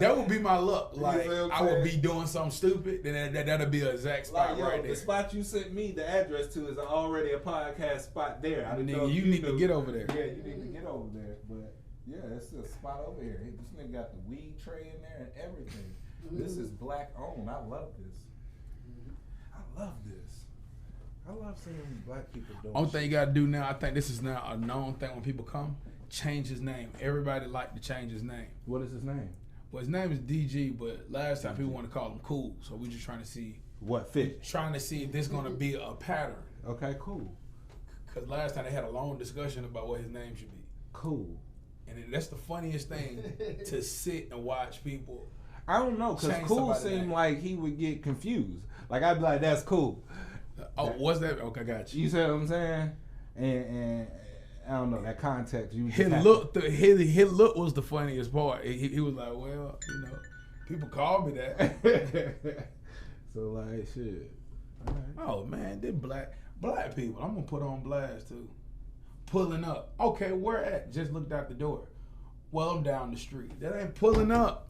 That would be my luck. Like, I would be doing something stupid, then that'll be an exact spot right there. The spot you sent me the address to is already a podcast spot there. Nigga, you need to get over there. Yeah, you need to get over there. But yeah, it's a spot over here. This nigga got the weed tray in there and everything. This is black owned. I love this. I love this. I love seeing black people doing Only thing you gotta do now, I think this is now a known thing when people come, change his name. Everybody like to change his name. What is his name? Well, his name is DG, but last time people want to call him Cool, so we just trying to see what fit. Trying to see if this gonna be a pattern. Okay, cool. Cause last time they had a long discussion about what his name should be. Cool. And that's the funniest thing to sit and watch people. I don't know, cause Cool seemed like he would get confused. Like I'd be like, "That's cool." What's that? Okay, got you. You see what I'm saying? And I don't know that context. His look was the funniest part. He was like, well, you know, people call me that. So like shit. Right. Oh man, they black people. I'm gonna put on blast too. Pulling up. Okay, where at? Just looked out the door. Well, I'm down the street. That ain't pulling up.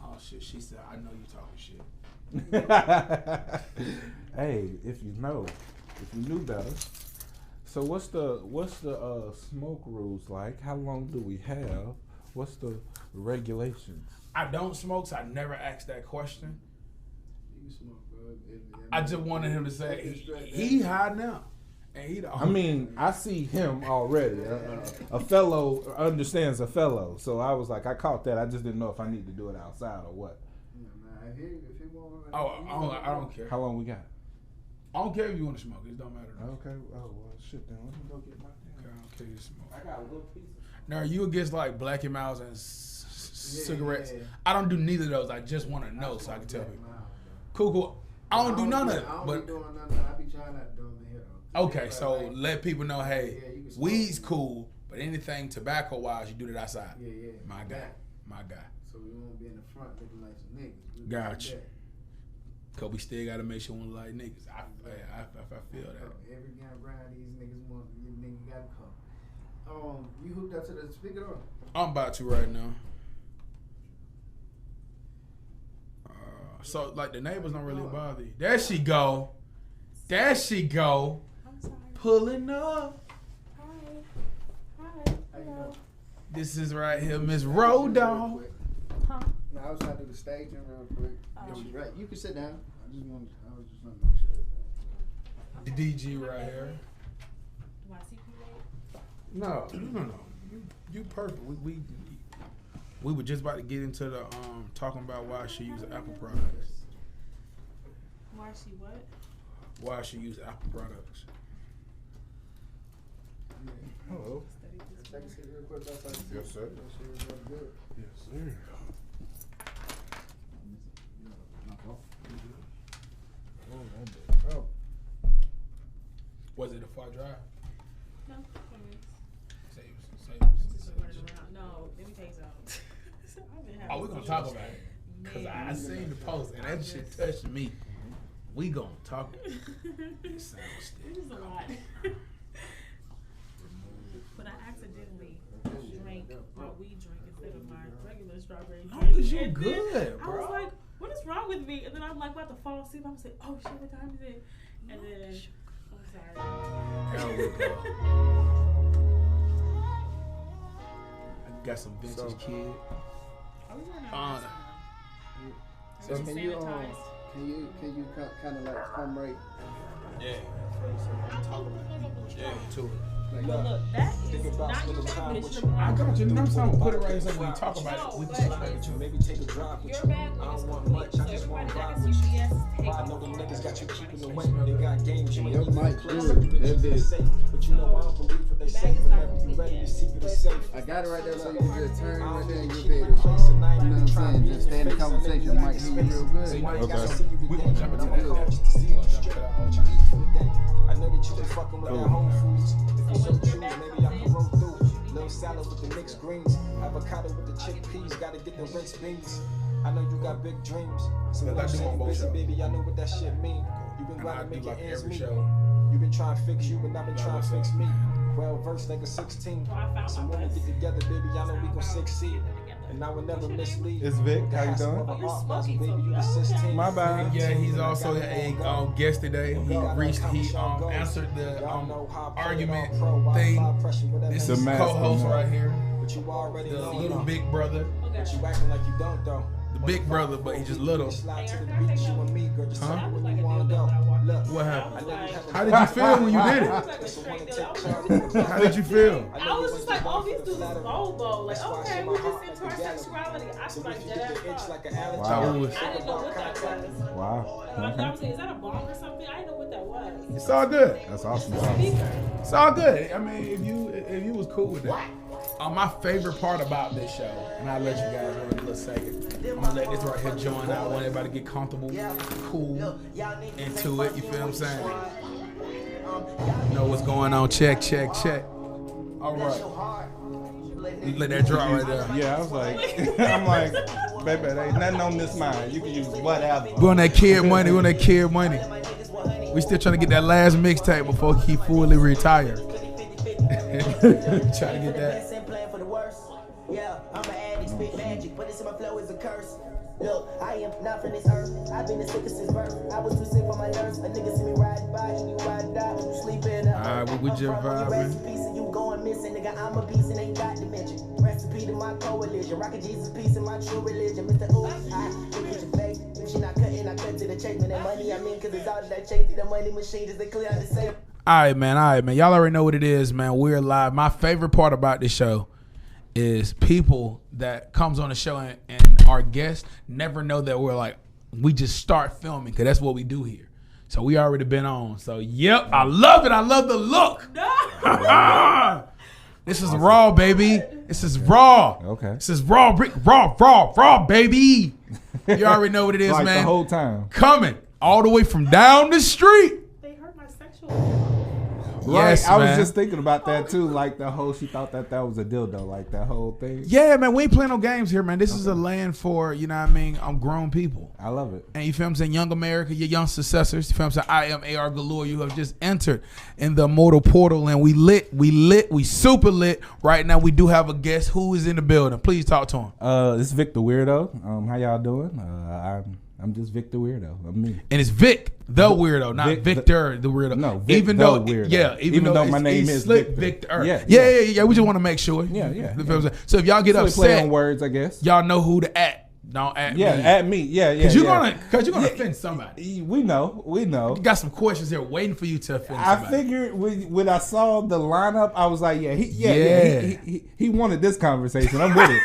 Oh shit, she said, I know you talking shit. Hey, if you knew better. So what's the smoke rules like? How long do we have? What's the regulations? I don't smoke, so I never asked that question. You smoke, bro. I just wanted him to say he high now. And he I mean, I see him already. A fellow understands a fellow. So I was like, I caught that. I just didn't know if I need to do it outside or what. Yeah, man. If he won't, I don't care. How long we got? I don't care if you want to smoke. It don't matter. Okay. Oh, well, shit then. Let me go get my damn. Okay, I don't care if you smoke. I got a little piece. Now, you against like Black and Miles and cigarettes? Yeah. I don't do neither of those. I just want to know so I can tell people. Cool. I don't do none of it. I don't be doing none of that. I be trying not to do them here, though. Okay, so like, let people know, hey, weed's cool, but anything tobacco-wise, you do it outside. Yeah. My guy. So we won't be in the front looking like some niggas. Gotcha. Cause we still gotta make sure we look like niggas. I feel that. Every damn brand these niggas want, you niggas gotta come. You hooked up to the speaker on? I'm about to right now. So like the neighbors don't really bother you. There she go. I'm sorry. Pulling up. Hi. Hello. This is right here, Miss Road Dog. Huh? No, I was trying to do the staging real quick. She's right. You can sit down. I was just want to make sure. The DG right here. Do I see people? No. You perfect. We were just about to get into the talking about why she use Apple products. Why she what? Why she use Apple products. Hello. Take a seat real quick. Yes, sir. Yes, sir. Oh. Was it a far drive? No, 20 minutes. No, let me tell you something. Oh, we're gonna talk about it. Cause I seen the post and that shit touched me. We gonna talk. It sounds This is a lot. But I accidentally drank my weed drink instead of my regular strawberry drink. No, cause you good, bro. I was like, what is wrong with me? And then I'm like about to fall asleep. I'm like, oh shit, what time is it? And then I'm sorry. There we go. I got some vintage kid. So can you kind of like come right? Yeah. Talk about it. Yeah, to it. Like, look, that is not your definition. I got you. I'm trying to put it right so when you talk about it, we can talk about you. Maybe take a drive with you. I don't want much. I just want to ride with you. I know the niggas got you keeping away. They got games. You ain't even place. But you know I don't believe what they say. Whenever you ready, the secret is safe. I got it right there, so you can just turn right there and you'll be able to, you know what I'm saying, just stay in the conversation. Might hear you real good. Okay. We gonna jump into that. I know that you been fucking with that Whole Foods. If you so true, maybe I can roll through. Little salad with the mixed greens, avocado with the chickpeas. Gotta get the rinsed beans. I know you got big dreams. So when I say you busy, baby, I know what that shit mean. You been glad to make your ends meet. You been trying to fix you, but I've been trying to fix me. Well versed like a 16. I found So my when we voice. get together, baby, I know we gon' succeed. And I will never mislead. It's Vic. How you doing? Oh, you're Baby, smoking you something. the 16. My bad. Yeah, he's also a guest today. He answered the argument thing. This The is master co-host man. right here, But you already the know. little big brother, But you acting like you don't though. the big brother, but he just little. Slide to the beach, you and me, girl. Just Huh? tell me when you wanna go. Look, What I happened? know you haven't How did you feel when you did It it? was like a straight deal. How did you feel? I was just like, oh, these dudes is bobo. Like, okay, we're just into our sexuality. I was like, dead ass fuck. Wow. I didn't know what that was. Wow. Like, I was like, is that a bomb or something? I didn't know what that was. It's all good. That's awesome. Speaker. It's all good. I mean, if you was cool with that. My favorite part about this show, and I'll let you guys know in a little second. I'm gonna let this right here join. I want everybody to get comfortable, cool, into it. You feel what I'm saying? Know what's going on? Check. All right. You let that drop right there. Yeah, I was like, I'm like, baby, there ain't nothing on this mind. You can use whatever. We on that kid money. We still trying to get that last mixtape before he fully retired. Trying to get that. Yeah, I'm an addict, spit magic, but it's in my flow is a curse. Look, I am not from this earth. I've been the sickest since birth. I was too sick for my nerves. A nigga see me riding by, you ride and die, you sleeping. Alright, we just vibing. You going missing, nigga. I'm a piece and ain't got dimension. Recipe to my coalition. Rockin' Jesus peace in my true religion. Mr. Ooh, I look at your face. If she not cutting, I cut to the chase. Man, that money I mean, cause it's all that chase. The money machine is the clear to say. All right, man. Y'all already know what it is, man. We're live. My favorite part about this show is people that comes on the show and our guests never know that we're like, we just start filming because that's what we do here. So we already been on. So, yep, I love it. I love the look. This is raw, baby. This is raw. Okay. This is raw, raw, baby. You already know what it is, Like man. the whole time. Coming all the way from down the street. They hurt my sexual. Right. Yes, I was man. just thinking about that too. Like the whole, she thought that was a dildo. Like that whole thing. Yeah, man, we ain't playing no games here, man. This is a land for, you know what I mean, grown people. I love it. And you feel what I'm saying? Young America, your young successors. You feel what I'm saying? I am AR Galore. You have just entered in the immortal portal, and we super lit. Right now, we do have a guest who is in the building. Please talk to him. This is Vic the Weirdo. How y'all doing? I'm just Vic the Weirdo. I'm me. And it's Vic the Weirdo, not Vic Victor the Weirdo. No, Vic even the though, Weirdo. Yeah, even though my name is slick Victor. Victor. Yeah. Yeah. We just want to make sure. Yeah. You feel what I'm saying? So if y'all get Silly play upset, on words, I guess. y'all know who to at. Don't at Yeah, me. at me. Yeah. Cause you're gonna offend somebody. We know. We got some questions here waiting for you to offend I somebody. figured when I saw the lineup, I was like, he wanted this conversation. I'm with it.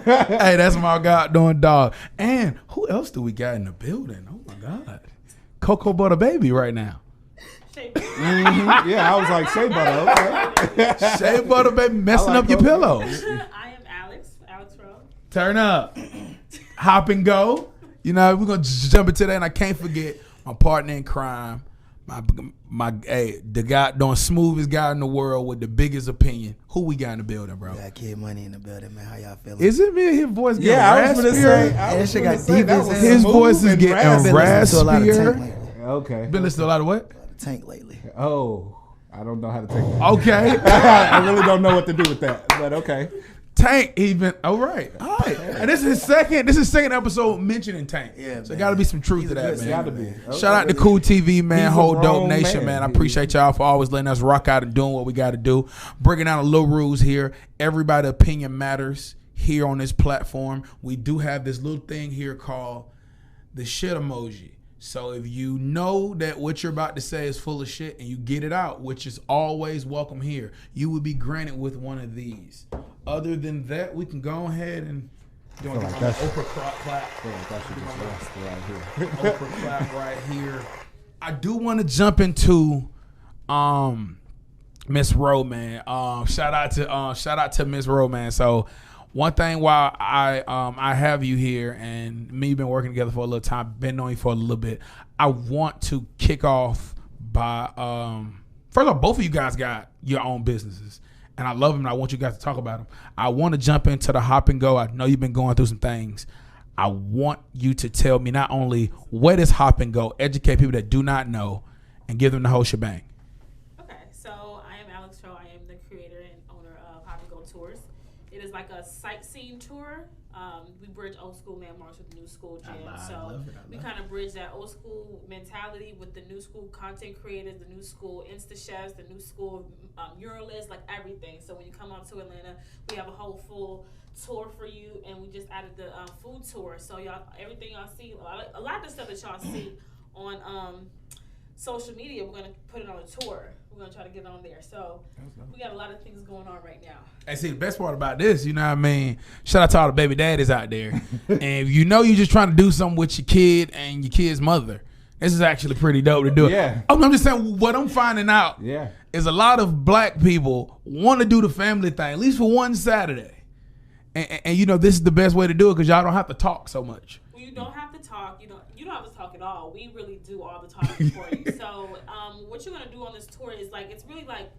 Hey, that's my God doing dog. And who else do we got in the building? Oh my God, Cocoa Butter Baby right now. Yeah, I was like, Shea Butter. Okay. Shea Butter Baby messing like up your Cocoa. pillows. I am Alex Rowe. Turn up, hop and go. You know we're gonna jump into that, and I can't forget my partner in crime, the guy doing smoothest guy in the world with the biggest opinion. Who we got in the building, bro? Got Kid Money in the building, man. How y'all feeling? Is it me? His voice getting Yeah, I was gonna say. raspier? I was shit gonna got say deep that as was hell. His smooth voice is and getting raspy. Been listening to a lot of raspier. Tank lately. Okay. Been listening to a lot of what? A lot of Tank lately. Oh, I don't know how to take that. Okay. I really don't know what to do with that, but okay. Tank even. All right. And this is his second episode mentioning Tank. Yeah, so man. got to be some truth He's to a that, good man. Gotta be. Shout out to Cool TV, man. He's a Whole Dope grown Nation, man. man. I appreciate y'all for always letting us rock out and doing what we got to do. Breaking down the little rules here. Everybody's opinion matters here on this platform. We do have this little thing here called the shit emoji. So if you know that what you're about to say is full of shit and you get it out, which is always welcome here, you will be granted with one of these. Other than that, we can go ahead and do an like that's- Oprah clap. I feel like I should just rest right here. Oprah clap right here. I do want to jump into Miss Rowe, man. Shout out to Miss Rowe, man. So one thing while I have you here and me been working together for a little time, been knowing you for a little bit, I want to kick off by first of all, both of you guys got your own businesses. And I love them and I want you guys to talk about them. I want to jump into the hop and go. I know you've been going through some things. I want you to tell me not only what is hop and go, educate people that do not know, and give them the whole shebang. Okay, so I am Alex Rowe. I It is like a sightseeing tour. We bridge old school landmarks with new school gyms. So we kind of bridge that old school mentality with the new school content creators, the new school Insta chefs, the new school muralists, like everything. So when you come out to Atlanta, we have a whole full tour for you, and we just added the food tour. So y'all, everything y'all see, a lot of the stuff that y'all see on social media, we're gonna put it on a tour. We're gonna try to get on there. So we got a lot of things going on right now. And see, the best part about this, you know what I mean? Shout out to all the baby daddies out there. And if you know you're just trying to do something with your kid and your kid's mother, this is actually pretty dope to do it. Yeah. I'm just saying, what I'm finding out is a lot of black people want to do the family thing, at least for one Saturday. And you know, this is the best way to do it because y'all don't have to talk so much. Well, you don't have to talk. You don't have to talk at all. We really do all the talking for you. So what you're going to do on this tour is it's really like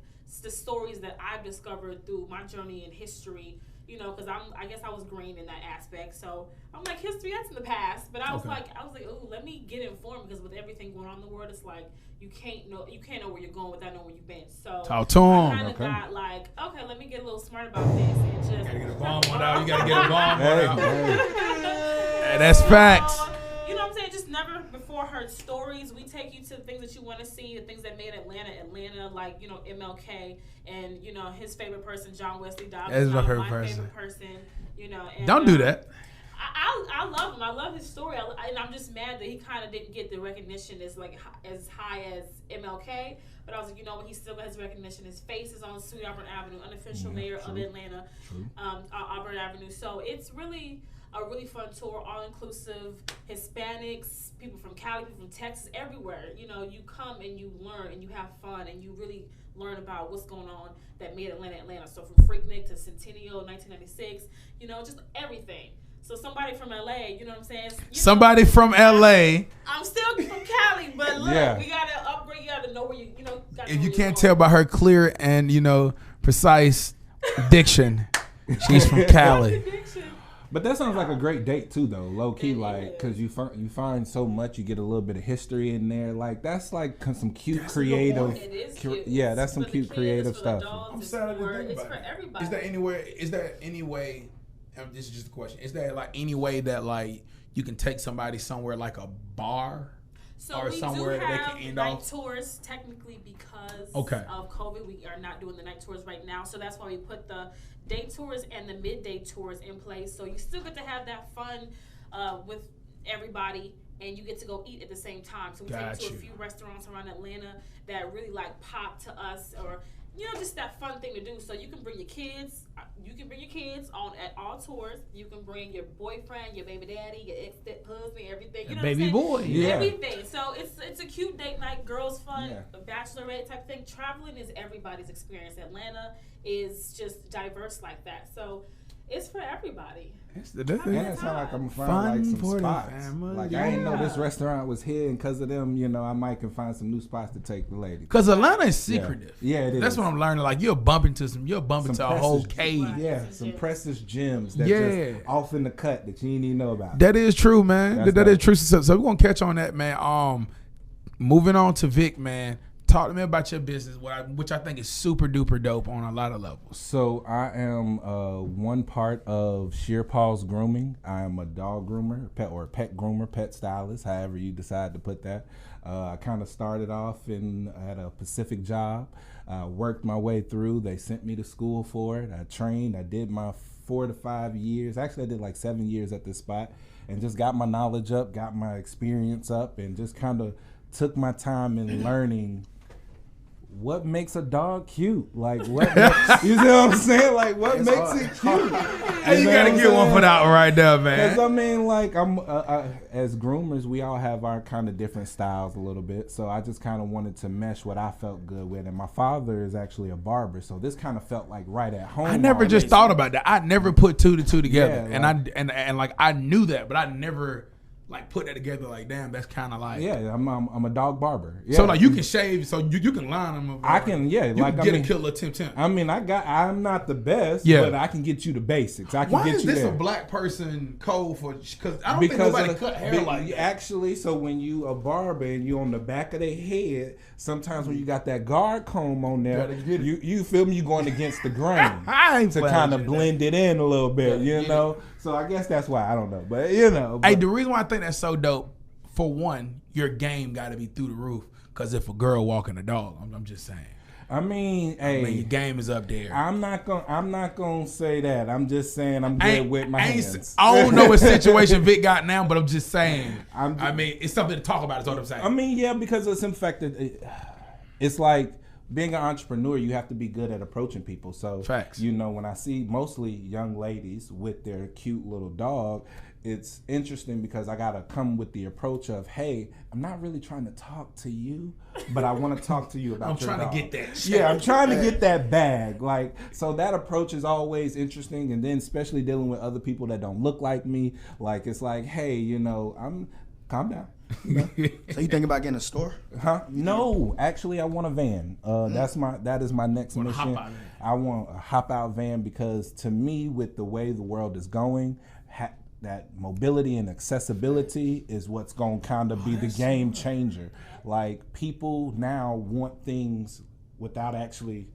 the stories that I've discovered through my journey in history, because I guess I was green in that aspect. So I'm like, history, that's in the past. But I was like, oh, let me get informed, because with everything going on in the world, it's like you can't know where you're going without knowing where you've been. So talk to 'em. I kind of got like, okay, let me get a little smart about this and just Gotta get a bomb one out. You gotta get a bomb one out. Hey. That's facts. You know what I'm saying? Just never before heard stories. We take you to the things that you want to see, the things that made Atlanta, like, MLK and, his favorite person, John Wesley Dobbs. That's my favorite person. And, Don't do that. I love him. I love his story. And I'm just mad that he kind of didn't get the recognition as high as MLK. But I was like, you know what? He still got his recognition. His face is on Sweet Auburn Avenue, unofficial mayor of Atlanta, Auburn Avenue. So it's really a really fun tour, all inclusive. Hispanics, people from Cali, people from Texas, everywhere. You come and you learn and you have fun and you really learn about what's going on that made Atlanta. So from Freaknik to Centennial, 1996, just everything. So somebody from LA, you know what I'm saying? Somebody from LA. I'm still from Cali, but look, we gotta upgrade. You gotta know where you If you can't tell by her clear and precise diction, she's from Cali. But that sounds like a great date too, though. Low key, because you find so much, you get a little bit of history in there. Like that's like some cute, creative. It is cute. Yeah, that's some for cute, the kids, creative for stuff. The adults, I'm it's sad I didn't for, think it's about for it. everybody. Is there any way? And this is just a question. Is there like any way that like you can take somebody somewhere like a bar? So or we somewhere do that they have can end night off? tours technically because of COVID. We are not doing the night tours right now, so that's why we put the day tours and the midday tours in place. So you still get to have that fun with everybody, and you get to go eat at the same time. So we take you to a few restaurants around Atlanta that really like pop to us, or just that fun thing to do. So you can bring your kids. You can bring your kids on at all tours. You can bring your boyfriend, your baby daddy, your ex-husband, everything. You know baby what I'm saying? boy, everything. So it's a cute date night, girls fun, bachelorette type thing. Traveling is everybody's experience. Atlanta is just diverse like that. So it's for everybody. And it sounds like I'm finding like some spots. Like I didn't know this restaurant was here, and because of them, I might can find some new spots to take the lady. Because Atlanta is secretive. Yeah, it is. That's what I'm learning. Like you're bumping to a whole cave. Yeah, some precious gems that just off in the cut that you didn't even know about. That is true, man. That is true. So we're gonna catch on that, man. Moving on to Vic, man. Talk to me about your business, which I think is super duper dope on a lot of levels. So I am one part of Sheer Paws Grooming. I am a dog groomer, pet groomer, pet stylist, however you decide to put that. I kind of started off at a Pacific job, worked my way through. They sent me to school for it. I trained. I did my 4 to 5 years. Actually, I did like 7 years at this spot, and just got my knowledge up, got my experience up, and just kind of took my time in learning what makes a dog cute. Like what makes, you see what I'm saying? Like what makes it cute? You gotta get one for that right there, man. Because I mean, like I'm as groomers, we all have our kind of different styles a little bit. So I just kind of wanted to mesh what I felt good with. And my father is actually a barber, so this kind of felt like right at home. I never just thought about that. I never put 2 to 2 together, Yeah, and I knew that, but I never like put that together. Like, damn, that's kind of like Yeah, I'm a dog barber. Yeah. So like you can shave, so you can line them up. I can, yeah. You like can get I mean, a killer temp. I mean, I'm not the best, Yeah. but I can get you the basics. I can Why get is you this there. a black person code for? Because I don't Because think nobody of the- cut hair like that. actually, so when you a barber and you on the back of their head, sometimes when you got that guard comb on there, Gotta get it. you feel me? You going against the grain I ain't to playing kind with of you. blend it in a little bit, Yeah, you get know. So I guess that's why I don't know, but you know. Hey, but- the reason why I think that's so dope, for one, your game got to be through the roof. Because if a girl walking a dog, I'm just saying. I mean, hey, I mean, your game is up there. I'm not gonna say that. I'm just saying I'm good with my hands. I don't know what situation Vic got now, but I'm just saying. I'm just- I mean, it's something to talk about. Is what I'm saying. I mean, yeah, because it's infected. It's like being an entrepreneur, you have to be good at approaching people. So, Facts. you know, when I see mostly young ladies with their cute little dog, it's interesting because I gotta come with the approach of, hey, I'm not really trying to talk to you, but I want to talk to you about I'm your trying to dog. get that shit. Yeah, I'm trying to get that bag. Like, so that approach is always interesting, and then especially dealing with other people that don't look like me. Like, it's like, hey, you know, calm down. So you think about getting a store? Huh? No, actually, I want a van. That is my next Want a mission. hop-out van. I want a hop out van because to me, with the way the world is going, that mobility and accessibility is what's going to kind of be the game changer. Like, people now want things without actually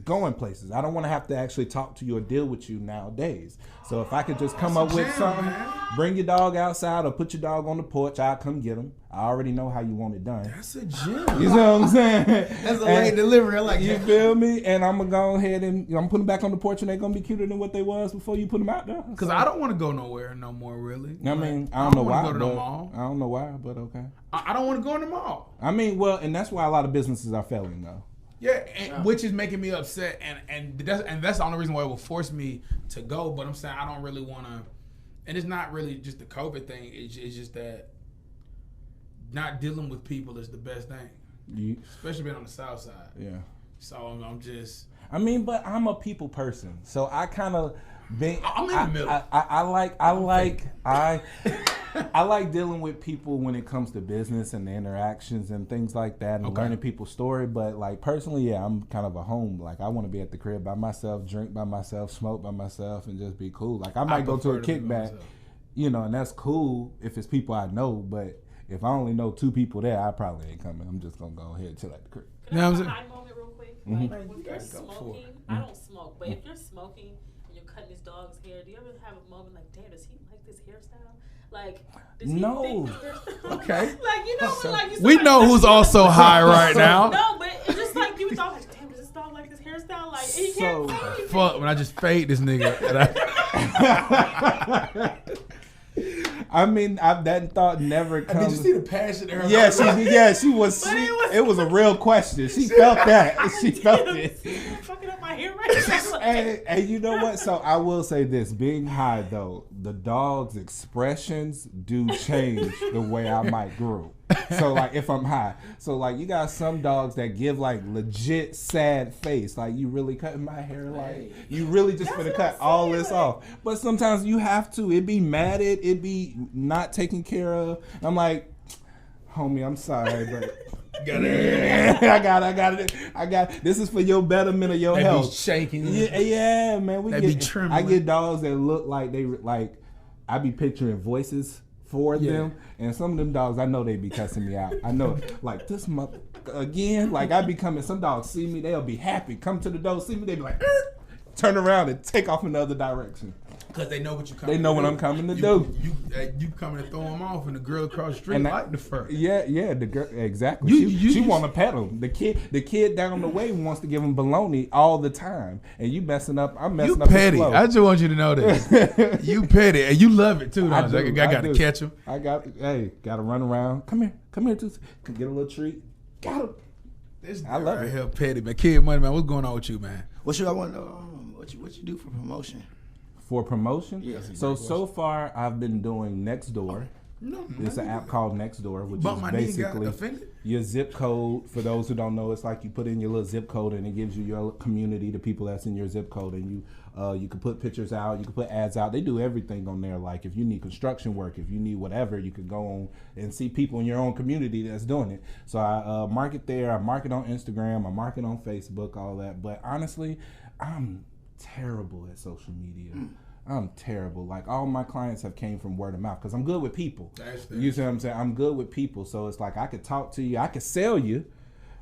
Going places. I don't want to have to actually talk to you or deal with you nowadays. So if I could just come up with jam, something, man. bring your dog outside or put your dog on the porch, I'll come get him. I already know how you want it done. That's a gem. You know what I'm saying? That's a late delivery. I like You that. feel me? And I'm gonna go ahead and I'm putting them back on the porch, and they're gonna be cuter than what they was before you put them out there. Because I don't want to go nowhere no more, really. I mean, I don't know wanna why. go to the but- mall. I don't know why, but okay. I don't want to go in the mall. I mean, well, and that's why a lot of businesses are failing, though. Yeah, which is making me upset, and that's the only reason why it will force me to go. But I'm saying I don't really want to, and it's not really just the COVID thing. It's just that not dealing with people is the best thing, especially being on the South Side. Yeah. So I'm just. I mean, but I'm a people person, so I kind of been. I'm in the middle. I like dealing with people when it comes to business and the interactions and things like that, and Okay. learning people's story. But like personally, yeah, I'm kind of a home. Like I want to be at the crib by myself, drink by myself, smoke by myself, and just be cool. Like I might go to a prefer to be by kickback, myself. you know, and that's cool if it's people I know. But if I only know 2 people there, I probably ain't coming. I'm just gonna go ahead and chill at the crib. Can You know I what have I'm a saying? high moment real quick? Mhm. Like, when You you're gotta go for it. smoking, I don't smoke, but if you're smoking and you're cutting this dog's hair, do you ever have a moment like, damn, does he like this hairstyle? Like, does he No. think this hairstyle? Okay. Like, you know, when, like, you We somebody- know who's also high right now. No, but it's just like you thought, like, damn, does this dog like this hairstyle? Like, he can't So, say anything. Fuck, when I just fade this nigga. And I mean, that thought never Did you comes. see the passion in her? Yeah, she was. But It was a real question. She felt that. She felt it. I'm fucking up my hair right now. Like, And you know what? So I will say this: being high, though, the dog's expressions do change the way I might grow. So like, if I'm high, so like, you got some dogs that give like legit sad face, like you really cutting my hair, like you really just gonna cut all this off. But sometimes you have to. It be matted. It be not taken care of. I'm like, homie, I'm sorry, but. I got it. This is for your betterment of your They be health. shaking. Yeah, man. They be trembling. I get dogs that look like they like. I be picturing voices for them, and some of them dogs I know they be cussing me out. I know, like this mother again. Like I be coming. Some dogs see me, they'll be happy. Come to the door, see me, they be like, turn around and take off in the other direction. Because they know what you coming. They know to what do. I'm coming to do. You coming to throw them off, and the girl across the street And like the fur. Yeah, the girl exactly. You she want to pet him. The kid down the way wants to give him baloney all the time, and you messing up. I'm messing You up. his petty. flow. I just want you to know that. You petty, and you love it too. I Don't you? do, I I got to do. catch him. Gotta run around. Come here, Tootsie. Get a little treat. Got him. This I love right it. here, petty man. Kid money man. What's going on with you, man? What should I want to know? What you do for promotion? For promotion? Yeah. So far, I've been doing Nextdoor. No, It's an app called Nextdoor, which But is my nigga got basically offended. your zip code. For those who don't know, it's like you put in your little zip code and it gives you your community, the people that's in your zip code, and you can put pictures out, you can put ads out. They do everything on there. Like if you need construction work, if you need whatever, you can go on and see people in your own community that's doing it. So I market there. I market on Instagram. I market on Facebook, all that. But honestly, I'm terrible at social media. I'm terrible. Like all my clients have came from word of mouth because I'm good with people. You see what I'm saying? I'm good with people. So it's like I could talk to you, I could sell you,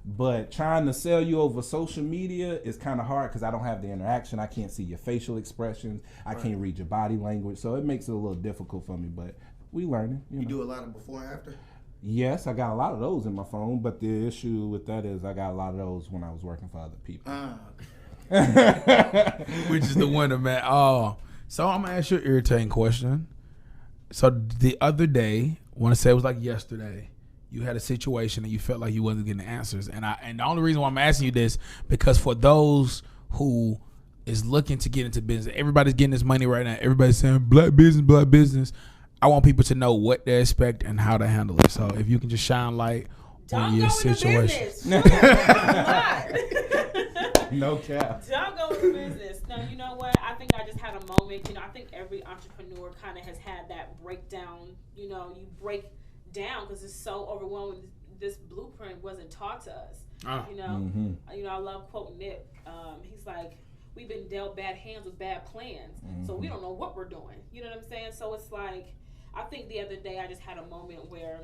but trying to sell you over social media is kind of hard because I don't have the interaction. I can't see your facial expressions. I can't read your body language. So it makes it a little difficult for me, but we learning. You know? do a lot of before and after? Yes, I got a lot of those in my phone, but the issue with that is I got a lot of those when I was working for other people. Which is the winner, man. Oh, so I'm gonna ask you an irritating question. So the other day, I want to say it was like yesterday, you had a situation and you felt like you wasn't getting answers, and the only reason why I'm asking you this because for those who is looking to get into business, everybody's getting this money right now. Everybody's saying black business. I want people to know what they expect and how to handle it. So if you can just shine light on your situation. No cap. Don't go into business. No, you know what? I think I just had a moment. I think every entrepreneur kind of has had that breakdown. You break down because it's so overwhelming. This blueprint wasn't taught to us. I love quoting Nip. He's like, we've been dealt bad hands with bad plans, so we don't know what we're doing. You know what I'm saying? So it's like, I think the other day I just had a moment where.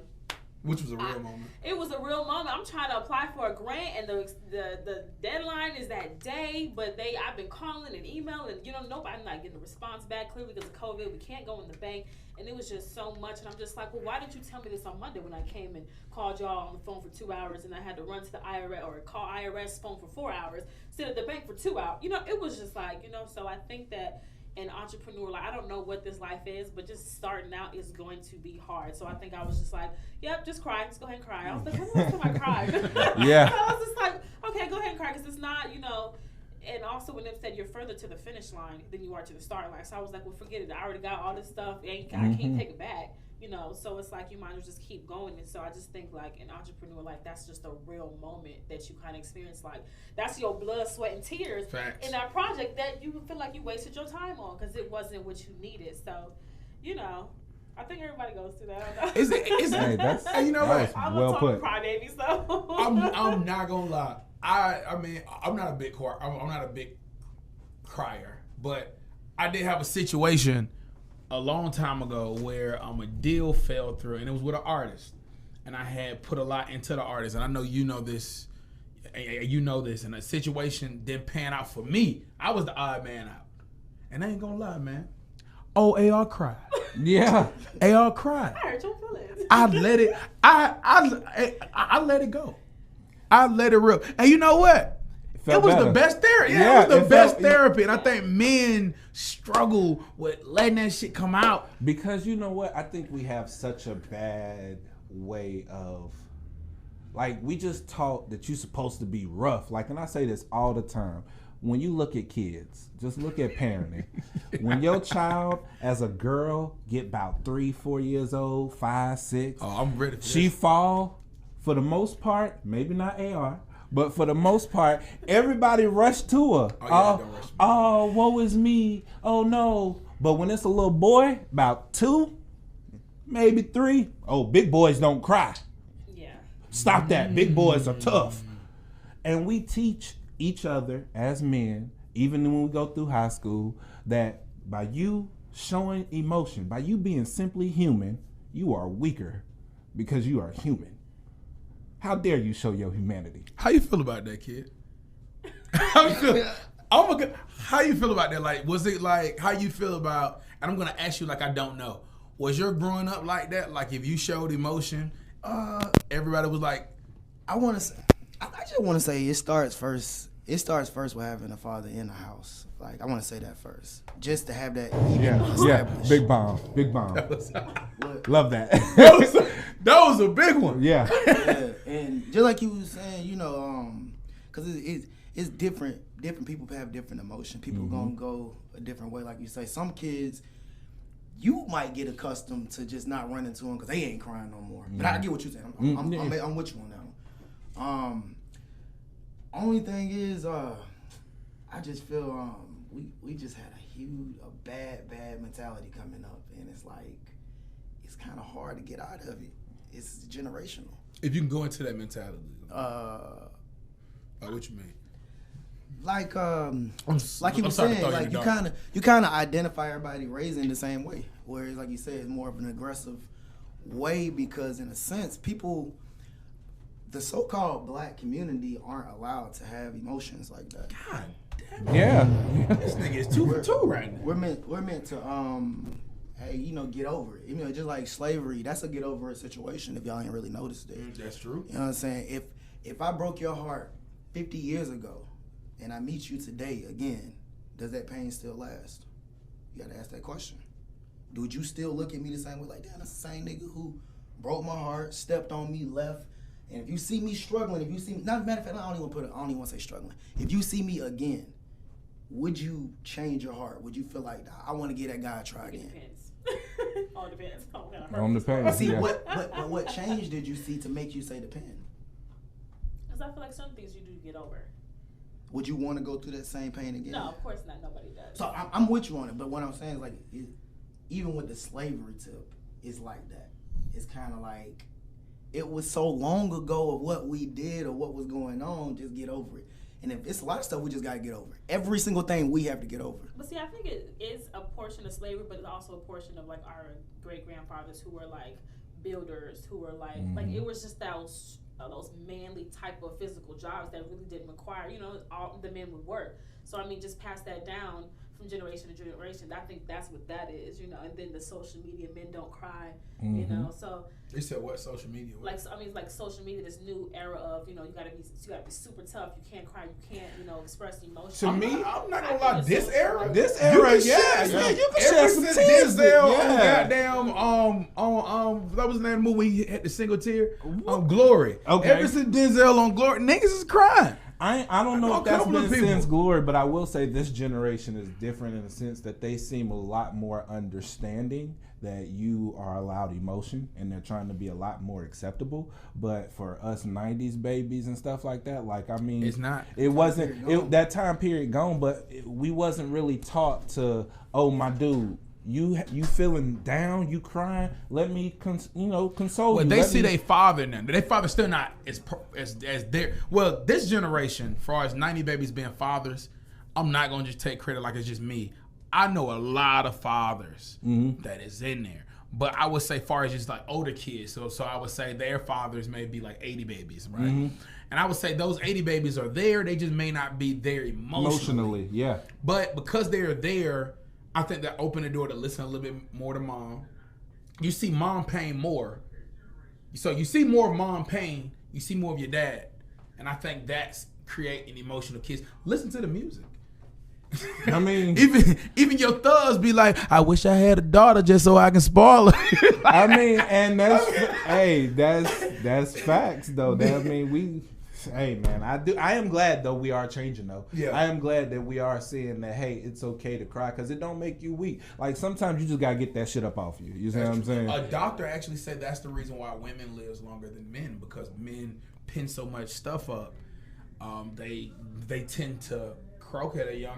Which was a real moment. It was a real moment. I'm trying to apply for a grant, and the deadline is that day. But I've been calling and emailing, and I'm not getting a response back. Clearly because of COVID, we can't go in the bank, and it was just so much. And I'm just like, well, why didn't you tell me this on Monday when I came and called y'all on the phone for 2 hours, and I had to run to the IRS or call IRS phone for 4 hours, sit at the bank for 2 hours. It was just like, So I think that. An entrepreneur, I don't know what this life is, but just starting out is going to be hard. So I think I was just like, yep, just cry. Just go ahead and cry. I was like, when last time I cried? Yeah. So I was just like, okay, go ahead and cry because it's not, And also when they said you're further to the finish line than you are to the start line. So I was like, well, forget it. I already got all this stuff. I can't take it back. So it's like you might as well just keep going. And so I just think like an entrepreneur, like that's just a real moment that you kind of experience. Like that's your blood, sweat, and tears in that project that you feel like you wasted your time on because it wasn't what you needed. So, I think everybody goes through that. I don't know. Hey, you know what? I'm well a total crybaby, so I'm not gonna lie. I mean, I'm not a big I'm not a big crier, but I did have a situation a long time ago where a deal fell through, and it was with an artist, and I had put a lot into the artist, and I know you know this, and the situation didn't pan out for me. I was the odd man out, and I ain't gonna lie, man. Oh, AR cried. Yeah, AR cried. I hurt your feelings. I let it. I let it go. I let it rip. And you know what? It was better. the best therapy. Yeah, it was the it best felt- therapy. And I think men struggle with letting that shit come out. Because you know what? I think we have such a bad way of, like, we just taught that you're supposed to be rough. Like, and I say this all the time. When you look at kids, just look at parenting. When your child, as a girl, get about 3-4 years old, 5, 6, Oh, I'm ready for she this. fall, for the most part, maybe not AR, but for the most part, everybody rush to her. don't rush me. Oh, woe is me. Oh, no. But when it's a little boy, about 2, maybe 3, oh, big boys don't cry. Yeah. Stop that. Big boys are tough. And we teach each other as men, even when we go through high school, that by you showing emotion, by you being simply human, you are weaker because you are human. How dare you show your humanity? How you feel about that, kid? How you feel about that? Like, was it like, how you feel about, and I'm going to ask you like I don't know. Was your growing up like that? Like if you showed emotion, everybody was like, I just want to say it starts first. It starts first with having a father in the house. Like I want to say that first, just to have that even established. Big bomb. Love that. that was a big one. Yeah. Yeah, and just like you was saying, because it's different. Different people have different emotion. People gonna go a different way. Like you say, some kids, you might get accustomed to just not running to them because they ain't crying no more. But I get what you're saying. I'm with you on that one. Only thing is, I just feel we just had a bad mentality coming up, and it's like it's kind of hard to get out of it. It's generational. If you can go into that mentality, what you mean? Like you were saying, like you kind of identify everybody raising the same way. Whereas, like you said, it's more of an aggressive way because, in a sense, people, the so-called black community, aren't allowed to have emotions like that. God damn. Yeah, this nigga is 2 for 2 right now. We're meant to hey, get over it. Just like slavery, that's a get over it situation. If y'all ain't really noticed it, that's true. You know what I'm saying? If I broke your heart 50 years ago, and I meet you today again, does that pain still last? You gotta ask that question. Would you still look at me the same way? Like, damn, that's the same nigga who broke my heart, stepped on me, left. And if you see me struggling, matter of fact, I don't even want to say struggling. If you see me again, would you change your heart? Would you feel like, I want to give that guy a try again? Depends. All depends. On the pain. See, what change did you see to make you say depend? Because I feel like some things you do get over. Would you want to go through that same pain again? No, of course not. Nobody does. So I'm with you on it, but what I'm saying is like, even with the slavery tip, it's like that. It's kind of like, it was so long ago of what we did or what was going on, just get over it. And if it's a lot of stuff we just got to get over. Every single thing we have to get over. But see, I think it is a portion of slavery, but it's also a portion of like our great-grandfathers who were like builders, who were like, like it was just those manly type of physical jobs that really didn't require, all the men would work. So I mean, just pass that down from generation to generation. I think that's what that is, and then the social media, men don't cry, so. They said what social media? It's like social media, this new era of, you gotta be super tough. You can't cry. You can't, express emotion. To me, I'm not gonna lie. This era, you can ever since Denzel goddamn that was the name of the movie he had the single tear Glory. Okay. Ever since Denzel on Glory, niggas is crying. I don't know if that's been since Glory, but I will say this generation is different in the sense that they seem a lot more understanding that you are allowed emotion, and they're trying to be a lot more acceptable. But for us 90s babies and stuff like that, it's not. It wasn't that time period gone, but we wasn't really taught to, oh my dude, you feeling down, you crying, let me console you. They see their father now. Their father still not as their. Well, this generation, as far as 90 babies being fathers, I'm not gonna just take credit like it's just me. I know a lot of fathers that is in there, but I would say, far as just like older kids, so I would say their fathers may be like 80 babies, right? And I would say those 80 babies are there. They just may not be there emotionally. Yeah. But because they're there, I think that opened the door to listen a little bit more to mom. You see mom pain more. So you see more of mom pain, you see more of your dad. And I think that's creating emotional kids. Listen to the music. I mean, even your thugs be like, I wish I had a daughter just so I can spoil her. I mean, and that's facts though. Hey man, I am glad though we are changing though. Yeah. I am glad that we are seeing that, hey, it's okay to cry because it don't make you weak. Like sometimes you just gotta get that shit up off you. You see what I'm saying? A doctor actually said that's the reason why women lives longer than men, because men pin so much stuff up. They tend to croak at a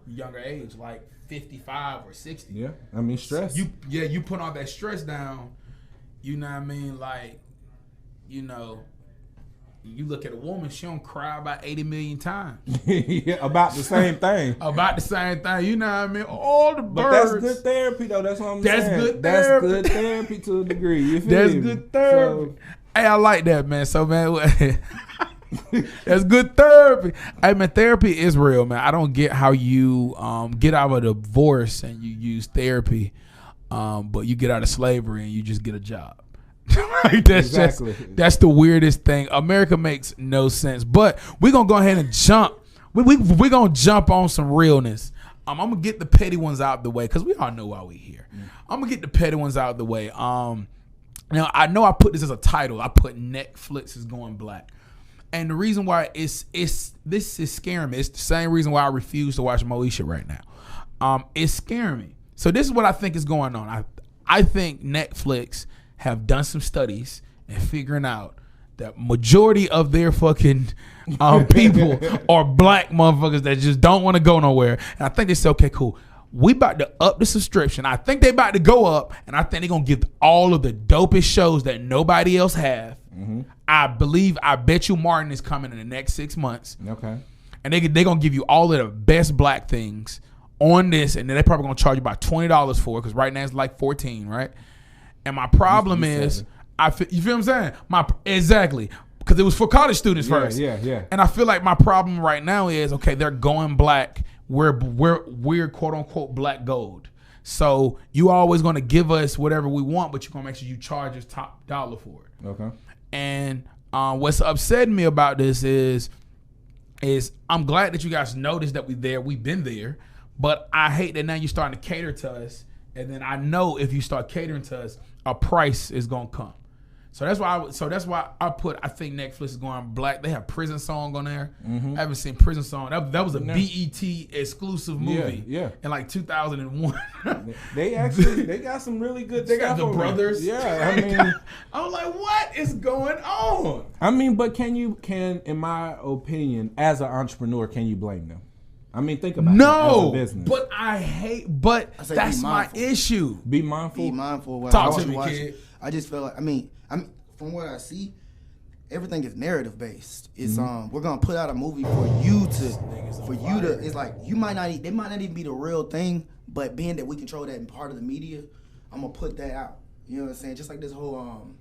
younger age, like 55 or 60. Yeah, I mean stress. You put all that stress down. You know what I mean? Like, you look at a woman, she don't cry about 80 million times. Yeah, about the same thing. About the same thing. You know what I mean? All the birds. But that's good therapy, though. That's what I'm saying. That's good therapy to a degree. You feel That's me? good therapy. Hey, I like that, man. So, man, that's good therapy. Hey, man, therapy is real, man. I don't get how you get out of a divorce and you use therapy, but you get out of slavery and you just get a job. Like that's the weirdest thing. America makes no sense. But we're gonna go ahead and jump. We're gonna jump on some realness. I'm gonna get the petty ones out the way because we all know why we here. I'm gonna get the petty ones out the way. Now I know I put this as a title. I put Netflix is going black, and the reason why this is scaring me. It's the same reason why I refuse to watch Moesha right now. It's scaring me. So this is what I think is going on. I think Netflix have done some studies and figuring out that majority of their fucking people are black motherfuckers that just don't want to go nowhere. And I think they say, okay, cool. We about to up the subscription. I think they about to go up, and I think they're going to give all of the dopest shows that nobody else have. Mm-hmm. I bet you Martin is coming in the next 6 months. Okay. And they're going to give you all of the best black things on this, and then they're probably going to charge you about $20 for it, because right now it's like $14, right? And my problem is, you feel what I'm saying? Exactly. Because it was for college students first. Yeah. And I feel like my problem right now is, okay, they're going black. We're quote unquote black gold. So you always going to give us whatever we want, but you're going to make sure you charge us top dollar for it. Okay. And what's upsetting me about this is I'm glad that you guys noticed that we've been there, but I hate that now you're starting to cater to us. And then I know if you start catering to us, a price is going to come. So that's why I think Netflix is going black. They have Prison Song on there. Mm-hmm. I haven't seen Prison Song. That was a BET exclusive movie. Yeah. In like 2001. They got some really good. They got the brothers. Yeah, I mean, I'm like, what is going on? I mean, but can in my opinion, as an entrepreneur, can you blame them? I mean, think about it as a business. But that's my issue. Be mindful. Be mindful. Talk to me, kid. I just feel like, I mean, from what I see, everything is narrative based. It's we're gonna put out a movie for you to. It's like they might not even be the real thing, but being that we control that in part of the media, I'm gonna put that out. You know what I'm saying? Just like this whole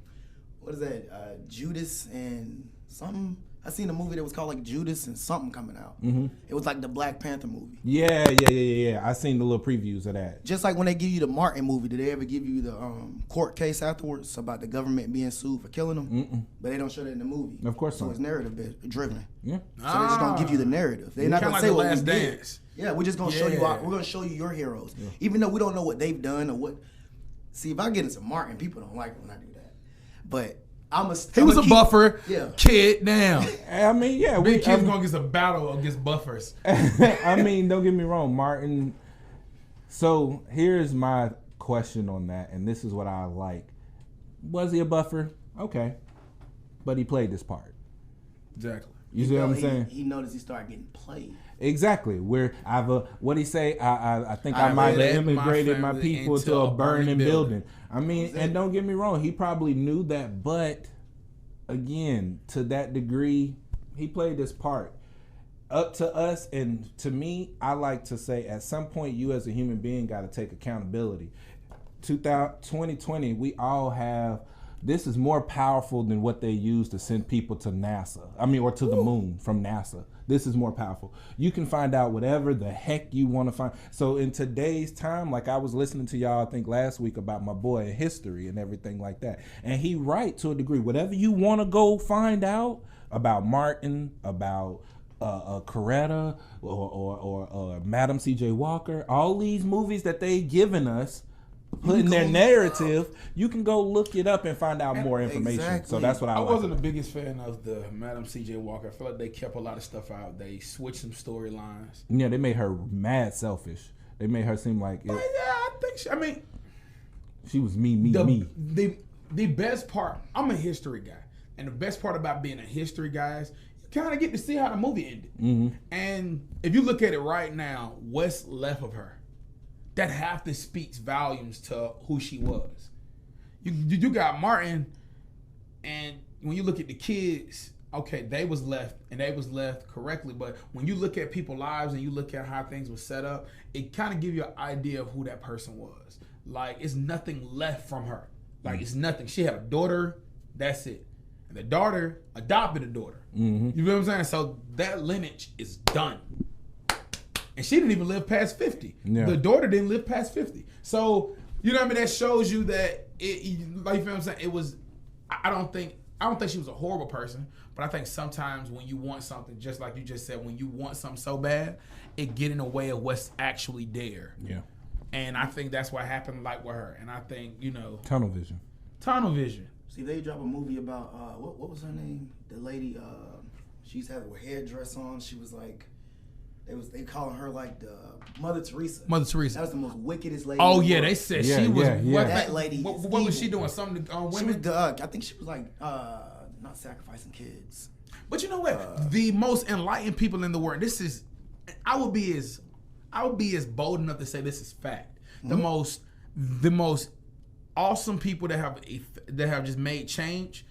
what is that? Judas and something. I seen a movie that was called like Judas and something coming out. Mm-hmm. It was like the Black Panther movie. Yeah. I seen the little previews of that. Just like when they give you the Martin movie, did they ever give you the court case afterwards about the government being sued for killing them? Mm-mm. But they don't show that in the movie. Of course so not. it's narrative driven. Yeah. So they're just gonna give you the narrative. They're not gonna like say the what Last we did. Dance. Yeah, we're just gonna show you. We're gonna show you your heroes, even though we don't know what they've done or what. See, if I get into Martin, people don't like it when I do that. But he was a buffer. Yeah. Kid down. I mean, yeah. Big Kid's going against a battle against buffers. I mean, don't get me wrong, Martin. So here's my question on that, and this is what I like. Was he a buffer? Okay. But he played this part. Exactly. You see what I'm saying? He noticed he started getting played. Exactly. Where what he say? I think I might have immigrated my people to a burning building. I mean, and don't get me wrong, he probably knew that, but again, to that degree, he played this part. Up to us, and to me, I like to say, at some point, you as a human being got to take accountability. 2020, we all have. This is more powerful than what they use to send people to NASA. I mean, or to the moon from NASA. This is more powerful. You can find out whatever the heck you want to find. So in today's time, like I was listening to y'all, I think last week about my boy in history and everything like that. And he right to a degree. Whatever you want to go find out about Martin, about Coretta, or Madam C.J. Walker, all these movies that they given us, put in their narrative, you can go look it up and find out more information. Exactly. So that's what I like. Wasn't the biggest fan of the Madam C.J. Walker. I feel like they kept a lot of stuff out. They switched some storylines. Yeah, they made her mad selfish. They made her seem like yeah, I think she was me. The best part, I'm a history guy, and the best part about being a history guy is you kind of get to see how the movie ended. Mm-hmm. And if you look at it right now, what's left of her? That half this speaks volumes to who she was. You got Martin, and when you look at the kids, okay, they was left correctly. But when you look at people's lives and you look at how things were set up, it kind of gives you an idea of who that person was. Like, it's nothing left from her. Like, it's nothing. She had a daughter, that's it. And the daughter adopted a daughter. Mm-hmm. You know what I'm saying? So that lineage is done. And she didn't even live past 50. Yeah. The daughter didn't live past 50. So, you know what I mean? That shows you that like, you feel what I'm saying? It was, I don't think she was a horrible person, but I think sometimes when you want something, just like you just said, when you want something so bad, it get in the way of what's actually there. Yeah. And I think that's what happened like with her. And I think, Tunnel vision. See, they drop a movie about, what was her name? The lady, she's had her hairdress on. She was like, They calling her like the Mother Teresa. Mother Teresa. That was the most wickedest lady. Oh in the yeah, world. they said Yeah, she was. yeah, yeah. What, That lady What, is what was she evil. doing? Something to She was women? I think she was like not sacrificing kids. But you know what? The most enlightened people in the world. This is. I would be as bold enough to say this is fact. The most awesome people that have just made change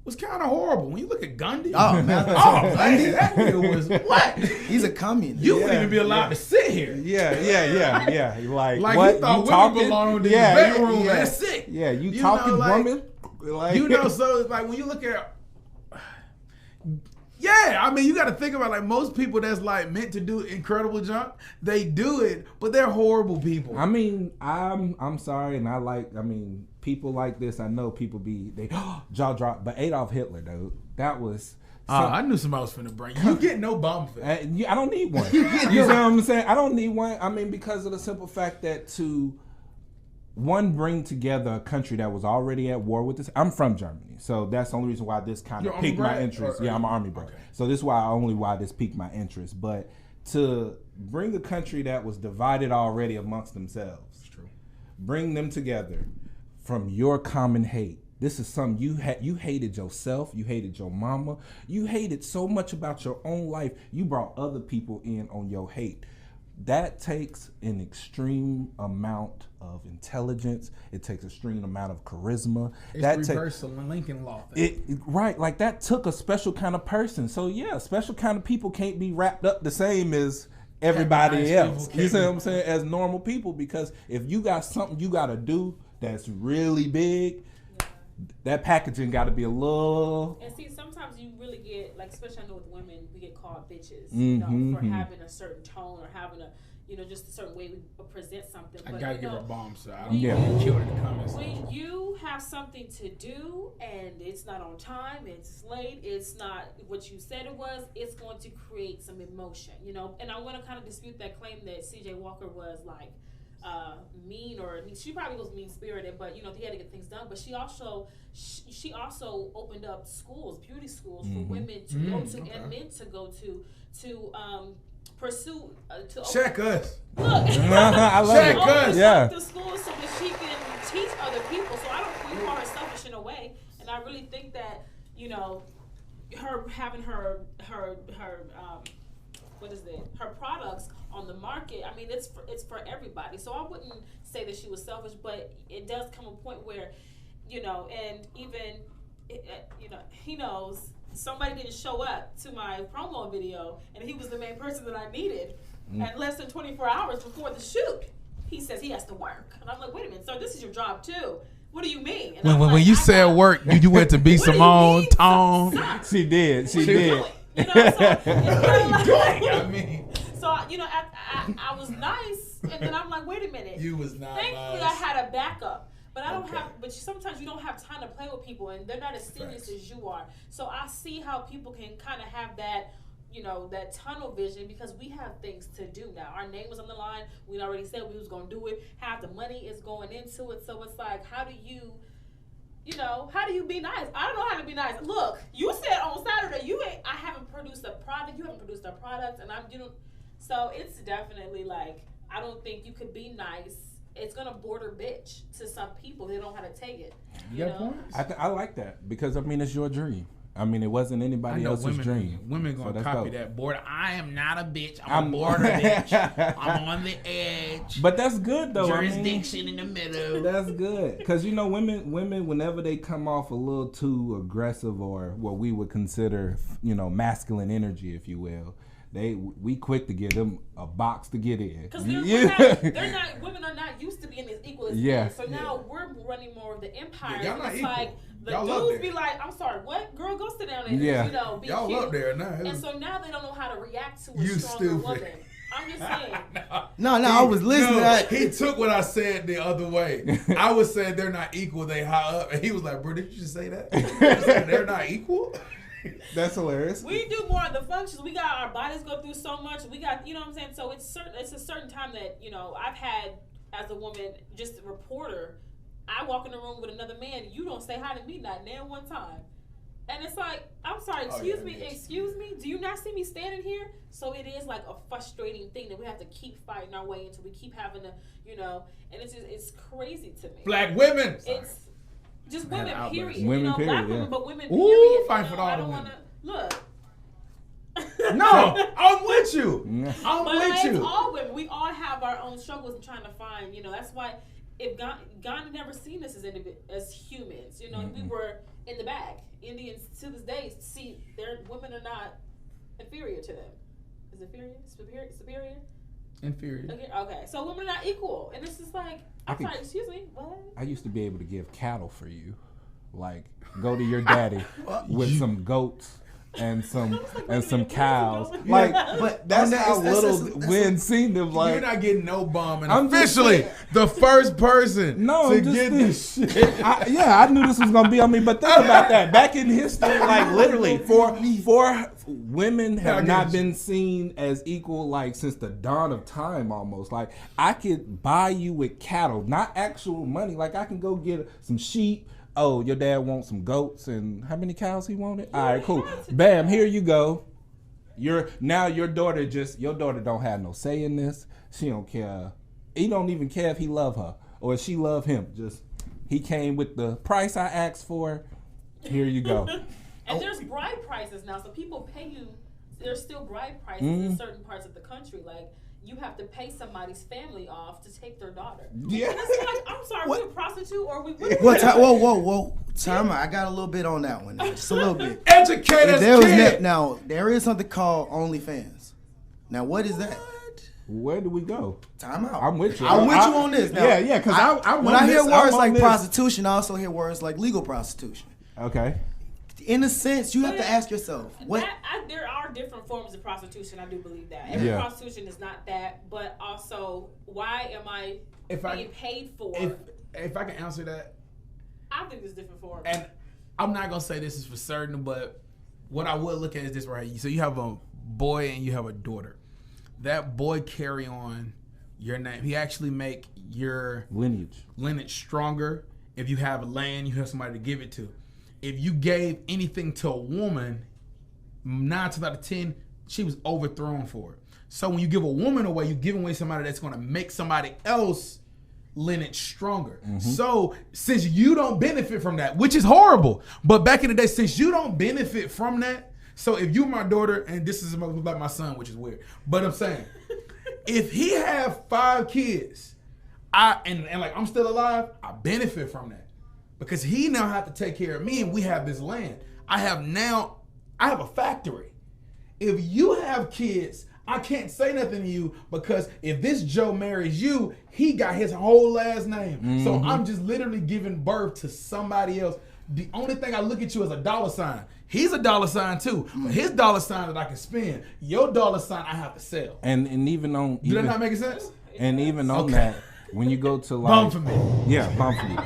was kind of horrible. When you look at Gandhi. Oh, man. man, that nigga was what? He's a communist. You wouldn't even be allowed to sit here. Yeah. Like Like what? you thought women talking? belonged in Yeah, the bedroom. yeah. That's it. Yeah, you You talking know, like- woman? Like, You know, so like when you look at, yeah, I mean, you got to think about like most people that's like meant to do incredible junk, they do it, but they're horrible people. I mean, I'm sorry, and I mean, people like this. I know people they jaw drop, but Adolf Hitler, though, that was. I knew somebody was finna bring you. Get no bum for that. I don't need one. You know what I'm saying? I don't need one. I mean, because of the simple fact that to bring together a country that was already at war with this. I'm from Germany, so that's the only reason why this kind You're of Army piqued my brat? interest. Or- Yeah, I'm an Army brat. Okay. So this is why this piqued my interest. But to bring a country that was divided already amongst themselves, It's true. bring them together from your common hate. This is something you hated yourself, you hated your mama, you hated so much about your own life, you brought other people in on your hate. That takes an extreme amount of intelligence. It takes an extreme amount of charisma. It's that reversal in Lincoln Law. Thing. Right, like that took a special kind of person. So yeah, special kind of people can't be wrapped up the same as everybody Nice else. people You see can't what be- I'm saying? As normal people, because if you got something you got to do that's really big, that packaging got to be a little. And see, sometimes you really get, like, especially I know with women, we get called bitches, you know, for having a certain tone or having a, you know, just a certain way we present something. I But, gotta you give her know, a bomb, so I don't Yeah. kill her in the comments. when you have something to do and it's not on time, it's late, it's not what you said it was, it's going to create some emotion, you know. And I want to kind of dispute that claim that C.J. Walker was like mean, or she probably was mean spirited, but you know he had to get things done. But she also opened up schools, beauty schools for women to go to and men to go to pursue to Check us. Look, I love Check it. us. Yeah. the school so that she can teach other people. So I don't call her selfish in a way, and I really think that, you know, her having her what is it? Her products on the market. I mean, it's for everybody. So I wouldn't say that she was selfish, but it does come a point where, you know, and even you know, he knows somebody didn't show up to my promo video, and he was the main person that I needed. At less than 24 hours before the shoot, he says he has to work, and I'm like, wait a minute, sir, this is your job too. What do you mean? And I'm When like, you I said got- work, you went to be What do you Simone, mean? Tone. Sucks. She did. She What you did. doing? You know, so it's kinda like- I mean, so you know, I was nice, and then I'm like, wait a minute. you was not Thankfully, nice. I had a backup. But I don't Okay. have. But sometimes you don't have time to play with people, and they're not as serious as you are. So I see how people can kind of have that, you know, that tunnel vision, because we have things to do now. Our name was on the line. We already said we was gonna do it. Half the money is going into it. So it's like, how do you be nice? I don't know how to be nice. Look, you said on Saturday I haven't produced a product. You haven't produced a product, and so it's definitely like, I don't think you could be nice. It's gonna border bitch to some people. They don't know how to take it. You got points. I like that because I mean it's your dream. I mean it wasn't I anybody know else's dream. women So gonna that's copy dope. that. Border. I am not a bitch. I'm I'm- a border bitch. I'm on the edge. But that's good though. I mean, Jurisdiction in the middle. that's good because you know women whenever they come off a little too aggressive or what we would consider, you know, masculine energy, if you will, we quick to give them a box to get in. Because women are not used to being as equal as Yeah. men. So now we're running more of the empire. Yeah, y'all not it's equal. like the Y'all up dudes there. be like, I'm sorry, what? Girl, go sit down and Yeah. you know, be Y'all cute. up there now. And so now they don't know how to react to a You stronger stupid. woman. I'm just saying. No, I was listening to that. He took what I said the other way. I was saying they're not equal, they high up. And he was like, bro, did you just say that? You said they're not equal? That's hilarious. We do more of the functions. We got our bodies go through so much. We got, you know what I'm saying? So it's a certain time that, you know, I've had as a woman, just a reporter, I walk in the room with another man, you don't say hi to me not one time. And it's like, I'm sorry, excuse me. Do you not see me standing here? So it is like a frustrating thing that we have to keep fighting our way into. We keep having to, and it's crazy to me. Black women. It's just women, period. Women, period, Black yeah. women, but women, Ooh, period. fight for all I the don't women. want to look. No, I'm with you. I'm But with it's you. all women. We all have our own struggles in trying to find, that's why if Ghana never seen us as humans, we were in the back. Indians to this day see their women are not inferior to them. Is inferior? Superior? Inferior. Okay. So women are not equal. And it's just like, sorry, excuse me, what? I used to be able to give cattle for you. Like, go to your daddy with some goats and some cows. Like, But that's on that, how that's- little Win seen them. Like, You're not getting no bomb, and I'm just officially saying. the first person no, to just get this shit. I knew this was gonna be on me, but think about that. Back in history, like literally, four women have not been seen as equal like since the dawn of time, almost. Like I could buy you with cattle, not actual money. Like I can go get some sheep. Oh, your dad wants some goats, and how many cows he wanted? All right, cool. Bam, here you go. Your daughter don't have no say in this. She don't care. He don't even care if he love her or if she love him. Just he came with the price I asked for. Here you go. And there's bride prices now, so people pay you. There's still bride prices in certain parts of the country. Like you have to pay somebody's family off to take their daughter. Yeah. And it's like, I'm sorry, we a prostitute or we? Whoa. Time out. I got a little bit on that one. Now. Just a little bit. Educators Now, there is something called OnlyFans. Now, what is that? Where do we go? Time out. I'm with you. I'm with you on this. Now, Yeah, because I'm when on I hear this, words I'm like on this. prostitution, I also hear words like legal prostitution. Okay. In a sense, you have to ask yourself, what? There are different forms of prostitution. I do believe that. Every prostitution is not that, but also, why am I being paid for? If I can answer that, I think there's different forms. and I'm not gonna say this is for certain, but what I would look at is this right here. So you have a boy and you have a daughter. That boy carry on your name. He actually make your lineage stronger. If you have land, you have somebody to give it to. If you gave anything to a woman, 9 times out of 10, she was overthrown for it. So when you give a woman away, you're giving away somebody that's going to make somebody else lineage stronger. So since you don't benefit from that, which is horrible, but back in the day, since you don't benefit from that, so if you're my daughter, and this is like my son, which is weird, but I'm saying, if he have 5 kids, and like I'm still alive, I benefit from that. Because he now have to take care of me and we have this land. I have a factory. If you have kids, I can't say nothing to you because if this Joe marries you, he got his whole last name. So I'm just literally giving birth to somebody else. The only thing I look at you as a dollar sign. He's a dollar sign too, but his dollar sign that I can spend, your dollar sign I have to sell. And even on Do that not make sense? And even on that, when you go to like Bum for me. Yeah, bum for you.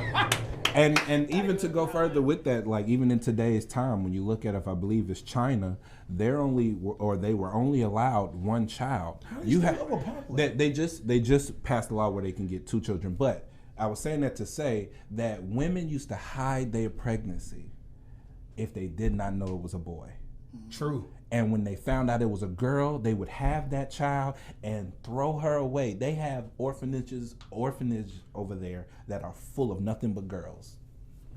And even to go further with that, like even in today's time, when you look at, if I believe it's China, they were only allowed 1 child. You have that they just passed a law where they can get 2 children. But I was saying that to say that women used to hide their pregnancy if they did not know it was a boy. True. And when they found out it was a girl, they would have that child and throw her away. They have orphanage over there that are full of nothing but girls.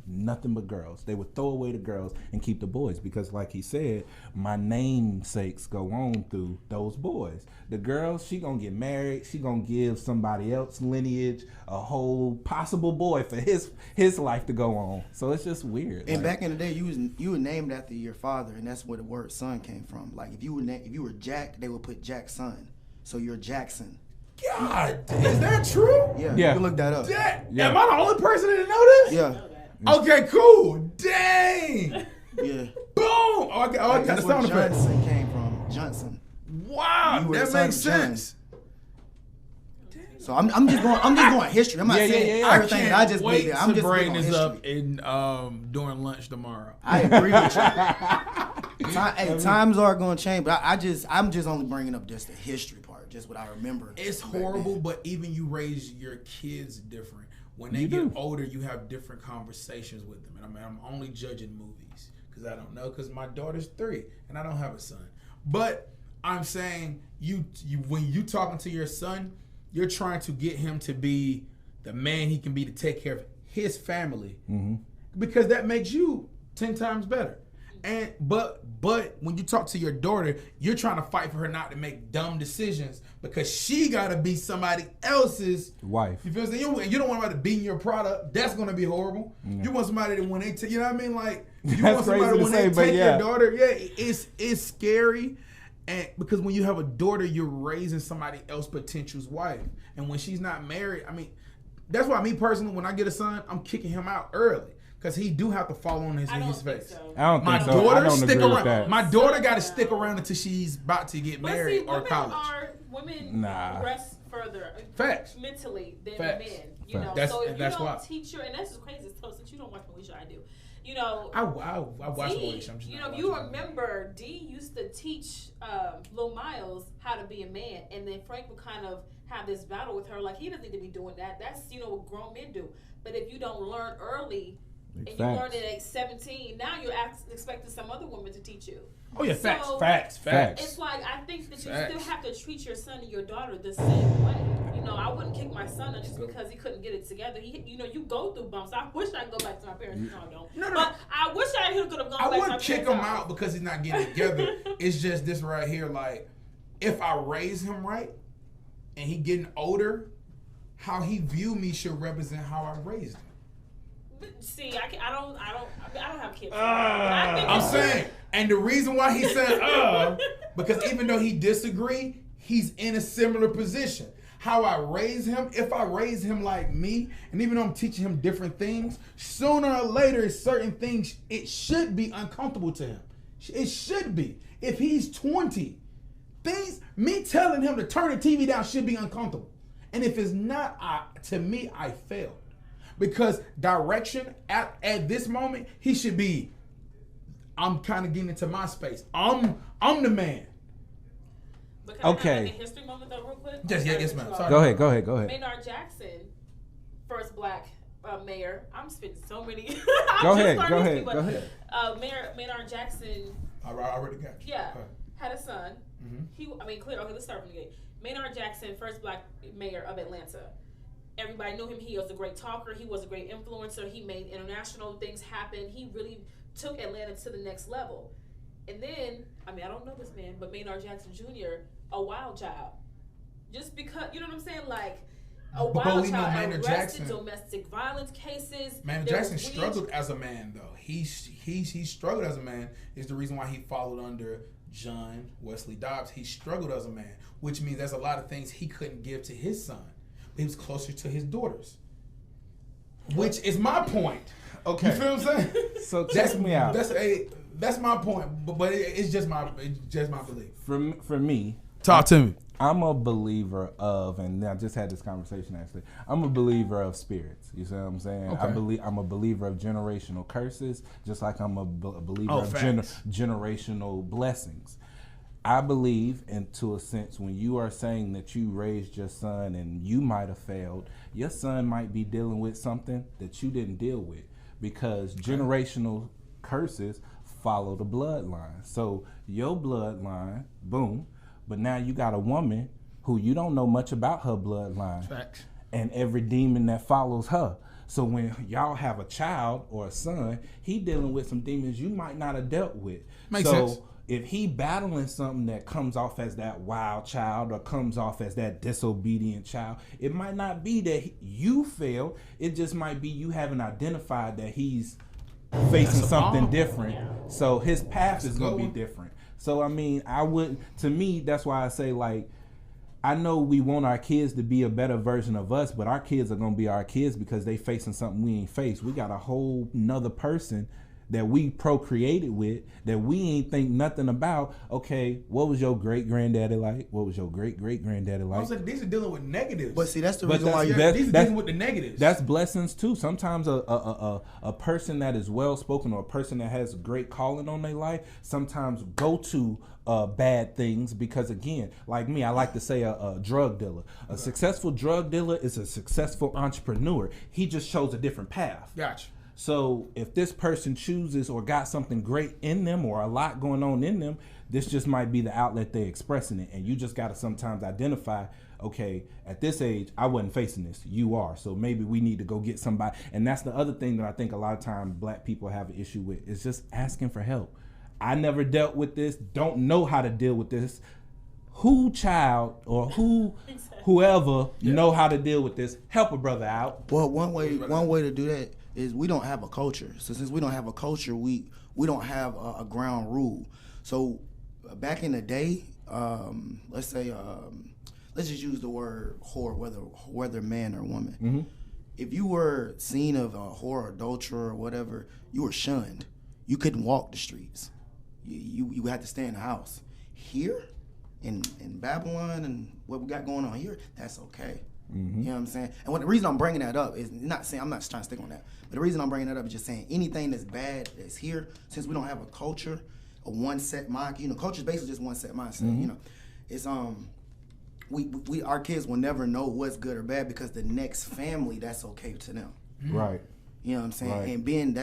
Nothing but girls. They would throw away the girls and keep the boys because, like he said, my namesakes go on through those boys. The girl, she gonna get married. She gonna give somebody else lineage, a whole possible boy for his life to go on. So it's just weird. And back in the day, you were named after your father, and that's where the word son came from. Like if you were Jack, they would put Jack's son. So you're Jackson. God, is that true? Yeah. You can look that up. Yeah. Am I the only person that didn't know this? Yeah. Okay, cool. Dang. Yeah. Boom. Oh, I got that's the where sound effect. Johnson came from. Johnson. Wow, You were that the son makes of John. sense. So I'm just going history. I'm not saying everything. I just wait believe it. I'm to just bring big on this history. up in during lunch tomorrow. I agree with you. Times are going to change, but I'm just only bringing up just the history part, just what I remember. It's back then. horrible, but even you raise your kids different. When they get older, you have different conversations with them. And I'm only judging movies because I don't know, because my daughter's 3 and I don't have a son. But I'm saying you when you talking to your son, you're trying to get him to be the man he can be to take care of his family, because that makes you 10 times better. And but when you talk to your daughter, you're trying to fight for her not to make dumb decisions because she gotta be somebody else's wife. You feel what I'm saying? You don't want somebody to be in your product. That's gonna be horrible. You want somebody that when they you know what I mean? Like you want somebody when they take your daughter. Yeah, it's scary. And because when you have a daughter, you're raising somebody else's potential's wife. And when she's not married, I mean, that's why me personally, when I get a son, I'm kicking him out early. Because he do have to fall on his face. So. I don't think my so. daughter I don't stick agree around. with that. My daughter got to stick around until she's about to get married or college. Women progress further Facts. mentally than Facts. men. You know, That's, so if you that's don't why. teach her, and this is crazy. So since you don't watch Moesha, I do. You know, I watch Moesha. I'm just you not know, you watching remember D used to teach Lil Miles how to be a man, and then Frank would kind of have this battle with her, like he doesn't need to be doing that. That's what grown men do. But if you don't learn early. And you learned it at 17. Now you're expecting some other woman to teach you. Oh yeah, So, facts. It's like I think that you still have to treat your son and your daughter the same way. You know, I wouldn't kick my son out just because he couldn't get it together. You go through bumps. I wish I could go back to my parents. No, I don't. No. But I wish I could have gone back to my parents. I wouldn't kick him out because he's not getting it together. It's just this right here. Like, if I raise him right, and he getting older, how he view me should represent how I raised him. See, I don't have kids. I'm saying, and the reason why he said because even though he disagree, he's in a similar position. How I raise him, if I raise him like me, and even though I'm teaching him different things, sooner or later, certain things, it should be uncomfortable to him. It should be. If he's 20, me telling him to turn the TV down should be uncomfortable. And if it's not, to me, I failed. Because direction at this moment, he should be, I'm kind of getting into my space. I'm the man. But can I have like a history moment though real quick? Yes, ma'am. Sorry. Go ahead. Maynard Jackson, first black mayor. I'm spitting so many. Go ahead. Maynard Jackson. I already got you. Yeah, had a son. Clear. Okay, let's start from the beginning. Maynard Jackson, first black mayor of Atlanta. Everybody knew him. He was a great talker. He was a great influencer. He made international things happen. He really took Atlanta to the next level. And then, I don't know this man, but Maynard Jackson Jr., a wild child. Just because, you know what I'm saying? Like, a wild child arrested, domestic violence cases. Maynard Jackson struggled as a man, though. He struggled as a man is the reason why he followed under John Wesley Dobbs. He struggled as a man, which means there's a lot of things he couldn't give to his son. He was closer to his daughters, which is my point. Okay, you feel what I'm saying? So check me out. That's my point, but it's just my belief. For me, talk to me. I'm a believer of, and I just had this conversation actually. I'm a believer of spirits. You see what I'm saying? Okay. I'm a believer of generational curses, just like I'm a believer of generational blessings. I believe, and to a sense, when you are saying that you raised your son and you might have failed, your son might be dealing with something that you didn't deal with, because generational curses follow the bloodline. So your bloodline, boom, but now you got a woman who you don't know much about her bloodline. Facts. And every demon that follows her. So when y'all have a child or a son, he dealing with some demons you might not have dealt with. Makes sense. If he battling something that comes off as that wild child or comes off as that disobedient child, it might not be that you failed. It just might be you haven't identified that he's facing something different. So his path is going to be different. So, to me, that's why I say, like, I know we want our kids to be a better version of us, but our kids are going to be our kids because they facing something we ain't faced. We got a whole nother person that we procreated with that we ain't think nothing about. Okay, what was your great granddaddy like? What was your great granddaddy like? I was like, these are dealing with negatives. But see, that's the reason why these are dealing with the negatives. That's blessings too. Sometimes a person that is well spoken or a person that has a great calling on their life sometimes go to bad things because, again, like me, I like to say a drug dealer. A successful drug dealer is a successful entrepreneur. He just chose a different path. Gotcha. So if this person chooses or got something great in them or a lot going on in them, this just might be the outlet they're expressing it. And you just got to sometimes identify, okay, at this age, I wasn't facing this. You are. So maybe we need to go get somebody. And that's the other thing that I think a lot of times black people have an issue with is just asking for help. I never dealt with this, don't know how to deal with this. Who child or whoever know how to deal with this, help a brother out. Well, one way to do that is we don't have a culture. So since we don't have a culture, we don't have a ground rule. So back in the day, let's say, let's just use the word whore, whether man or woman. Mm-hmm. If you were seen of a whore or adulterer or whatever, you were shunned. You couldn't walk the streets. You had to stay in the house. Here, in Babylon and what we got going on here, that's okay. Mm-hmm. You know what I'm saying? And the reason I'm bringing that up is not saying, I'm not trying to stick on that, but the reason I'm bringing that up is just saying anything that's bad that's here, since we don't have a culture, a one set mind, culture is basically just one set mindset. Mm-hmm. It's we our kids will never know what's good or bad because the next family, that's okay to them. Right. You know what I'm saying? Right. And being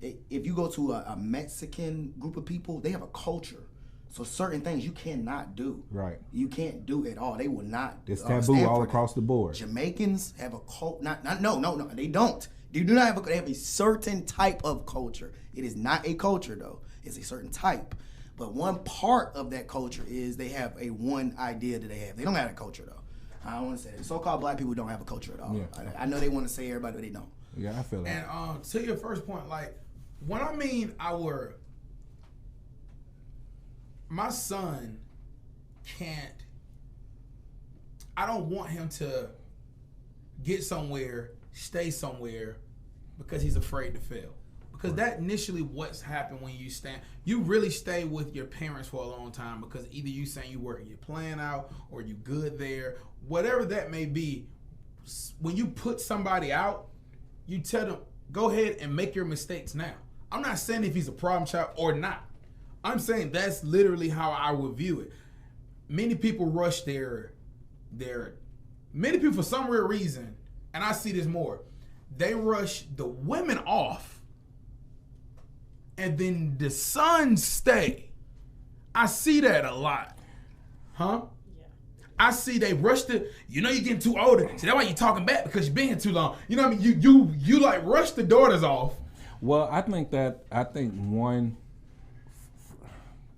if you go to a Mexican group of people, they have a culture. So certain things you cannot do. Right. You can't do at all. They will not. It's taboo all across the board. Jamaicans have a cult. No. They don't. They do not have they have a certain type of culture. It is not a culture though. It's a certain type. But one part of that culture is they have a one idea that they have. They don't have a culture though. I don't want to say that. So-called black people don't have a culture at all. Yeah. I know they want to say everybody, but they don't. Yeah, I feel that. And to your first point, like when I mean my son can't, I don't want him to get somewhere, stay somewhere because he's afraid to fail. Because that initially what's happened when you really stay with your parents for a long time because either you saying you working your plan out or you good there, whatever that may be. When you put somebody out, you tell them, go ahead and make your mistakes now. I'm not saying if he's a problem child or not. I'm saying that's literally how I would view it. Many people rush many people for some real reason, and I see this more, they rush the women off and then the sons stay. I see that a lot. Huh? Yeah. I see they rush you're getting too older. See, that's why you're talking back because you've been here too long. You know what I mean? You like rush the daughters off. Well, I think one,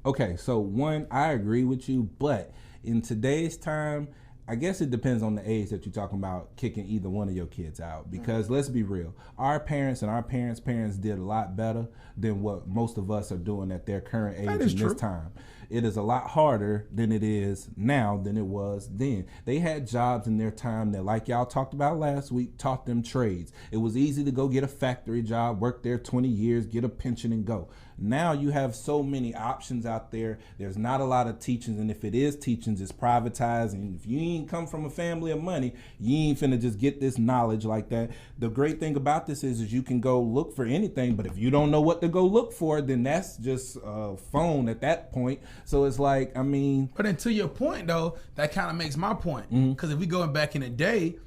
okay, so one, I agree with you, but in today's time, I guess it depends on the age that you're talking about kicking either one of your kids out. Because let's be real, our parents and our parents' parents did a lot better than what most of us are doing at their current age in this time. It is a lot harder than it is now than it was then. They had jobs in their time that, like y'all talked about last week, taught them trades. It was easy to go get a factory job, work there 20 years, get a pension and go. Now you have so many options out there. There's not a lot of teachings, and if it is teachings, it's privatized. And if you ain't come from a family of money, you ain't finna just get this knowledge like that. The great thing about this is you can go look for anything, but if you don't know what to go look for, then that's just a phone at that point. So it's like, I mean. But then to your point, though, that kind of makes my point. Because if we going back in the day,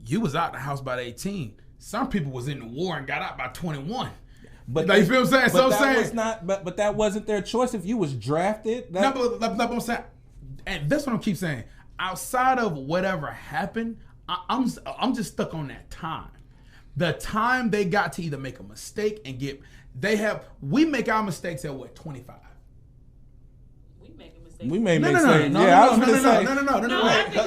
you was out the house by 18. Some people was in the war and got out by 21. But like, you feel what I'm saying? So I'm saying, was not, but that wasn't their choice. If you was drafted, no, but I'm saying, and that's what I keep saying. Outside of whatever happened, I'm just stuck on that time. The time they got to either make a mistake and we make our mistakes at what, 25? We may make mistakes. No, I think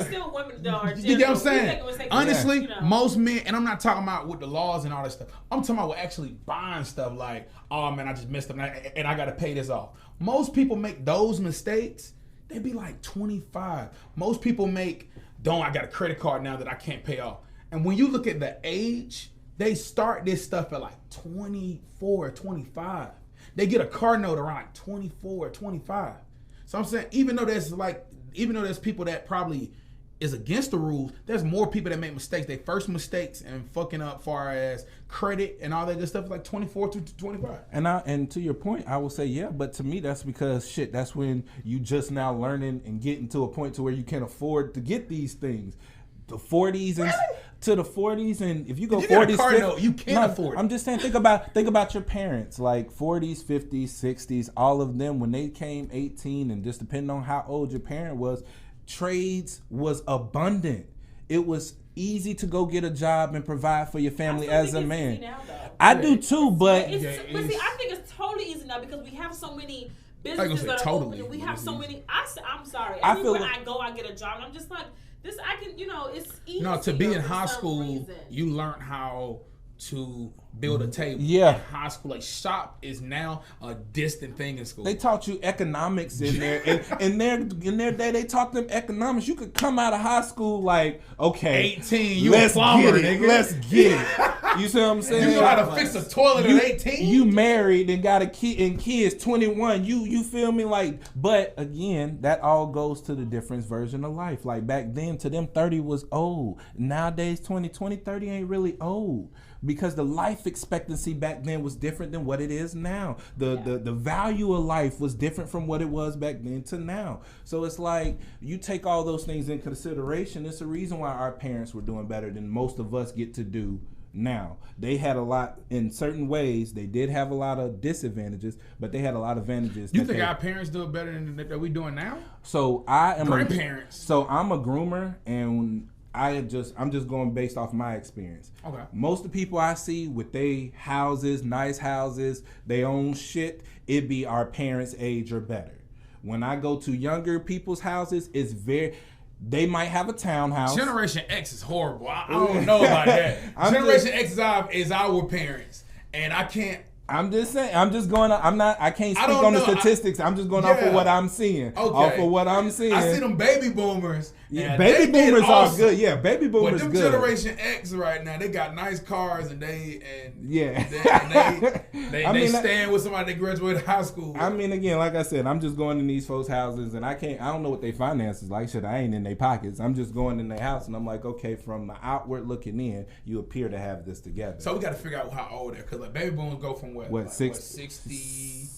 still women are. You get what I'm saying? Honestly, most men, and I'm not talking about with the laws and all that stuff. I'm talking about with actually buying stuff like, oh man, I just messed up and I got to pay this off. Most people make those mistakes. They be like 25. Most people I got a credit card now that I can't pay off. And when you look at the age, they start this stuff at like 24, 25. They get a car note around like 24, 25. So I'm saying, even though there's people that probably is against the rules, there's more people that make mistakes. Their first mistakes and fucking up far as credit and all that good stuff, like 24 to 25. And to your point, I will say, yeah, but to me, that's because that's when you just now learning and getting to a point to where you can afford to get these things. The 40s and to the 40s, and if you go You got a 40s, car 50s, note, you can't afford it. I'm just saying, think about your parents, like 40s, 50s, 60s, all of them when they came 18, and just depending on how old your parent was, trades was abundant. It was easy to go get a job and provide for your family as a man. Now, I do too, but but see, I think it's totally easy now because we have so many businesses say that are totally open. We have so many. I'm sorry. I feel Everywhere like- I go, I get a job. And I'm just like this. I can, it's easy. No, to be in for high some school, reason. you learn how to build a table. Yeah. In high school, like shop is now a distant thing in school. they taught you economics in there. In their day, they taught them economics. You could come out of high school like, okay, 18, you let's a plumber, get it. nigga. Let's get it. You see what I'm saying? You know how to fix a toilet at 18? You married and got a kid and kids 21. You feel me? Like, but again, that all goes to the different version of life. Like back then, to them 30 was old. Nowadays, 30 ain't really old. Because the life expectancy back then was different than what it is now. The value of life was different from what it was back then to now. So it's like you take all those things in consideration. It's a reason why our parents were doing better than most of us get to do now. They had a lot in certain ways. They did have a lot of disadvantages, but they had a lot of advantages. You think our parents do it better than that we doing now? So I am Grandparents. So I'm a groomer, and I'm just going based off my experience. Okay. Most of the people I see with they houses, nice houses, they own shit, it be our parents' age or better. When I go to younger people's houses, they might have a townhouse. Generation X is horrible. I don't know about that. Generation X is our parents, and I can't. I'm just saying. I'm just going. I can't speak don't on the know. statistics. I'm just going off Yeah. of what I'm seeing. Okay. Off of what I'm seeing. I see them baby boomers. Yeah, and baby they boomers get are awesome. good. Yeah, baby But boomers them good. Generation X right now, they got nice cars and they I mean, stand with somebody that graduated high school. I mean, again, like I said, I'm just going in these folks' houses, and I don't know what their finances like. Shit, I ain't in their pockets. I'm just going in their house, and I'm like, okay, from the outward looking in, you appear to have this together. So we got to figure out how old they're, because like baby boomers go from what 60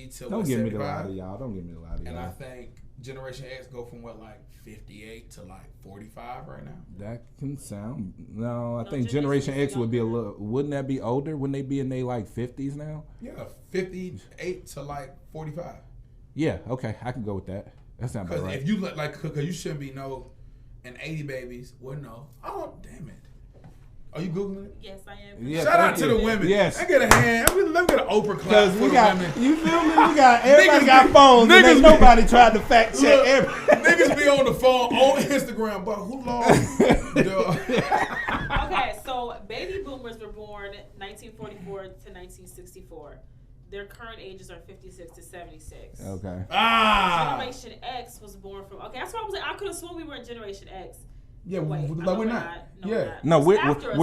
to Don't what, give me the 75? lie to y'all. Don't give me the lie to y'all. And I think Generation X go from what, like 58 to like 45 right now. That can sound. No, I No, think Generation Generation X would be a younger. little. Wouldn't that be older? Wouldn't they be in their like 50s now? Yeah, 58 to like 45. Yeah. Okay, I can go with that. That sounds about Because right. if you look like, because you shouldn't be and 80 babies. Well, no. Oh, damn it. Are you Googling it? Yes, I am. Yeah, Shout out thank to you. the women. Yes. I get a hand. Let me get an Oprah clap Because for we the got, women. you feel me? We got everybody Niggas got be- phones, and niggas ain't be- nobody tried to fact check Look, everybody. niggas be on the phone on Instagram, but who lost? Okay, so baby boomers were born 1944 to 1964. Their current ages are 56 to 76. Okay. Generation X was born from. Okay, that's why I was like, I could have sworn we were in Generation X. Yeah, Wait, like we're not. No, Yeah. we're not. No, It's after us,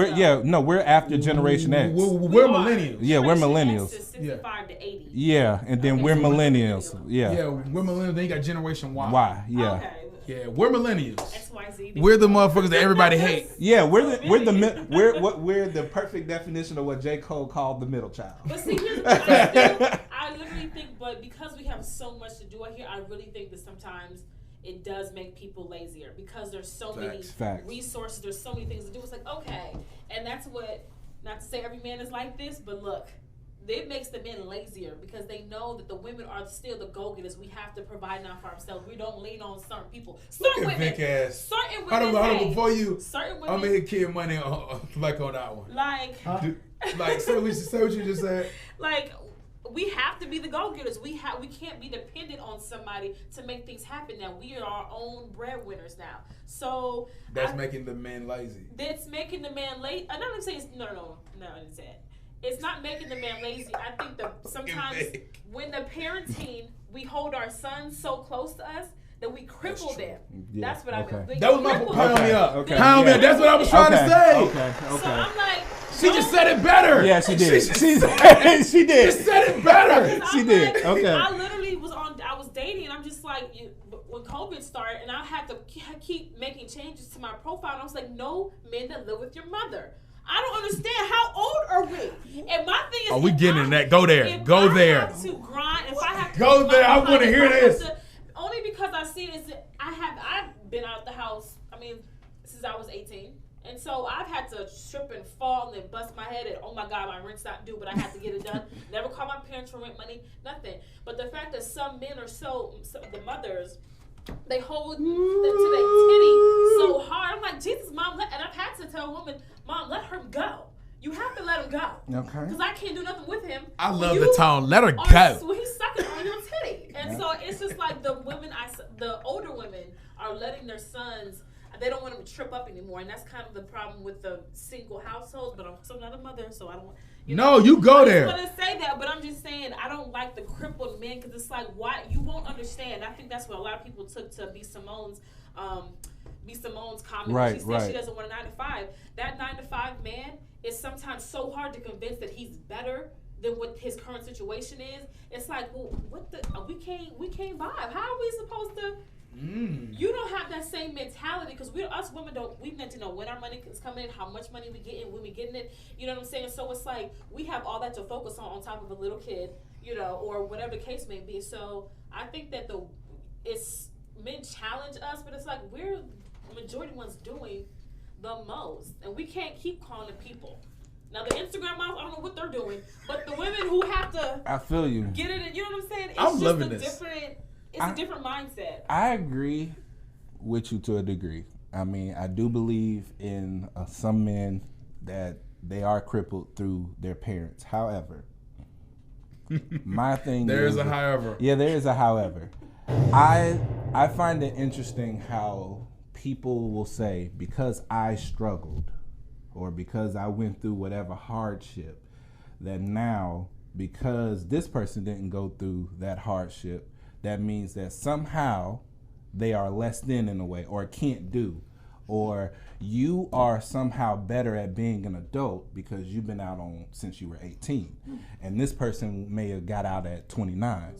though. we're after Generation X. We're are. millennials. Yeah, we're Generation millennials. X is 65 to 80. Yeah, and then Okay, we're so we're millennials. millennials. Yeah. Yeah, we're millennials. Then you got Generation Y. Why? Yeah. Okay. Yeah, we're millennials. XYZ. We're the motherfuckers that everybody hates. Yeah, we're the perfect definition of what J. Cole called the middle child. But see, here's the thing. I literally think, but because we have so much to do out here, I really think that sometimes it does make people lazier because there's so many Facts. resources, there's so many things to do. It's like, okay, and that's what, not to say every man is like this, but look, it makes the men lazier because they know that the women are still the go-getters. We have to provide now for ourselves. We don't lean on certain people. Certain Look at women, Vic ass. certain Hold women, on, hey, before you, certain I'm women, gonna hit kid money on that one. like, Like, say what you just said. like, we have to be the go-getters. We can't be dependent on somebody to make things happen now. We are our own breadwinners now. So That's making the men lazy. that's making the man lazy. I'm not even saying no, I didn't say it. It's not making the man lazy. I think that sometimes Vic. when the parenting, we hold our sons so close to us that we cripple them. Yeah, That's what I okay. mean. That was my Cripple pound them. me up. Okay. Pound me Yeah. up. That's what I was trying to say. Okay. So Okay. I'm like, She just said it better. Yeah, she did. She She just did. said it better. She I'm did. like, Okay. I literally I was dating, and I'm just like, when COVID started, and I had to keep making changes to my profile, and I was like, no men that live with your mother. I don't understand. How old are we? And my thing is, Oh, we if getting I- in that. Go there. if Go I there. have to grind, if I have to Go there. I if wanna hear have this. to- only because I see it is that I've been out the house. I mean, since I was 18. And so I've had to trip and fall and bust my head and, oh my God, my rent's not due, but I had to get it done. Never call my parents for rent money, nothing. But the fact that some men are the mothers, they hold to their titty so hard. I'm like, Jesus, Mom, and I've had to tell a woman, Mom, let her go. You have to let him go. Okay. Because I can't do nothing with him. I love the tone. Let her go. Well, he's sucking on your titty. And so it's just like the older women are letting their sons, they don't want them to trip up anymore. And that's kind of the problem with the single households. But I'm still not a mother, so I don't. You go there. I was going to say that, but I'm just saying I don't like the crippled men because it's like, why? You won't understand. I think that's what a lot of people took to B. Simone's comment. Right, She said she doesn't want a 9 to 5. That 9 to 5 man is sometimes so hard to convince that he's better than what his current situation is. It's like, well, we can't vibe. How are we supposed to? You don't have that same mentality because us women we meant to know when our money is coming in, how much money we get in, when we getting it. You know what I'm saying? So it's like we have all that to focus on top of a little kid, or whatever the case may be. So I think that men challenge us, but it's like we're the majority ones doing the most, and we can't keep calling the people. Now the Instagram models, I don't know what they're doing, but the women who have to, I feel you. Get it. You know what I'm saying? It's I'm just loving a this. different. It's a different mindset. I agree with you to a degree. I mean, I do believe in some men that they are crippled through their parents. However, my thing There's is a however. Yeah, there is a however. I find it interesting how people will say, because I struggled or because I went through whatever hardship, that now because this person didn't go through that hardship, that means that somehow they are less than in a way, or can't do, or you are somehow better at being an adult because you've been out on since you were 18, and this person may have got out at 29.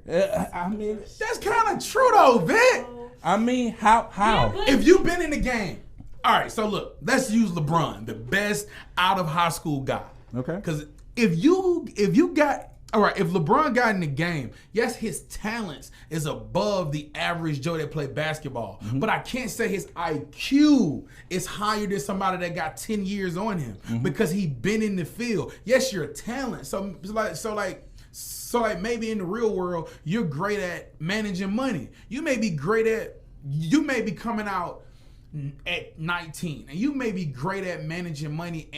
I mean, That's kind of true though, Vic. I mean, how? If you've been in the game, all right. So look, let's use LeBron, the best out of high school guy. Okay. Because if you got. All right, if LeBron got in the game, yes, his talents is above the average Joe that played basketball. But I can't say his IQ is higher than somebody that got 10 years on him because he been in the field. Yes, you're a talent. So maybe in the real world, you're great at managing money. You may be coming out at 19 and you may be great at managing money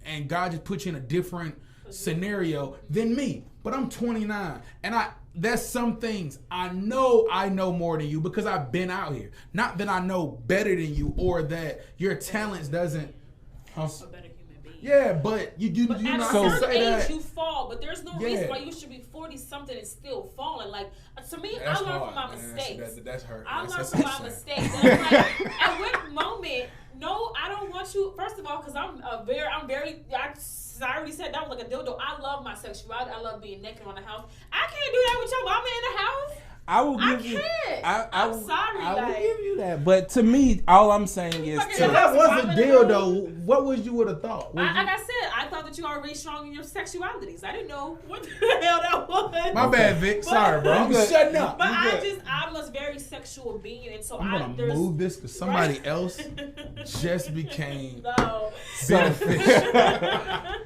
and God just put you in a different scenario than me. But I'm 29 and there's some things I know more than you because I've been out here. Not that I know better than you or that your talents doesn't A better human being. Yeah, but you But do at not a certain say age, that. you fall. But there's no Yeah. reason why you should be 40 something and still falling. Like to me, That's I learned hard, from my man. mistakes. That's hurt. I learned That's from my sad. mistakes. And I'm like, at what moment? No, I don't want you. First of all, because I'm very. I already said that was like a dildo. I love my sexuality. I love being naked on the house. I can't do that with your mama in the house. I will I give you. can't. I'm sorry. I will like, give you that. But to me, all I'm saying is Fucking So to, that was a Women deal, know. though. What would you would have thought? like I said, I thought that you were already strong in your sexualities. I didn't know what the hell that was. My bad, Vic. Sorry, bro. I'm good. shutting up. But You I'm a very sexual being, and so I'm gonna move this because somebody else just became No. beneficial.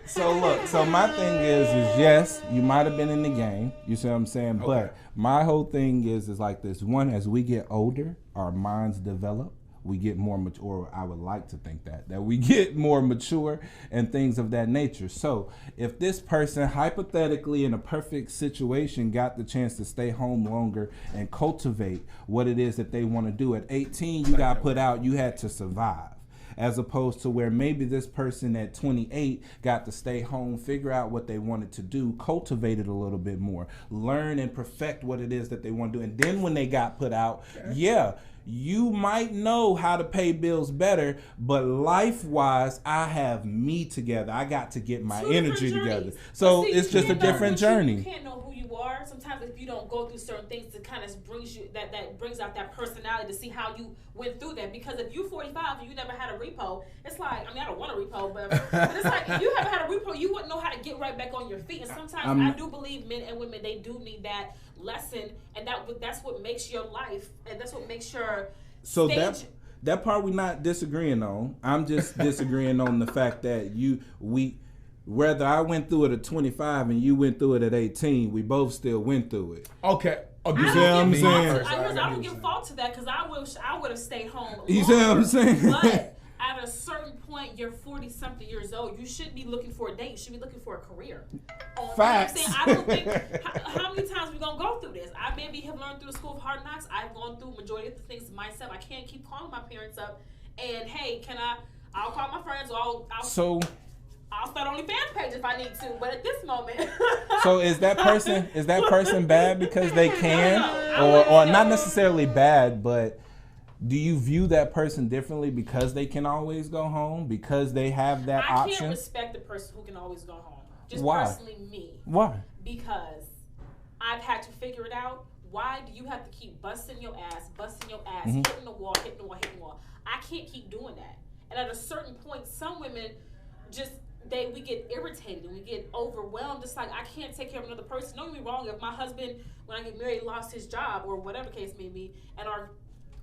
so look. So my thing is yes, you might have been in the game. You see what I'm saying? Okay. But my whole thing is like this. One, as we get older, our minds develop. We get more mature. I would like to think that we get more mature and things of that nature. So if this person hypothetically in a perfect situation got the chance to stay home longer and cultivate what it is that they want to do at 18, you got put out, you had to survive. As opposed to where maybe this person at 28 got to stay home, figure out what they wanted to do, cultivate it a little bit more, learn and perfect what it is that they want to do. And then when they got put out, you might know how to pay bills better, but life-wise, I have me together. I got to get my Two energy different together. journeys. So But see, it's you just a can't know different who you- journey. You can't know who you are. Sometimes if you don't go through certain things, to kind of brings you that brings out that personality to see how you went through that. Because if you're 45 and you never had a repo, it's like, I mean, I don't want a repo, but it's like if you haven't had a repo, you wouldn't know how to get right back on your feet. And sometimes I do believe men and women, they do need that lesson, and that's what makes your life, and that's what makes your So stage. that part we not disagreeing on. I'm just disagreeing on the fact that whether I went through it at 25 and you went through it at 18, we both still went through it. Okay. Oh, You see what I'm saying? I don't give fault to that because I would have stayed home. You see what I'm saying? But at a certain point, you're 40-something years old. You shouldn't be looking for a date. You should be looking for a career. Facts. You know what I'm saying? I don't think how many times we gonna go through this. I maybe have learned through the school of hard knocks. I've gone through majority of the things myself. I can't keep calling my parents up and hey, I'll call my friends or I'll start OnlyFans page if I need to. But at this moment, so is that person bad because they can, or not necessarily bad, but do you view that person differently because they can always go home, because they have that option? I can't respect the person who can always go home. Just Why? Personally me. Why? Because I've had to figure it out. Why do you have to keep busting your ass, Mm-hmm. hitting the wall? I can't keep doing that. And at a certain point, some women we get irritated and we get overwhelmed. It's like, I can't take care of another person. Don't get me wrong. If my husband, when I get married, lost his job or whatever case may be, and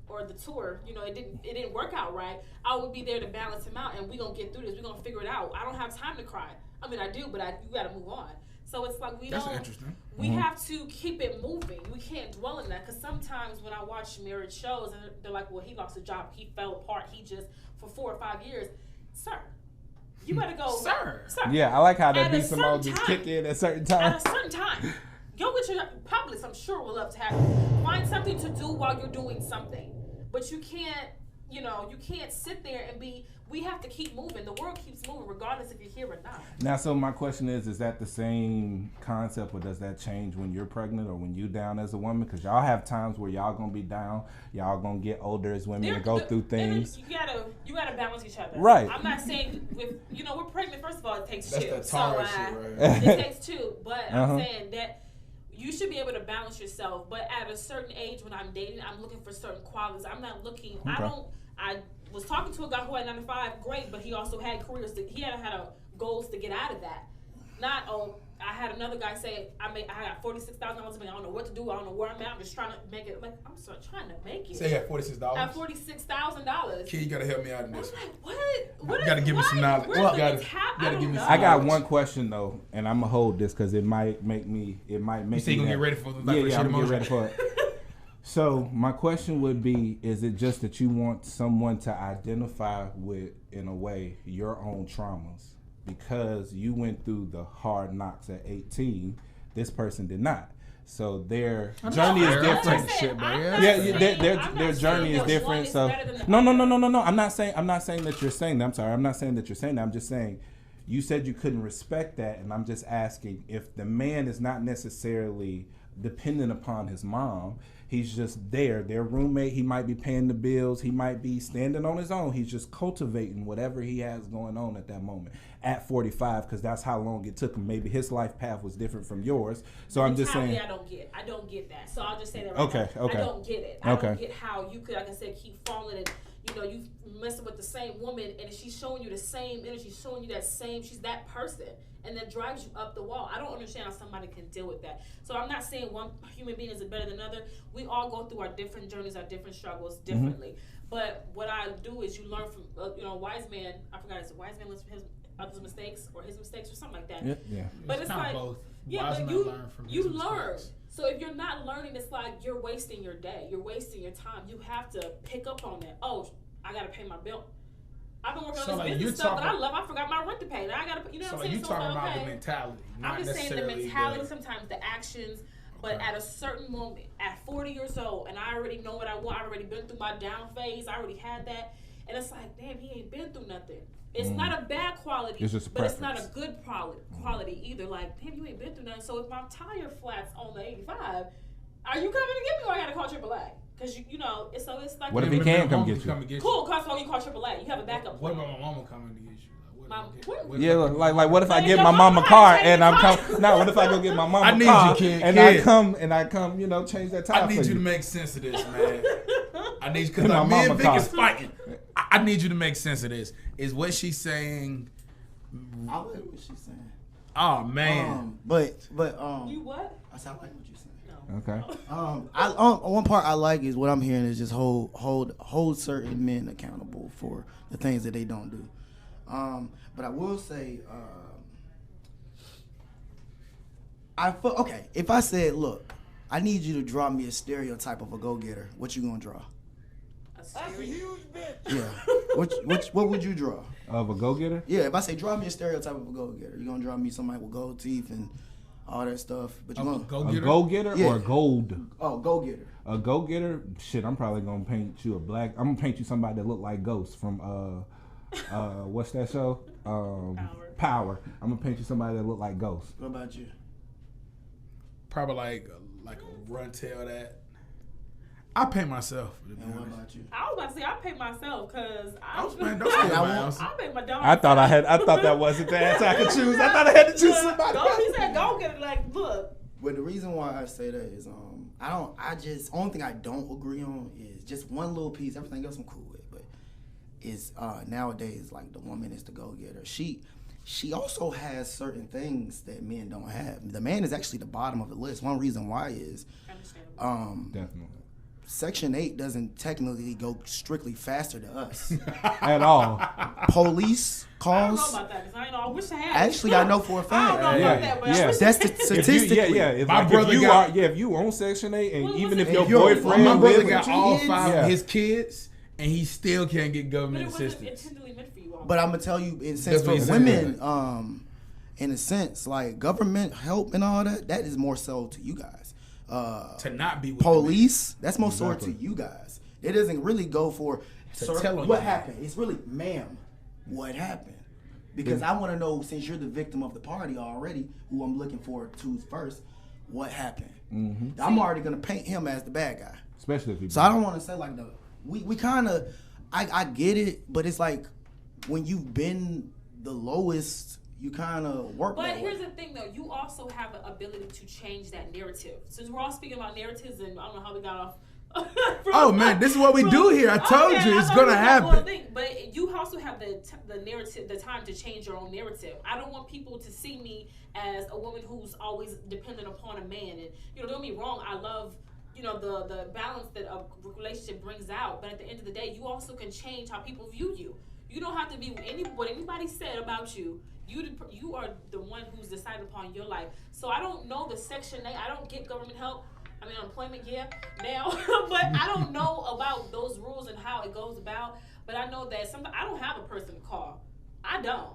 or the tour, it didn't work out right, I would be there to balance him out, and we're going to get through this. We're going to figure it out. I don't have time to cry. I mean, I do, but you got to move on. So it's like That's interesting. We have to keep it moving. We can't dwell in that, because sometimes when I watch marriage shows and they're like, well, he lost a job, he fell apart, he just, for 4 or 5 years. Sir, you better go. Sir. Yeah, I like how that At beats emojis kick in at certain times. At a certain time. Go get your Publix, I'm sure will love to have find something to do while you're doing something. But you can't, you can't sit there and we have to keep moving. The world keeps moving regardless if you're here or not. Now, so my question is that the same concept, or does that change when you're pregnant or when you down as a woman? Because y'all have times where y'all gonna be down, y'all gonna get older as women and go through things. You gotta balance each other. Right. I'm not saying we're pregnant. First of all, it takes That's two. that Tara shit, right? It takes two, but I'm saying that you should be able to balance yourself. But at a certain age, when I'm dating, I'm looking for certain qualities. I'm not looking. Okay. I was talking to a guy who had 9-to-5, great, but he also had careers. He had goals to get out of that. Not, I had another guy say, I got $46,000 to make. I don't know what to do. I don't know where I'm at. I'm just trying to make it. Like, I'm still trying to make it. Say he had $46. At $46,000. Kid, you gotta help me out in this. I'm like, what? You gotta give me some knowledge. Where's You gotta give me some I got knowledge. one question though, and I'm gonna hold this because it might make You me. say you gonna get ready for the Yeah, I'm gonna get ready for it. So my question would be, is it just that you want someone to identify with, in a way, your own traumas? Because you went through the hard knocks at 18, this person did not. So their journey is different. Their journey is different. So no. I'm not saying that you're saying that. I'm sorry. I'm not saying that you're saying that. I'm just saying you said you couldn't respect that, and I'm just asking if the man is not necessarily dependent upon his mom. He's just there, their roommate. He might be paying the bills. He might be standing on his own. He's just cultivating whatever he has going on at that moment at 45, because that's how long it took him. Maybe his life path was different from yours. So I'm just saying. I don't get that. So I'll just say that right Okay. now. I don't get it. I Okay. don't get how you could, like I said, keep falling and you messing with the same woman, and she's showing you the same energy, showing you that same. She's that person. And that drives you up the wall. I don't understand how somebody can deal with that. So I'm not saying one human being is better than another. We all go through our different journeys, our different struggles differently. But what I do is you learn from, wise man. I forgot, is it wise man learns from his others' mistakes or his mistakes or something like that. Yeah. But it's like both. yeah, Wise but men learn from his learn. mistakes. So if you're not learning, it's like you're wasting your day. You're wasting your time. You have to pick up on that. Oh, I gotta pay my bill. I've been working on this business stuff that I forgot my rent to pay. Now I gotta, what I'm saying? You talking about the mentality, not I'm just saying the necessarily mentality, sometimes the actions, but at a certain moment, at 40 years old, and I already know what I want, I've already been through my down phase, I already had that, and it's like, damn, he ain't been through nothing. It's not a bad quality, it's just a but it's not a preference. good quality either. Like, damn, you ain't been through nothing. So if my tire flats on the 85, are you coming to get me, or I gotta call AAA? Because it's like. What if he can come get you? Cool, cause when you call AAA, you have a backup. What about my mama coming to get you? Yeah, like what if I get my mama car and I'm come? No, what if I go get my mama I need car you, kid. and I come, change that tire I need for you to you. make sense of this, man. I need because My like, me mama and Vic car. is fighting. I need you to make sense of this. Is what she's saying? I like what she's saying. Oh man. But You what? I said I like what you're saying. No. Okay. One part I like is what I'm hearing is just hold certain men accountable for the things that they don't do. But I will say, if I said, look, I need you to draw me a stereotype of a go-getter, what you gonna draw? That's a huge bitch. Yeah. What would you draw? Of a go-getter? Yeah, if I say draw me a stereotype of a go-getter, you gonna draw me somebody with gold teeth and all that stuff. But you gonna A go-getter Yeah. or a gold? Oh, go-getter. A go-getter? Shit, I'm probably gonna paint you I'm gonna paint you somebody that look like Ghost from what's that show? Power. I'm gonna paint you somebody that look like Ghost. What about you? Probably like a run tail that. I pay myself. To be And what honest. about you? I was about to say I pay myself because I was paying those I I pay my dog. I thought that wasn't the answer I could choose. I thought I had to choose somebody. He said go get it. Like, look. But the reason why I say that is only thing I don't agree on is just one little piece. Everything else I'm cool with, but is nowadays like the woman is the go-getter. She also has certain things that men don't have. The man is actually the bottom of the list. One reason why is Definitely. Section 8 doesn't technically go strictly faster to us. At all. Police I don't know calls. about that because I wish I had. Actually, I know for a fact. I don't know Yeah, about that, but yeah. That's the statistically. It's My like brother if you own Section 8 and What even was if it? your Yo, boyfriend My brother live got with all you, 5 yeah. of his kids, and he still can't get But government it wasn't assistance. intentionally meant for you all. But I'm gonna tell you, in a sense, That's for what he's women, in a sense, like government help and all that, that is more so to you guys. To not be with Police, that's more so Exactly. to you guys. It doesn't really go for To tell on what you. happened. It's really, ma'am, what happened? Because I want to know, since you're the victim of the party already, who I'm looking forward to first, what happened? Mm-hmm. I'm already gonna paint him as the bad guy. especially if you. So I don't want to say like we kind of I get it, but it's like when you've been the lowest, you kind of work. But that here's way. the thing, though. You also have the ability to change that narrative. Since we're all speaking about narratives, and I don't know how we got off. Oh, man, this is what we do here. I told you, it's gonna happen. But you also have the narrative, the time to change your own narrative. I don't want people to see me as a woman who's always dependent upon a man. And don't get me wrong, I love the balance that a relationship brings out. But at the end of the day, you also can change how people view you. You don't have to be what anybody said about you. You are the one who's decided upon your life. So I don't know the Section 8. I don't get government help. I mean, unemployment, yeah, now. But I don't know about those rules and how it goes about. But I know that I don't have a person to call. I don't.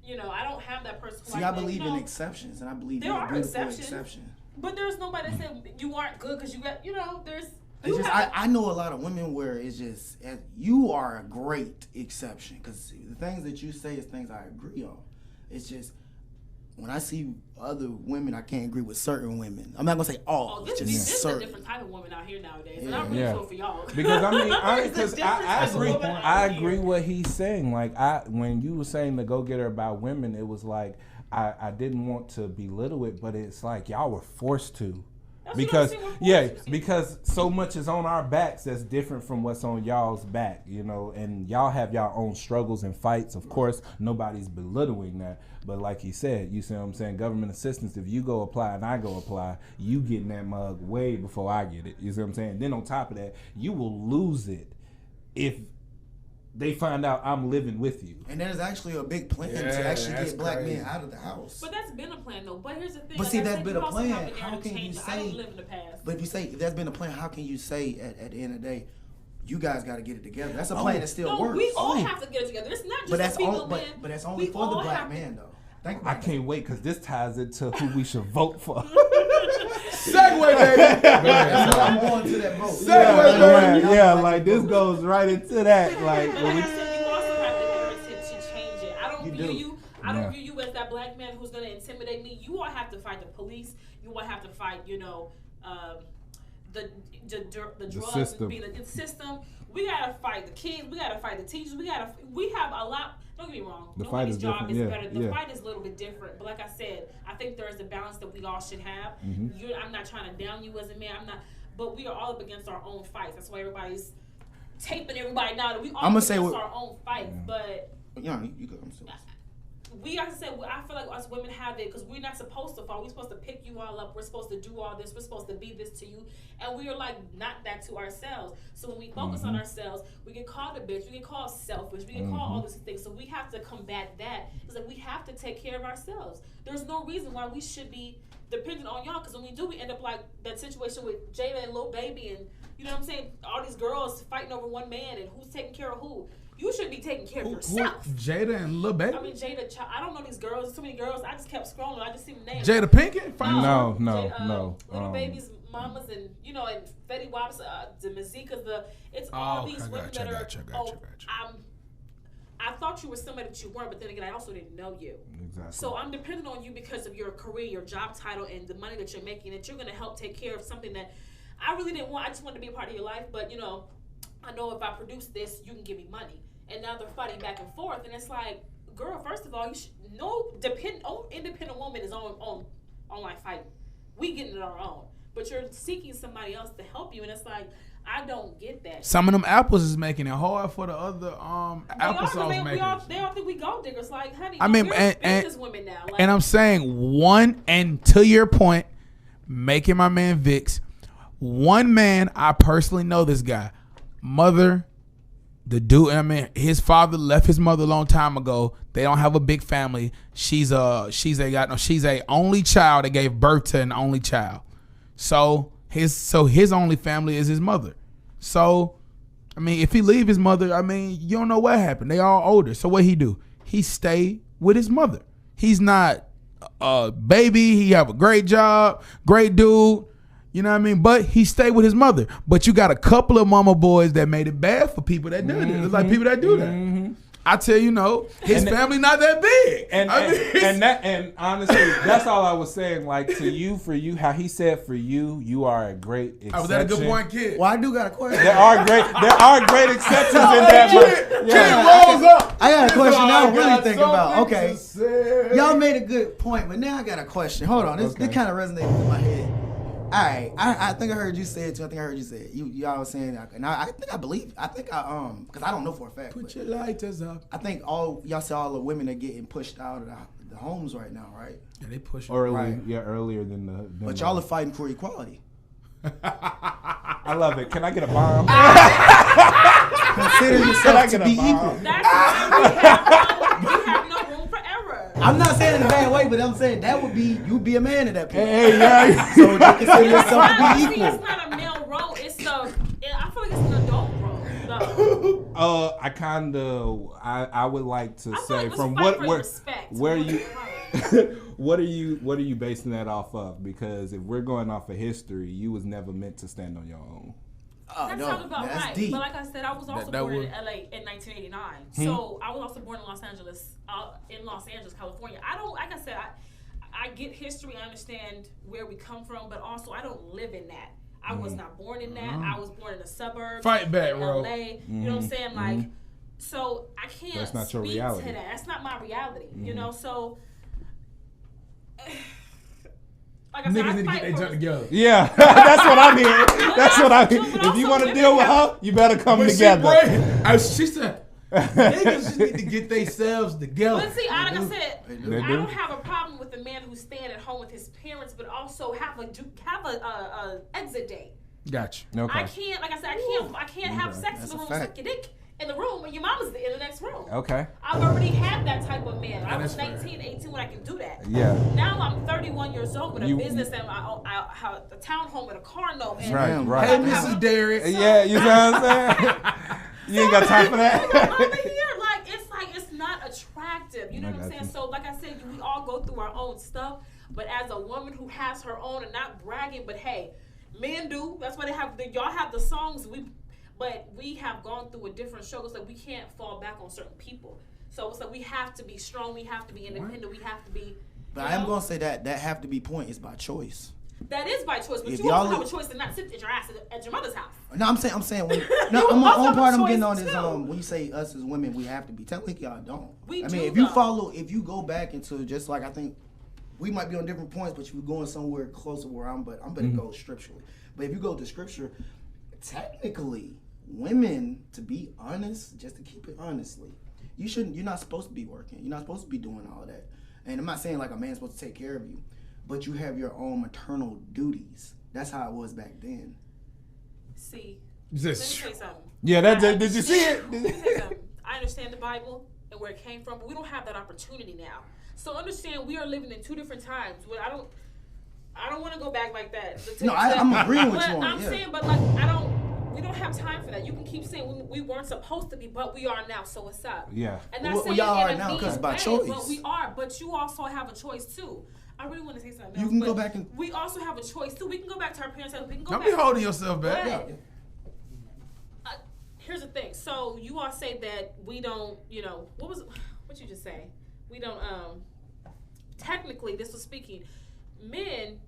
I don't have that person. See, I believe in exceptions, and I believe there you're a are beautiful exceptions. exception. But there's nobody that said you aren't good because you got, there's. It's just, I know a lot of women where it's just you are a great exception because the things that you say is things I agree on. It's just when I see other women, I can't agree with certain women. I'm not gonna say all. Oh, this it's just is a certain. different type of woman out here nowadays, and Yeah. I really Yeah. feel for y'all. Because I mean, There's a different I type of agree. woman out I here. agree what he's saying. Like when you were saying the go-getter about women, it was like I didn't want to belittle it, but it's like y'all were forced to. That's Because what I'm saying, we're forced to. because so much is on our backs that's different from what's on y'all's back, and y'all have y'all own struggles and fights. Of course, nobody's belittling that, but like he said, you see what I'm saying, government assistance, if you go apply and I go apply, you getting that mug way before I get it. You see what I'm saying? Then on top of that, you will lose it if they find out I'm living with you. And there's actually a big plan to actually get black men out of the house. But that's been a plan, though. But here's the thing. But see, like I that's said, been you a also plan. have the How narrative can you change. I say- don't live in the past. But if you say if that's been a plan, how can you say at the end of the day, you guys got to get it together? That's a Oh. plan that still No, works. we all have to get it together. It's not just But that's a female all. man. But that's only We for the all black have to- man, though. Think I about that. can't wait because this ties into who we should vote for. Segue, baby. I'm going to that vote. Yeah, like this goes right into that. Like But when like we I said, you also have the narrative to change it. I don't You view do. you. I don't Yeah. view you as that black man who's gonna intimidate me. You all have to fight the police. You all have to fight, the drugs, system. being the system. We gotta fight the kids. We gotta fight the teachers. We have a lot. Don't get me wrong. The fight Nobody's is job different. is Yeah, better. The yeah. fight is a little bit different. But like I said, I think there is a balance that we all should have. Mm-hmm. I'm not trying to down you as a man. I'm not. But we are all up against our own fights. That's why everybody's taping everybody now. That we all I'ma up say against what- our own fights. But Yeah, you go. I'm still. like I said, I feel like us women have it because we're not supposed to fall. We're supposed to pick you all up. We're supposed to do all this. We're supposed to be this to you, and we are like not that to ourselves. So when we focus on ourselves, we get called a bitch. We get called selfish. We get called all these things. So we have to combat that. It's like we have to take care of ourselves. There's no reason why we should be dependent on y'all, because when we do, we end up like that situation with Jada and Lil Baby, and you know what I'm saying, all these girls fighting over one man and who's taking care of who. You should be taking care of yourself. Jada and Lil Baby? I mean, Jada, I don't know these girls. There's too many girls. I just kept scrolling. I just see the names. Jada Pinkett? No. Little Baby's mamas and, you know, and Fetty Wap's, the Mazika, it's all these women that are, I thought you were somebody that you weren't, but then again, I also didn't know you. Exactly. So I'm dependent on you because of your career, your job title, and the money that you're making, that you're going to help take care of something that I really didn't want. I just wanted to be a part of your life, but, you know, I know if I produce this, you can give me money. And now they're fighting back and forth, and it's like, girl, first of all, you should independent woman is on like fighting. We getting it our own, but you're seeking somebody else to help you, and it's like, I don't get that. Some of them apples is making it hard for the other applesauce makers. They all think we gold diggers. Like, honey, I mean, we're business women now. Like, and I'm saying one, and to your point, making my man Vix, one man, I personally know this guy, mother. The dude, I mean, his father left his mother a long time ago. They don't have a big family. She's a only child that gave birth to an only child. So his only family is his mother. So, I mean, if he leave his mother, I mean, you don't know what happened. They all older. So what he do? He stay with his mother. He's not a baby. He have a great job, great dude. You know what I mean? But he stayed with his mother. But you got a couple of mama boys that made it bad for people that do this. It's like people that do that. I tell you, no, his family not that big. And honestly, that's all I was saying. Like, to you, for you, how he said for you, you are a great exception. Was that a good point, kid? Well, I do got a question. There are great exceptions in that. Kid rolls up. I got a question I don't really think about. Okay, y'all made a good point, but now I got a question. Hold on, this kind of resonated in my head. All right, I think I heard you say it too. I think I heard you say it. Y'all was saying that, and I think I believe. I think because I don't know for a fact. Put your lighters up. I think y'all see all the women are getting pushed out of the homes right now, right? Yeah, they push earlier than the. But y'all are fighting for equality. I love it. Can I get a bomb? Consider yourself to be equal. That's why we have no room for error. I'm not saying in a bad way, but I'm saying that would be you'd be a man at that point. Hey, yeah. So you consider yourself to be equal. It's not a male role. I feel like it's an adult role. No. I would like to say like from what are you basing that off of? Because if we're going off of history, you was never meant to stand on your own. That sounds about right. Deep. But like I said, I was also born in LA in 1989. So I was also born in Los Angeles, California. Like I said, I get history. I understand where we come from, but also I don't live in that. I was not born in that. I was born in the suburbs. Fight back, in bro. LA. You know what I'm saying? Like, so I can't That's not your speak reality. to that. That's not my reality. You know, so. Like I said, Niggas need to get their junk together. Yeah, that's what I mean. That's what I mean. If you want to deal with her, you better come together. She said, niggas just need to get themselves together. But see, like I said, I don't have a problem with a man who's staying at home with his parents, but also have a exit date. Gotcha. Okay. I can't, like I said, I can't have sex in the room, suck your dick in the room, and your mama's in the next room. Okay. I've already had that type of man. I was 19, 18 when I can do that. Yeah. Now I'm 31 years old with a business and I have a townhome and a car note. And Right. Hey, Mrs. Darius. Yeah, you know what I'm saying? You ain't got time for that. Over here, it's not attractive. You know what I'm saying? So, like I said, we all go through our own stuff. But as a woman who has her own, and not bragging, but hey, men do. That's why y'all have the songs. But we have gone through a different struggle, so we can't fall back on certain people. So it's like we have to be strong. We have to be independent. We have to be. But I am gonna say that have to be point is by choice. That is by choice, but If you also have a choice to not sit at your ass at your mother's house. No, I'm saying when You I'm also on have a part I'm choice getting on is too. when you say us as women we have to be. Technically y'all don't. We I do, mean if you though. if you go back into just like I think we might be on different points, but you're going somewhere closer where I'm gonna go scripturally. But if you go to scripture, technically women, to be honest, just to keep it honestly, You're not supposed to be working. You're not supposed to be doing all that. And I'm not saying like a man's supposed to take care of you, but you have your own maternal duties. That's how it was back then. See, let me tell you something. Yeah, did you see it? Let me tell you something. I understand the Bible and where it came from, but we don't have that opportunity now. So understand, we are living in two different times. I don't want to go back like that. No, I'm agreeing with you on it. I'm saying, but like, we don't have time for that. You can keep saying we weren't supposed to be, but we are now. So what's up? Yeah. And that's saying y'all in are a now mean because by way, choice. But we are. But you also have a choice too. I really want to say something else. You can but go back and. we also have a choice too. We can go back to our parents' house. We can go Don't back. be holding yourself back. But, here's the thing. So you all say that we don't, what you just say? We don't, technically, this was speaking, men,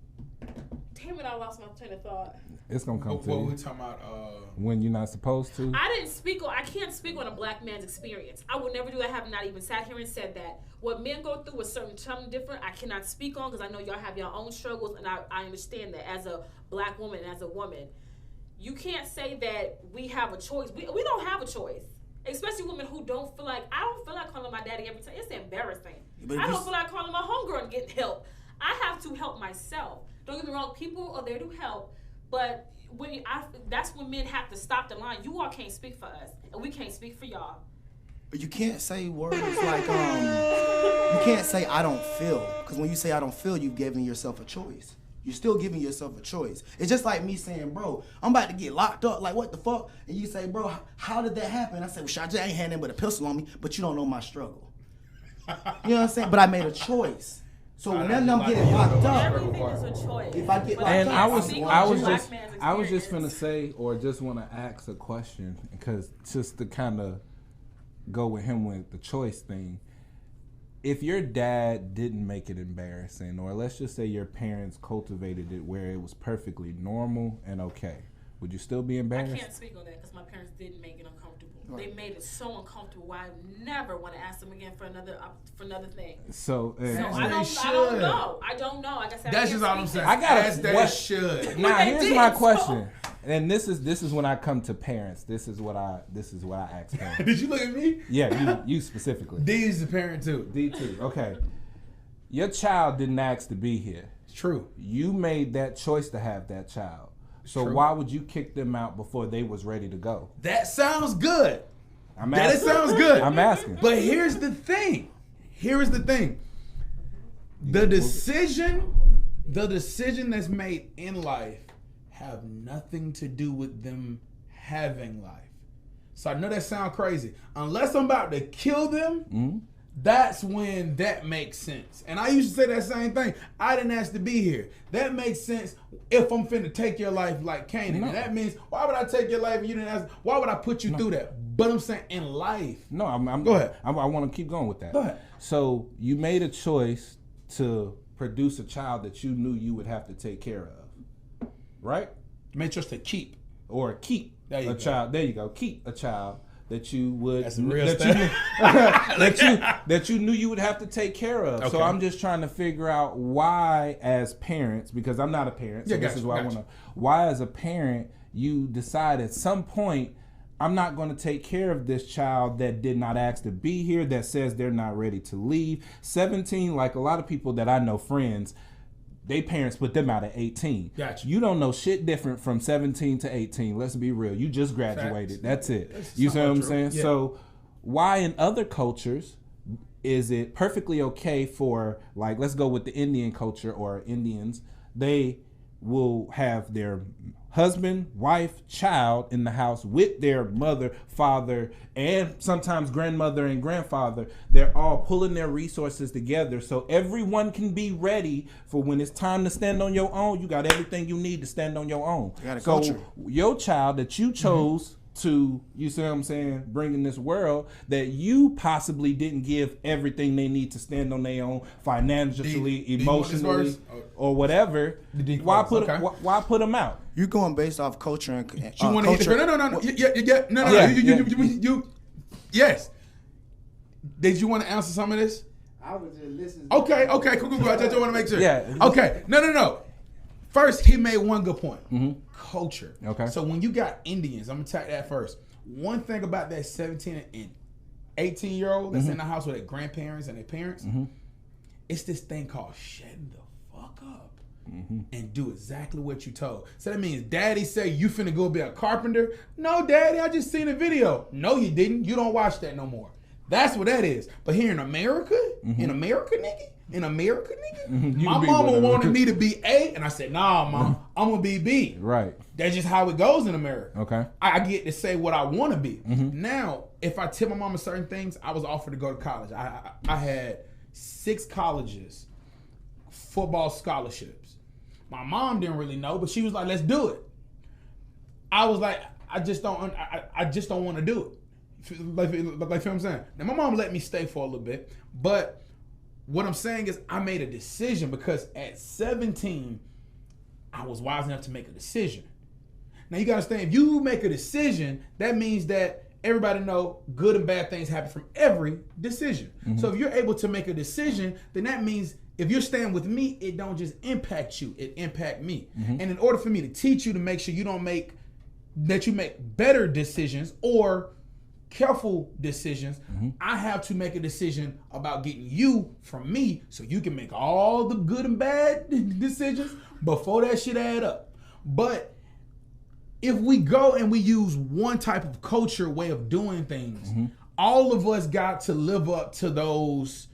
damn it, I lost my train of thought. It's gonna come to What you. we talking about? When you're not supposed to. I can't speak on a black man's experience. I would never do that. I have not even sat here and said that. What men go through is something different. I cannot speak on because I know y'all have your own struggles, and I understand that as a black woman, as a woman. You can't say that we have a choice. We don't have a choice. Especially women who don't feel like, I don't feel like calling my daddy every time. It's embarrassing. I don't feel like calling my homegirl and getting help. I have to help myself. Don't get me wrong, people are there to help, but that's when men have to stop the line. You all can't speak for us, and we can't speak for y'all. But you can't say words like, you can't say I don't feel. Because when you say I don't feel, you've given yourself a choice. You're still giving yourself a choice. It's just like me saying, bro, I'm about to get locked up. Like, what the fuck? And you say, bro, how did that happen? I say, well, I just ain't had nothing but a pistol on me, but you don't know my struggle. You know what I'm saying? But I made a choice. So whenever I'm getting locked up, Everything is a choice. if I get locked And up, I was Black man's just experience. finna say, or just want to ask a question, because just to kind of go with him with the choice thing. If your dad didn't make it embarrassing, or let's just say your parents cultivated it where it was perfectly normal and okay, would you still be I embarrassed? can't speak on that because my parents didn't make it uncomfortable. They made it so uncomfortable. I never want to ask them again for another thing. So, So As I don't should. know. I don't know. Like I said, That's I just all I'm saying. I got As they what should. now they here's did, my so- question, and this is when I come to parents. This is what I ask parents. Did you look at me? Yeah, you specifically. D's the parent too. D2. Okay. Your child didn't ask to be here. It's true. You made that choice to have that child. So True. why would you kick them out before they was ready to go? That sounds good. I'm That asking. sounds good. I'm asking. But here's the thing. The decision that's made in life have nothing to do with them having life. So I know that sounds crazy. Unless I'm about to kill them, that's when that makes sense. And I used to say that same thing. I didn't ask to be here. That makes sense if I'm finna take your life like Canaan. No. And that means, why would I take your life and you didn't ask? Why would I put you through that? But I'm saying in life. No, I'm Go ahead. I want to keep going with that. Go ahead. So you made a choice to produce a child that you knew you would have to take care of, right? Make choice to keep. Or keep There you a go. child. There you go. Keep a child that you would That's some real that stuff. that you knew you would have to take care of. So Okay. I'm just trying to figure out why, as parents, because I'm not a parent, so Yeah, this gotcha, is why I gotcha. want to. Why, as a parent, you decide at some point, I'm not going to take care of this child that did not ask to be here, that says they're not ready to leave. 17, like a lot of people that I know, friends, they parents put them out at 18. Gotcha. You don't know shit different from 17 to 18. Let's be real. You just graduated. Facts. That's it. That's You see what I'm somewhat saying? true. Yeah. So why in other cultures is it perfectly okay for, like, let's go with the Indian culture or Indians, they will have their husband, wife, child in the house with their mother, father, and sometimes grandmother and grandfather. They're all pulling their resources together so everyone can be ready for when it's time to stand on your own. You got everything you need to stand on your own. got a So culture. your child that you chose to, you see what I'm saying, bring in this world, that you possibly didn't give everything they need to stand on their own financially, Do you want this emotionally, verse? or whatever. The deep Why verse, put okay. why put them out? You're going based off culture and You want to hit culture. the no. Well, Yeah. No. Yeah, You. Yes. Did you want to answer some of this? I was just listening. Okay. Cool. I just want to make sure. Yeah. Okay. No. First, he made one good point. Culture. Okay. So when you got Indians, I'm gonna attack that first. One thing about that 17 and 18-year-old that's in the house with their grandparents and their parents, it's this thing called shutting the fuck up and do exactly what you told. So that means daddy say you finna go be a carpenter. No, daddy, I just seen a video. No, you didn't. You don't watch that no more. That's what that is. But here in America, nigga, my mama wanted me to be A, and I said, nah, mom, I'm gonna be B. Right. That's just how it goes in America. Okay. I get to say what I want to be. Now, if I tell my mama certain things, I was offered to go to college. I had 6 colleges, football scholarships. My mom didn't really know, but she was like, let's do it. I was like, I just don't want to do it. Like what I'm saying. Now, my mom let me stay for a little bit, but what I'm saying is I made a decision because at 17, I was wise enough to make a decision. Now, you got to understand, if you make a decision, that means that everybody know good and bad things happen from every decision. So if you're able to make a decision, then that means if you're staying with me, it don't just impact you, it impact me. And in order for me to teach you to make sure you make better decisions or careful decisions, I have to make a decision about getting you from me so you can make all the good and bad decisions before that shit add up. But if we go and we use one type of culture way of doing things, all of us got to live up to those,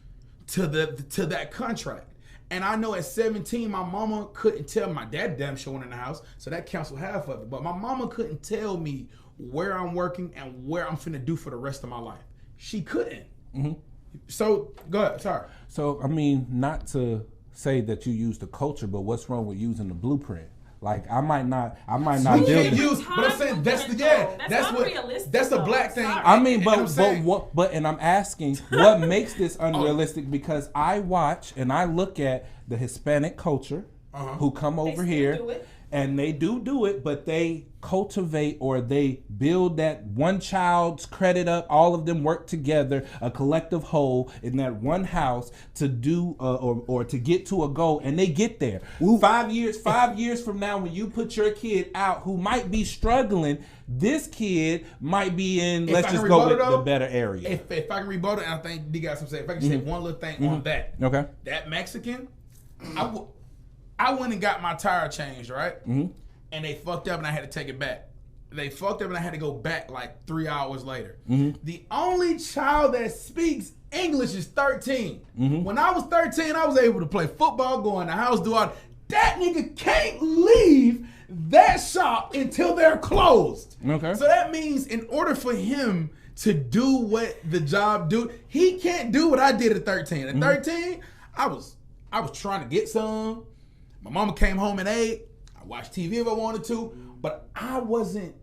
to that contract. And I know at 17, my mama couldn't tell, my dad damn sure went in the house, so that canceled half of it. But my mama couldn't tell me where I'm working and where I'm finna do for the rest of my life. She couldn't. So go ahead, sorry. So I mean, not to say that you use the culture, but what's wrong with using the blueprint? Like I might not deal with. But I'm saying that's the black thing. I mean, but and I'm asking, what makes this unrealistic? Because I watch and I look at the Hispanic culture who come over here. And they do it, but they cultivate or they build that one child's credit up. All of them work together, a collective whole in that one house to do or to get to a goal, and they get there. 5 years from now, when you put your kid out who might be struggling, this kid might be in. Let's just go with the better area. If I can rebut it, and I think D got some say. If I can say one little thing on that. Okay. That Mexican, I went and got my tire changed, right? And they fucked up and I had to take it back. They fucked up and I had to go back like 3 hours later. The only child that speaks English is 13. When I was 13, I was able to play football, go in the house, do all. That nigga can't leave that shop until they're closed. Okay. So that means in order for him to do what the job do, he can't do what I did at 13. At 13, I was trying to get some. My mama came home at 8. I watched TV if I wanted to, but I wasn't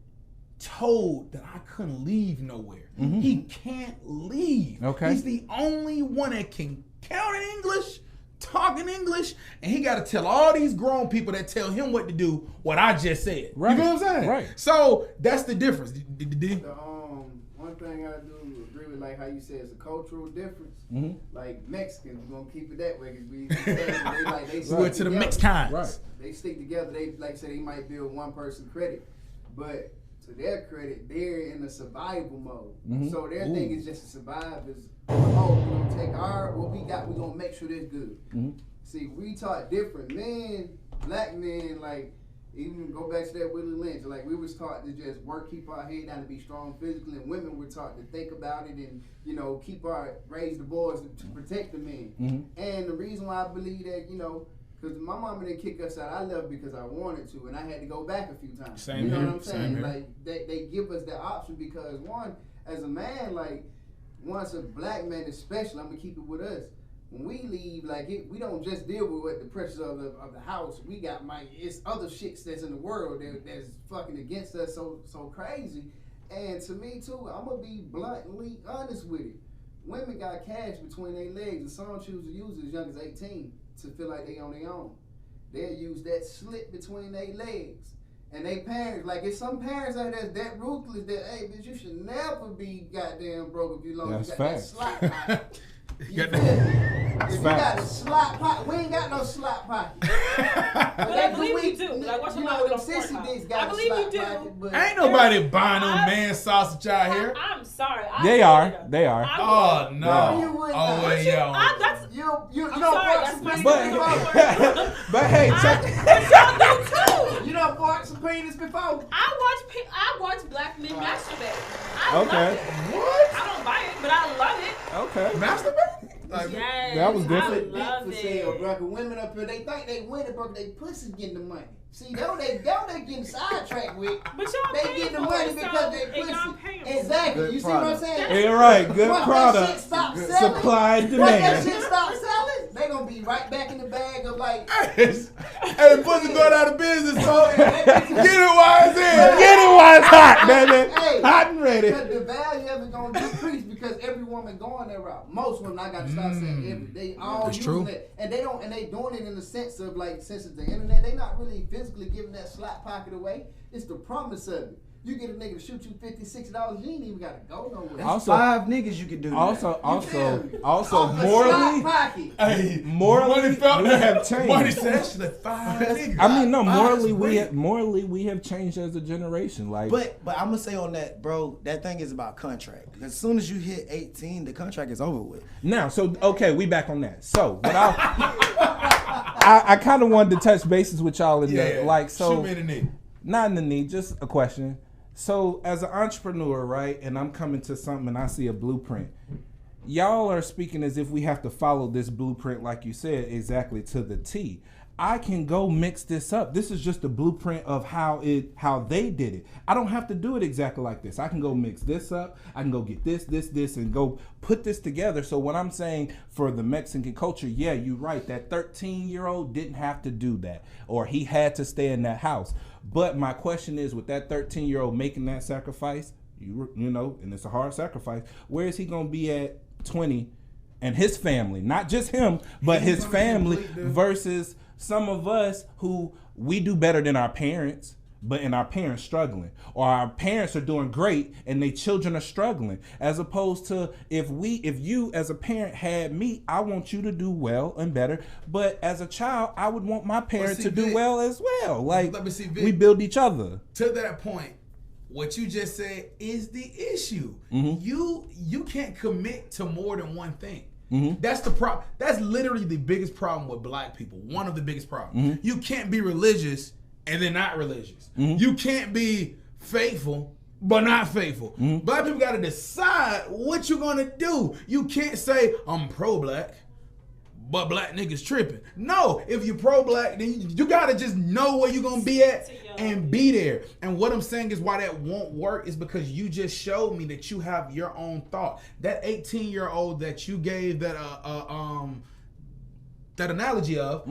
told that I couldn't leave nowhere. He can't leave. Okay. He's the only one that can count in English, talk in English, and he got to tell all these grown people that tell him what to do what I just said. Right. You know what I'm saying? Right. So that's the difference. One thing I do agree with, like how you said, it's a cultural difference. Like Mexicans, we're gonna keep it that way because we went to the Mexicans. Right. They stick together. They like say they might build one person credit, but to their credit, they're in the survival mode. So their thing is just to survive. Is we're gonna take what we got. We're gonna make sure that's good. See, we taught different men, black men, like. Even go back to that Willie Lynch, like we was taught to just work, keep our head down, to be strong physically, and women were taught to think about it and raise the boys to protect the men. And the reason why I believe that, because my mama didn't kick us out, I left because I wanted to, and I had to go back a few times. Same you know here. what I'm saying? Same Like they give us that option because one, as a man, like once a black man especially, I'm gonna keep it with us. When we leave, we don't just deal with what the pressures of the house. We got it's other shits that's in the world that's fucking against us so crazy. And to me too, I'm gonna be bluntly honest with it. Women got cash between their legs, and some choose to use it as young as 18 to feel like they on their own. They'll use that slit between their legs. And they parents, it's some parents out there that ruthless that, hey, bitch, you should never be goddamn broke if you long as you got that slot. You feel me? If you got a slot pocket, we ain't got no slot pocket. But I believe you do. Like, what's You your know, mom them on sissy Pornhub? dicks I got a believe you slot do. pocket, but Ain't nobody buying no man sausage out here. I'm sorry. They are. They are. Oh no! You would Oh not. well, yo. you I'm don't sorry, bought that's some my penis before. But hey, check. Y'all do too. You done bought some penis before. I watch black men masturbate. I Okay. love it. What? I don't buy it, but I love it. Okay. Masturbate? Like, Yes, That was different. I love For sale, it. bro. 'Cause women up here, they think they winning, bro. They pussy getting the money. See, they getting sidetracked with. But y'all They paying getting the for money it, because so- they and y'all pussy. paying for it. Exactly. Good You see what I'm product. saying? You're right. Good Once that product. shit stop selling, Supply and once that demand. shit stop selling, they gonna be right back in the bag of like. hey, pussy going out of business, folks. Get it while it's in. Get it while it's hot, baby. Hey, Hot and ready. Because the value of it gonna decrease because every woman going that route. Most women, I gotta start saying they all That's using true. it, and they doing it in the sense of like since it's the internet, they not really physically giving that slot pocket away. It's the promise of it. You get a nigga to shoot you $50, $60, you ain't even gotta go nowhere. Also- 5 niggas you can do that. Also, Off a morally, slot pocket. Hey, morally, money felt we have changed. Money said actually 5 niggas. I mean, no, Five is morally great. we have changed as a generation. Like, But I'm gonna say on that, bro, that thing is about contract. Because as soon as you hit 18, the contract is over with. now, so okay, we back on that. So, but I kind of wanted to touch bases with y'all in Yeah, the like. shoot So, me in the knee. not in the knee, just a question. So, as an entrepreneur, right, and I'm coming to something and I see a blueprint. Y'all are speaking as if we have to follow this blueprint, like you said, exactly to the T. I can go mix this up. This is just a blueprint of how they did it. I don't have to do it exactly like this. I can go mix this up. I can go get this, and go put this together. So what I'm saying for the Mexican culture, yeah, you're right. That 13-year-old didn't have to do that, or he had to stay in that house. But my question is, with that 13-year-old making that sacrifice, you know, and it's a hard sacrifice, where is he going to be at 20 and his family? Not just him, but his family versus some of us who we do better than our parents, and our parents struggling, or our parents are doing great and their children are struggling. As opposed to if you as a parent had me, I want you to do well and better. But as a child, I would want my parents to do Vic, well as well. Like, let me see, Vic. we build each other. To that point, what you just said is the issue. Mm-hmm. You can't commit to more than one thing. Mm-hmm. That's the problem. That's literally the biggest problem with black people. One of the biggest problems. Mm-hmm. You can't be religious and then not religious. Mm-hmm. You can't be faithful but not faithful. Mm-hmm. Black people got to decide what you're gonna do. You can't say I'm pro-black, but black niggas tripping. No, if you're pro-black, then you gotta just know where you're gonna be at and be there. And what I'm saying is why that won't work is because you just showed me that you have your own thought. That 18-year-old that you gave that that analogy of,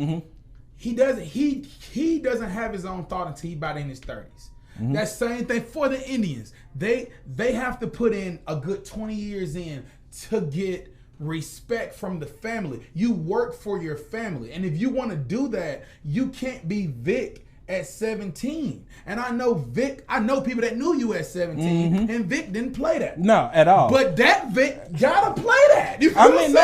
he doesn't have his own thought until he's about in his 30s. That same thing for the Indians. They have to put in a good 20 years in to get respect from the family. You work for your family. And if you want to do that, you can't be Vic at 17. And I know people that knew you at 17, and Vic didn't play that. No, at all. But that Vic gotta play that. You know I what mean,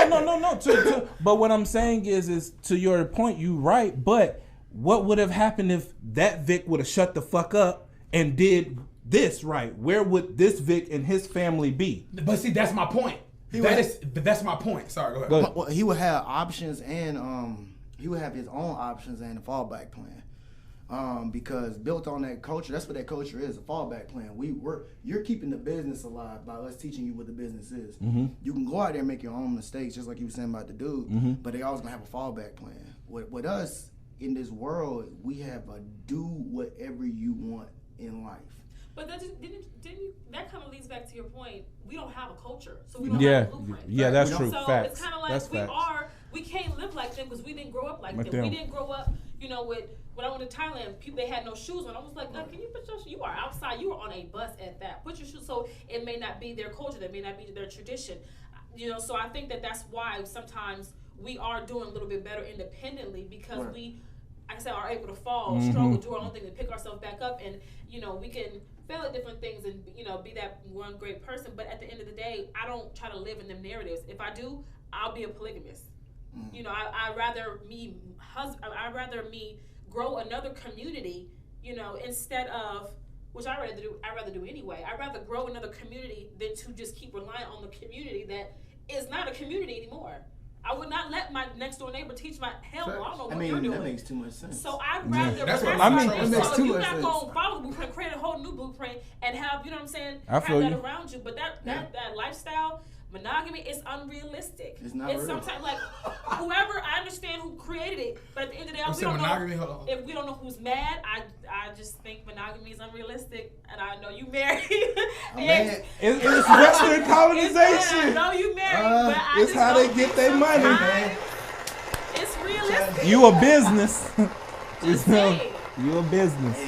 I'm saying? no. But what I'm saying is to your point, you right. But what would have happened if that Vic would have shut the fuck up and did this right? Where would this Vic and his family be? But see, that's my point. That's my point. Sorry, go ahead. Go ahead. Well, he would have options and he would have his own options and a fallback plan. Because built on that culture, that's what that culture is, a fallback plan. You're keeping the business alive by us teaching you what the business is. You can go out there and make your own mistakes, just like you were saying about the dude, but they always gonna have a fallback plan. With us in this world, we have a do whatever you want in life. But that that kind of leads back to your point. We don't have a culture, so we don't Yeah, have a blueprint. yeah, that's true. So Facts. it's kind of That's like facts. we can't live like them because we didn't grow up like Like them. We them. didn't grow up, with when I went to Thailand, people they had no shoes on. I was like, can you put your shoes? You are outside. You are on a bus at that. Put your shoes. So it may not be their culture. That may not be their tradition. So I think that's why sometimes we are doing a little bit better independently because we, like I said, are able to fall, struggle, do our own thing, to pick ourselves back up, and we can fail at different things and be that one great person. But at the end of the day, I don't try to live in them narratives. If I do, I'll be a polygamist. You know, I'd rather me grow another community, you know, instead of, which I'd rather do anyway. I'd rather grow another community than to just keep relying on the community that is not a community anymore. I would not let my next door neighbor teach my hell. I don't know what you're doing. That makes too much sense. So I'd rather. That's what I mean. That makes So too you're much not sense. gonna follow the blueprint, create a whole new blueprint, and have, you know what I'm saying? I Have feel that you. around you, but that lifestyle. Monogamy is unrealistic. It's not real. Sometimes like whoever, I understand who created it, but at the end of the day, we don't monogamy? know Hold on. if we don't know who's mad. I just think monogamy is unrealistic, and I know you married. Man, It's Western I colonization. know you married, but I It's just how don't they think get their money, sometimes It's realistic. You a business. Just You know, saying. you a business.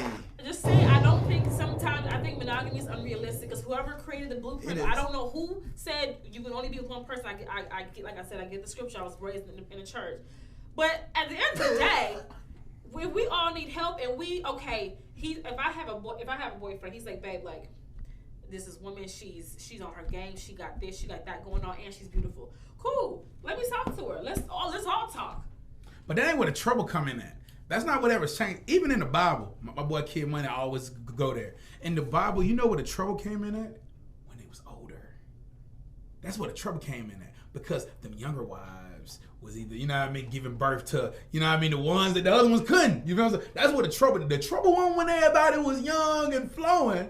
Just saying, I don't think sometimes, I think monogamy is unrealistic because whoever created the blueprint, It is. I don't know who said you can only be with one person. I get, like I said, I get the scripture. I was raised in a church. But at the end of the day, we all need help, and if I have a boyfriend, he's like, babe, like, this is woman, she's on her game, she got this, she got that going on, and she's beautiful. Cool. Let me talk to her. Let's all talk. But that ain't where the trouble come in at. That's not whatever's changed. Even in the Bible, my boy Kid Money always go there. In the Bible, you know where the trouble came in at? When they was older. That's where the trouble came in at. Because them younger wives was either, you know what I mean, giving birth to, you know what I mean, the ones that the other ones couldn't. You know what I'm saying? That's where the trouble one when everybody was young and flowing.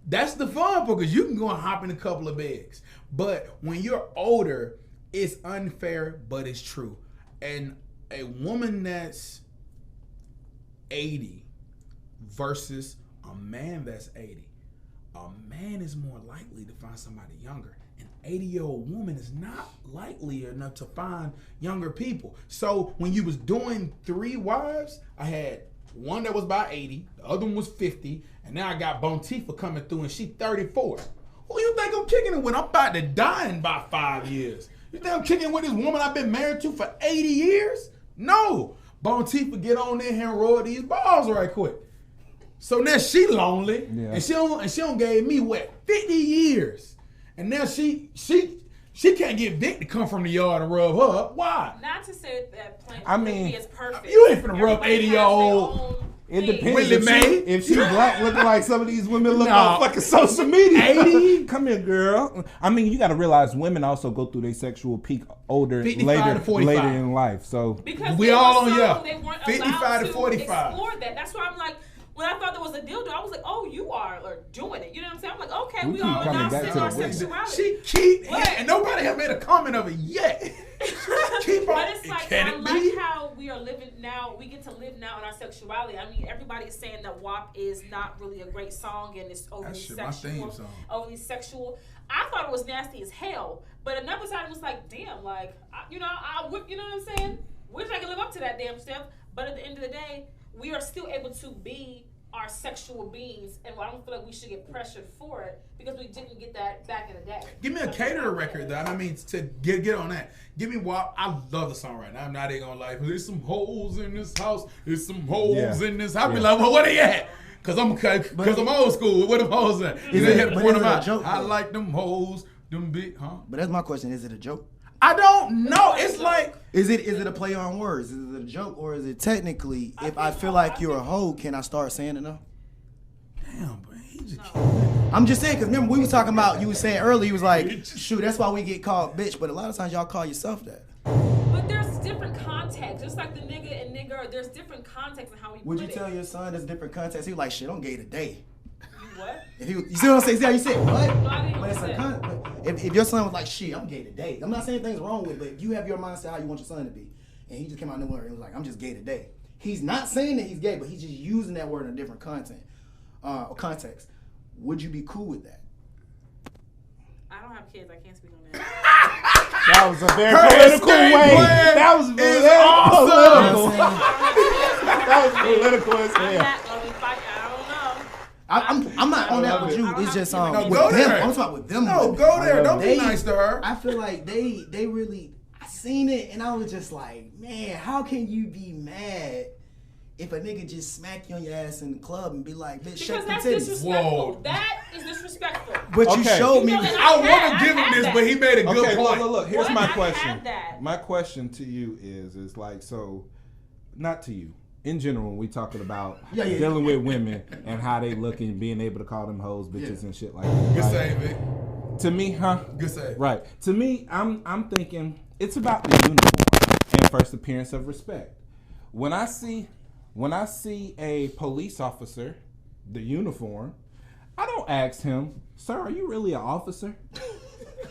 That's the fun part, because you can go and hop in a couple of eggs. But when you're older, it's unfair, but it's true. And a woman that's 80 versus a man that's 80. A man is more likely to find somebody younger. An 80-year-old woman is not likely enough to find younger people. So when you was doing 3 wives, I had one that was about 80, the other one was 50, and now I got Bontifa coming through and she 34. Who you think I'm kicking it with? I'm about to die in about 5 years. You think I'm kicking with this woman I've been married to for 80 years? No. Bontifa get on in here and roll these balls right quick. So now she lonely, and she don't gave me 50 years, and now she can't get Vic to come from the yard and rub her up. Why? Not to say that plant I mean, is perfect. You ain't finna rub Everybody has 80-year-old. their own It thing. depends Willie Mae? if she black looking like some of these women look No. on fucking social media. 80? Come here, girl. I mean, you got to realize women also go through their sexual peak 55 later to 45. in life. So Because We they all were on so- yeah. They weren't 55 allowed to 45. explore that. That's why I'm like, when I thought there was a dildo, I was like, oh, you are doing it. You know what I'm saying? I'm like, okay, We we keep all coming now back seeing to our the women. sexuality. She keep What? and nobody has made a comment of it yet. Keep on. But it's like, Can I it like be? how we are living now. We get to live now in our sexuality. I mean, everybody's saying that WAP is not really a great song and it's overly That shit my theme sexual. song. Overly sexual. I thought it was nasty as hell. But another side was like, damn, like, you know what I'm saying? Wish I could live up to that damn stuff. But at the end of the day, we are still able to be our sexual beings, and I don't feel like we should get pressured for it because we didn't get that back in the day. Give me a caterer record, though. I mean, to get on that. Give me WAP. I love the song right now. I'm not even gonna lie. There's some holes in this house. There's some holes in this. I'll be like, well, where they at? Cause I'm old school. Where them holes at? You know, you had to but point is them it a out. joke, I though? like them holes. Them big, huh? But that's my question. Is it a joke? I don't know. It's like Is it a play on words? Is it a joke, or is it technically, if I feel like you're a hoe, can I start saying it now? damn, bro. He just I'm just saying, because remember we was talking about, you was saying earlier, you was like, shoot, that's why we get called bitch, but a lot of times y'all call yourself that. But there's different context. Just like the nigga and nigger, there's different context in how we Would put you it. tell your son there's different context? He was like, shit, I'm gay today. You what? If he, you see what I'm saying? See how you said, what? No, I didn't But it's a say. if your son was like, shit, I'm gay today. I'm not saying things wrong with it, but if you have your mindset how you want your son to be, and he just came out nowhere and was like, I'm just gay today. He's not saying that he's gay, but he's just using that word in a different context. Would you be cool with that? I don't have kids. I can't speak on that. that was a very Her political escape way. plan That was is very awesome. political. That was political as I'm hell. not gonna be fighting. I don't know. I'm not on that with you. I don't It's just have No, with go them. there. I'm talking with them. No, women. go there. Don't be They- nice to her. I feel like they really. I seen it and I was just like, man, how can you be mad if a nigga just smack you on your ass in the club and be like, bitch, shake Because the that's titties? disrespectful. Whoa. That is disrespectful. disrespectful. But you Okay. showed me. You know that I I've want to had give him this, that. but he made a good Okay, point. look. Here's What? my I've question. had that. My question to you is like, so, not to you. In general, when we talking about Yeah. dealing with women and how they look and being able to call them hoes, bitches, Yeah. and shit like that. Good right? save, Vic. To me, huh? Good save. Right. To me, I'm thinking it's about the uniform and first appearance of respect. When I see a police officer, the uniform, I don't ask him, "Sir, are you really an officer?"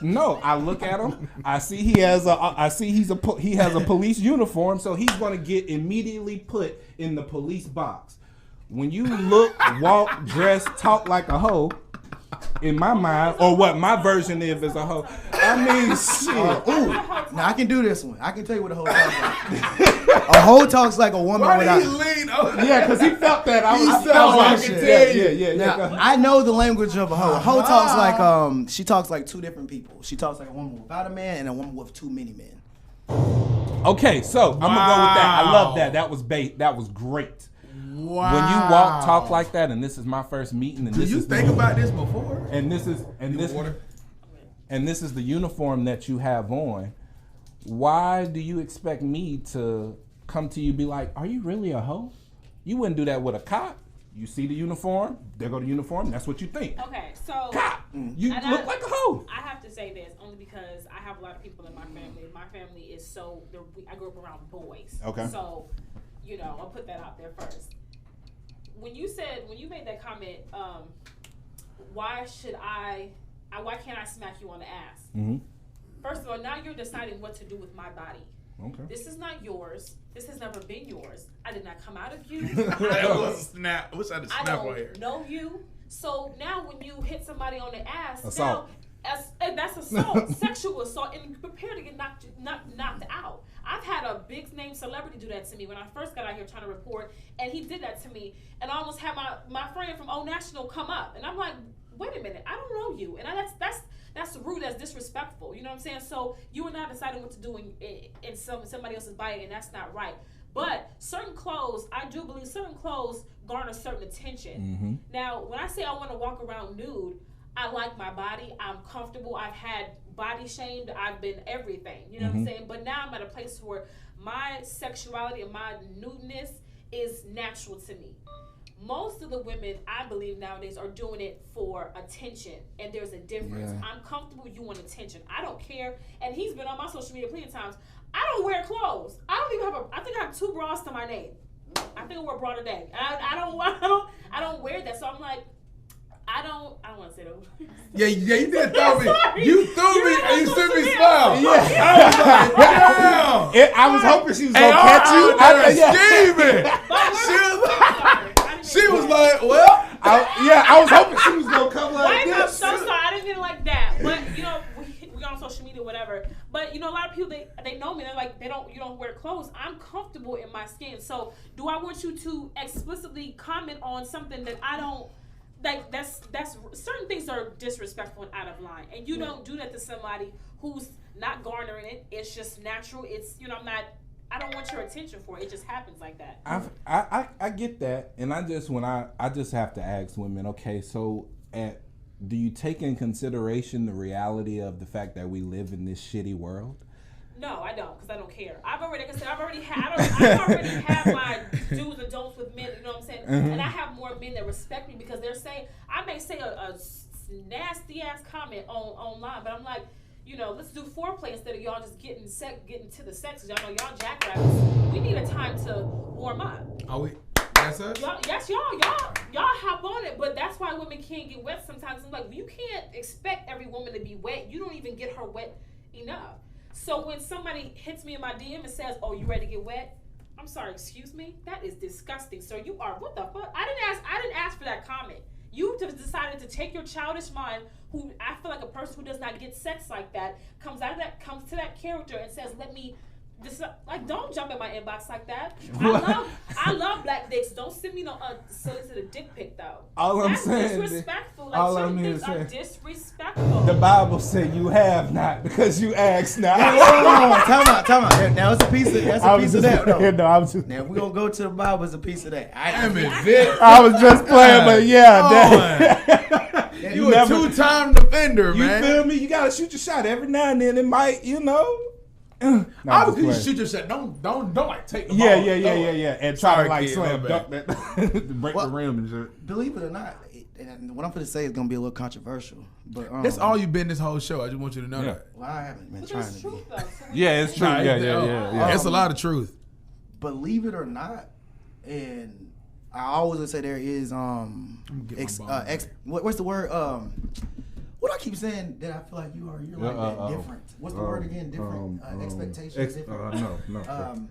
No, I look at him. I see he has a police uniform, so he's going to get immediately put in the police box. When you look, walk, dress, talk like a hoe, in my mind, or what my version of is a hoe. I mean, shit. Ooh, now I can do this one. I can tell you what a hoe talks like. A hoe talks like a woman Why without. did he lean over? Yeah, because he felt that. I was felt I like was I like, can tell you. yeah. Now, I know the language of a hoe. A hoe talks like she talks like two different people. She talks like a woman without a man and a woman with too many men. Okay, so I'm gonna go with that. I Wow. love that. That was bait. That was great. Wow. When you walk, talk like that, and this is my first meeting, and Do this you is think about this before? and this is Water? and this is the uniform that you have on. Why do you expect me to come to you and be like, "Are you really a hoe?" You wouldn't do that with a cop. You see the uniform, there go the uniform. That's what you think. Okay, so Cop, you And look like a hoe. I have to say this only because I have a lot of people in my family. My family is I grew up around boys. Okay. So, I'll put that out there first. When you made that comment, why can't I smack you on the ass? Mm-hmm. First of all, now you're deciding what to do with my body. Okay. This is not yours. This has never been yours. I did not come out of you. That was a snap. I wish I had a I snap right here. don't know you. So now when you hit somebody on the ass, Assault. that's assault, sexual assault, and you're prepared to get knocked out. I've had a big name celebrity do that to me when I first got out here trying to report, and he did that to me, and I almost had my friend from Old National come up, and I'm like, wait a minute, I don't know you, and that's rude, that's disrespectful, you know what I'm saying? So you are not deciding what to do in somebody else's body, and that's not right. But certain clothes, I do believe certain clothes garner certain attention. Mm-hmm. Now, when I say I want to walk around nude, I like my body. I'm comfortable. I've had body shamed. I've been everything. You know what I'm saying? But now I'm at a place where my sexuality and my nudeness is natural to me. Most of the women, I believe nowadays, are doing it for attention, and there's a difference. Yeah. I'm comfortable. You want attention. I don't care. And he's been on my social media plenty of times. I don't wear clothes. I don't even have I think I have 2 bras to my name. I think I wore a bra today. I don't wear that. So I'm like, I don't want to say that. Yeah, you did throw me. Sorry. You threw me and you sent me Yeah. smile. Yeah. I was like, damn. I was hoping she was Hey, gonna catch you. She was like, well. I was hoping she was gonna come like I'm this. so sorry. I didn't mean it like that. But we on social media, whatever. But a lot of people they know me. They're like, you don't wear clothes. I'm comfortable in my skin. So do I want you to explicitly comment on something that I don't like? That's certain things are disrespectful and out of line, and you don't do that to somebody who's not garnering it. It's just natural. It's I don't want your attention for it. It just happens like that. I get that, and I just have to ask women. Okay, so do you take in consideration the reality of the fact that we live in this shitty world? No, I don't, because I don't care. I've already had my do's and don'ts with men. You know what I'm saying? Mm-hmm. And I have more men that respect me because they're saying I may say a nasty ass comment online, but I'm like, let's do foreplay instead of y'all just getting to the sex. Y'all know y'all jackrabbits. We need a time to warm up. Are we? That's us? Y'all hop on it, but that's why women can't get wet sometimes. I'm like, you can't expect every woman to be wet. You don't even get her wet enough. So when somebody hits me in my DM and says, "Oh, you ready to get wet?" I'm sorry, excuse me? That is disgusting. Sir, you are, what the fuck? I didn't ask for that comment. You just decided to take your childish mind, who I feel like a person who does not get sex like that, comes to that character and says, let me don't jump in my inbox like that. I love black dicks. Don't send me no solicited dick pic though. That's disrespectful. Like certain things are disrespectful. The Bible said you have not because you asked not. Time out. Now it's a piece of that. No. No, I was just. Now we're gonna go to the Bible as a piece of that. Damn it, Vic. I was just playing, but yeah. You a two-time defender, You man. feel me? You gotta shoot your shot every now and then. It might, you know. Obviously, you shoot your shot. Don't like take the ball. Yeah. And try Sorry, to like kid, slam my dunk bad. that, break Well, the rim and shit. Believe it or not, and what I'm going to say is going to be a little controversial. But That's all you've been this whole show. I just want you to know Yeah. that. Well, I haven't been But trying it's to true be. though. So Yeah, it's true. Nah, Yeah. It's a lot of truth. Believe it or not, and I always would say there is get my ball what's the word? What I keep saying that I feel like you're like that different. What's the word again? Different expectations. Different. No.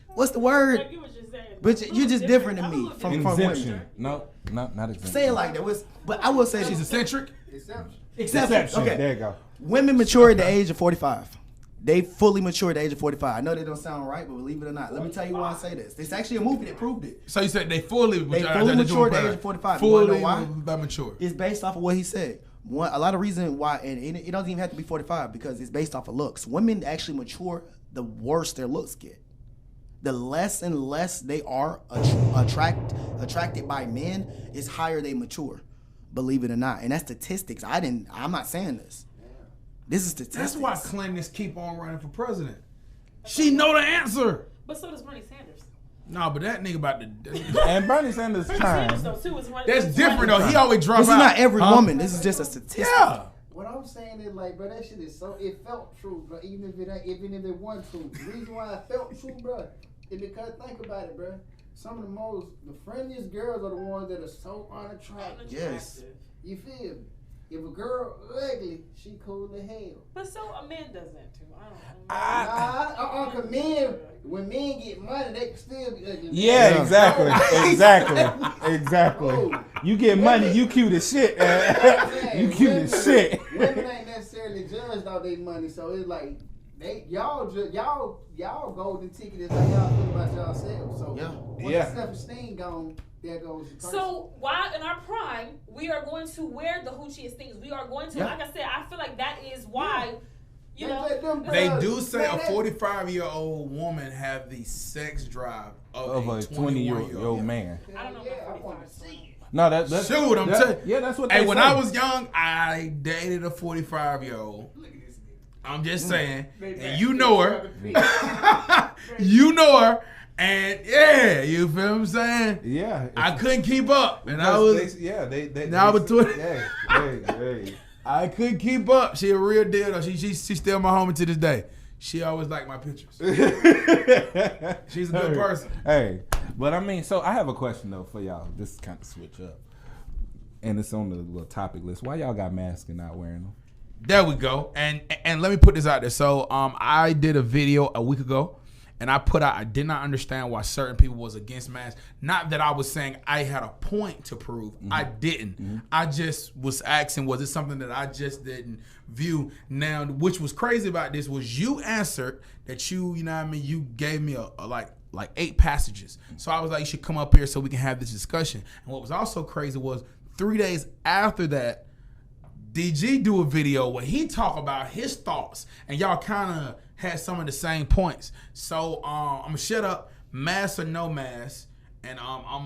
What's the word? like you was just saying, But you're just different than me from Exemption. women. No, not exemption. Say it like that. But I will say She's this. eccentric. Exception. Okay. There you go. Women mature at the age of 45. They fully mature at the age of 45. I know that don't sound right, but believe it or not, let me tell you why I say this. It's actually a movie that proved it. So you said they fully mature at the age of 45. You Fully wanna know why? mature. It's based off of what he said. A lot of reason why, and it doesn't even have to be 45 because it's based off of looks. Women actually mature the worse their looks get. The less and less they are attracted by men, is higher they mature. Believe it or not, and that's statistics. I'm not saying this. This is statistics. That's why Clinton keep on running for president. She know the answer. But so does Bernie Sanders. No, but that nigga about to. And Bernie Sanders Bernie Sanders trying. though too is one. That's different though. He always drop This out. is not every Huh? woman. This is just a statistic. Yeah. What I'm saying is like, bro, that shit is so. It felt true, bro. Even if it wasn't true, the reason why it felt true, bro, is because think about it, bro. Some of the friendliest girls are the ones that are so unattractive. Yes. You feel me? If a girl ugly, she cool as hell. But so a man does that too. I don't know. Cause men, when men get money, they can still be ugly. Yeah, exactly. Oh. You get money, you cute as shit. You cute as shit. Women ain't necessarily judged off their money, so it's like y'all golden ticket is like y'all feel about yourselves. So once Yeah. the self-esteem gone, there goes your person. So while in our prime, we are going to wear the hoochiest things. We are going to, like I said, I feel like that is why, you know. They do say a 45-year-old woman have the sex drive of a 20-year-old man. I don't know about 45. No, that's Shoot, I'm telling you. Yeah, that's what. Hey, they when say. I was young, I dated a 45-year-old. I'm just saying, and you know her. You know her. And yeah, you feel what I'm saying? Yeah, I couldn't keep up, and I because was they now I'm 20. Hey. I couldn't keep up. She a real deal though. She's still my homie to this day. She always liked my pictures. She's a good person. Hey, but I mean, so I have a question though for y'all. Just kind of switch up, and it's on the little topic list. Why y'all got masks and not wearing them? There we go. And let me put this out there. So I did a video a week ago, and I put out, I did not understand why certain people was against masks. Not that I was saying I had a point to prove. I didn't. I just was asking, was it something that I just didn't view? Now, which was crazy about this was you answered that you know what I mean, you gave me a like 8 passages. So I was like, you should come up here so we can have this discussion. And what was also crazy was 3 days after that, DG do a video where he talk about his thoughts, and y'all kind of had some of the same points. So I'm gonna shut up, mask or no mask, and I'm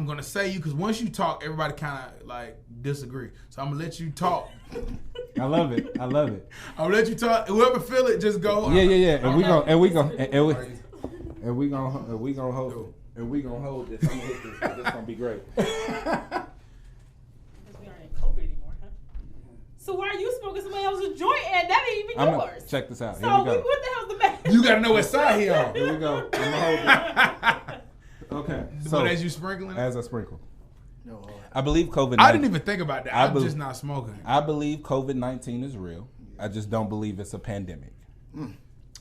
gonna say you because once you talk, everybody kind of like disagree. So I'm gonna let you talk. I love it. I'm gonna let you talk. Whoever feel it, just go. Yeah. And we gonna hold this. I'm gonna hit this. This gonna be great. So why are you smoking somebody else's joint and that ain't even yours? Check this out. So Here we go. what the hell's the matter? You gotta know what side he on. Here we go. I'm gonna hold it. Okay. So But as you sprinkling, as I sprinkle, I believe COVID. I didn't even think about that. I'm believe- just not smoking. I believe COVID-19 is real. I just don't believe it's a pandemic.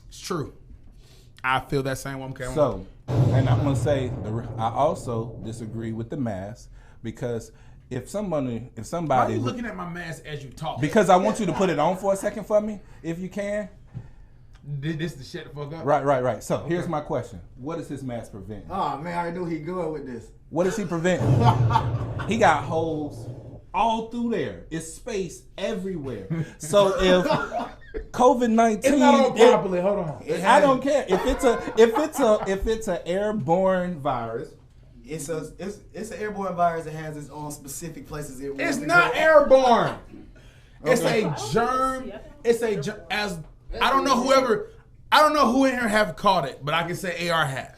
It's true. I feel that same way. Okay. So, and I'm gonna say I also disagree with the mask because if somebody, Why are you looking at my mask as you talk? because I want you to put it on for a second for me, if you can. This the shit the fuck up. Right. So here's my question: what does his mask prevent? Oh man, I already knew he good with this. What does he prevent? He got holes all through there. It's space everywhere. So if COVID-19, It's not on properly. Hold on. I don't care if it's a airborne virus. It's an airborne virus that has its own specific places it It's wants to not go. airborne. It's Okay. a germ. It's a germ. As I don't know who in here have caught it, but I can say AR has.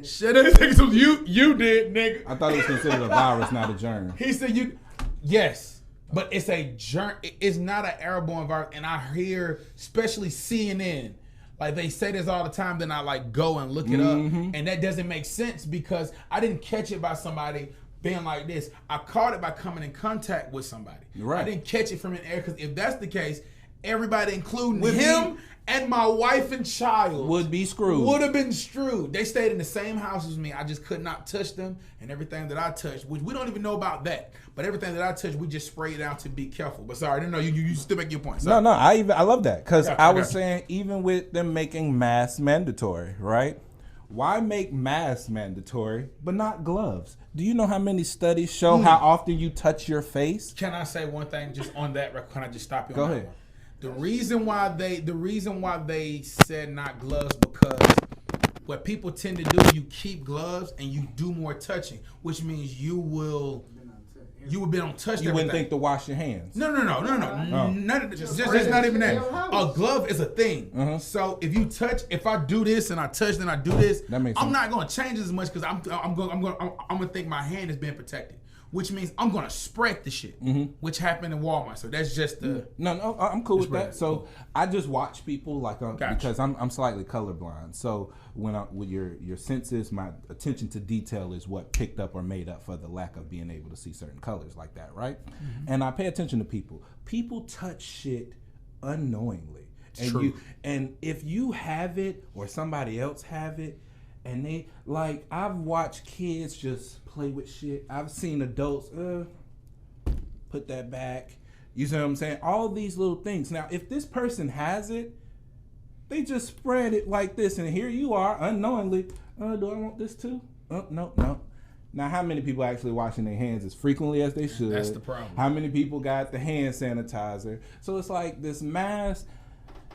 Shit, you did, nigga. I thought it was considered a virus, not a germ. He said you. Yes, but it's a germ. It's not an airborne virus, and I hear, especially CNN, like they say this all the time. Then I like go and look it up, and that doesn't make sense because I didn't catch it by somebody being like this. I caught it by coming in contact with somebody. Right. I didn't catch it from an air because if that's the case, everybody, including him and my wife and child, Would be screwed. Would have been screwed. They stayed in the same house as me. I just could not touch them, and everything that I touched, which we don't even know about that, but everything that I touched, we just sprayed out to be careful. But sorry, no, you still make your point. Sorry. No, I love that because Gotcha, I was gotcha. saying even with them making masks mandatory, right? Why make masks mandatory but not gloves? Do you know how many studies show how often you touch your face? Can I say one thing just on that? Can I just stop you? Go on that ahead. one? The reason why they said not gloves because what people tend to do, you keep gloves and you do more touching, which means you will be on touch. You wouldn't think to wash your hands. No. Oh. None of this. Just not even that. A glove is a thing. So if I do this and I touch, then I do this. That makes I'm sense. not going to change as much because I'm going to think my hand is being protected, which means I'm going to spread the shit, which happened in Walmart. So that's just the. No, I'm cool with It's right. that. So I just watch people like Gotcha. because I'm slightly colorblind. So with your senses, my attention to detail is what picked up or made up for the lack of being able to see certain colors like that, right? And I pay attention to people. People touch shit unknowingly, True. And if you have it or somebody else have it, and they like I've watched kids just play with shit. I've seen adults put that back. You see what I'm saying? All these little things. Now, if this person has it, they just spread it like this, and here you are unknowingly. Do I want this too? No. Now, how many people actually washing their hands as frequently as they should? That's the problem. How many people got the hand sanitizer? So it's like this mask.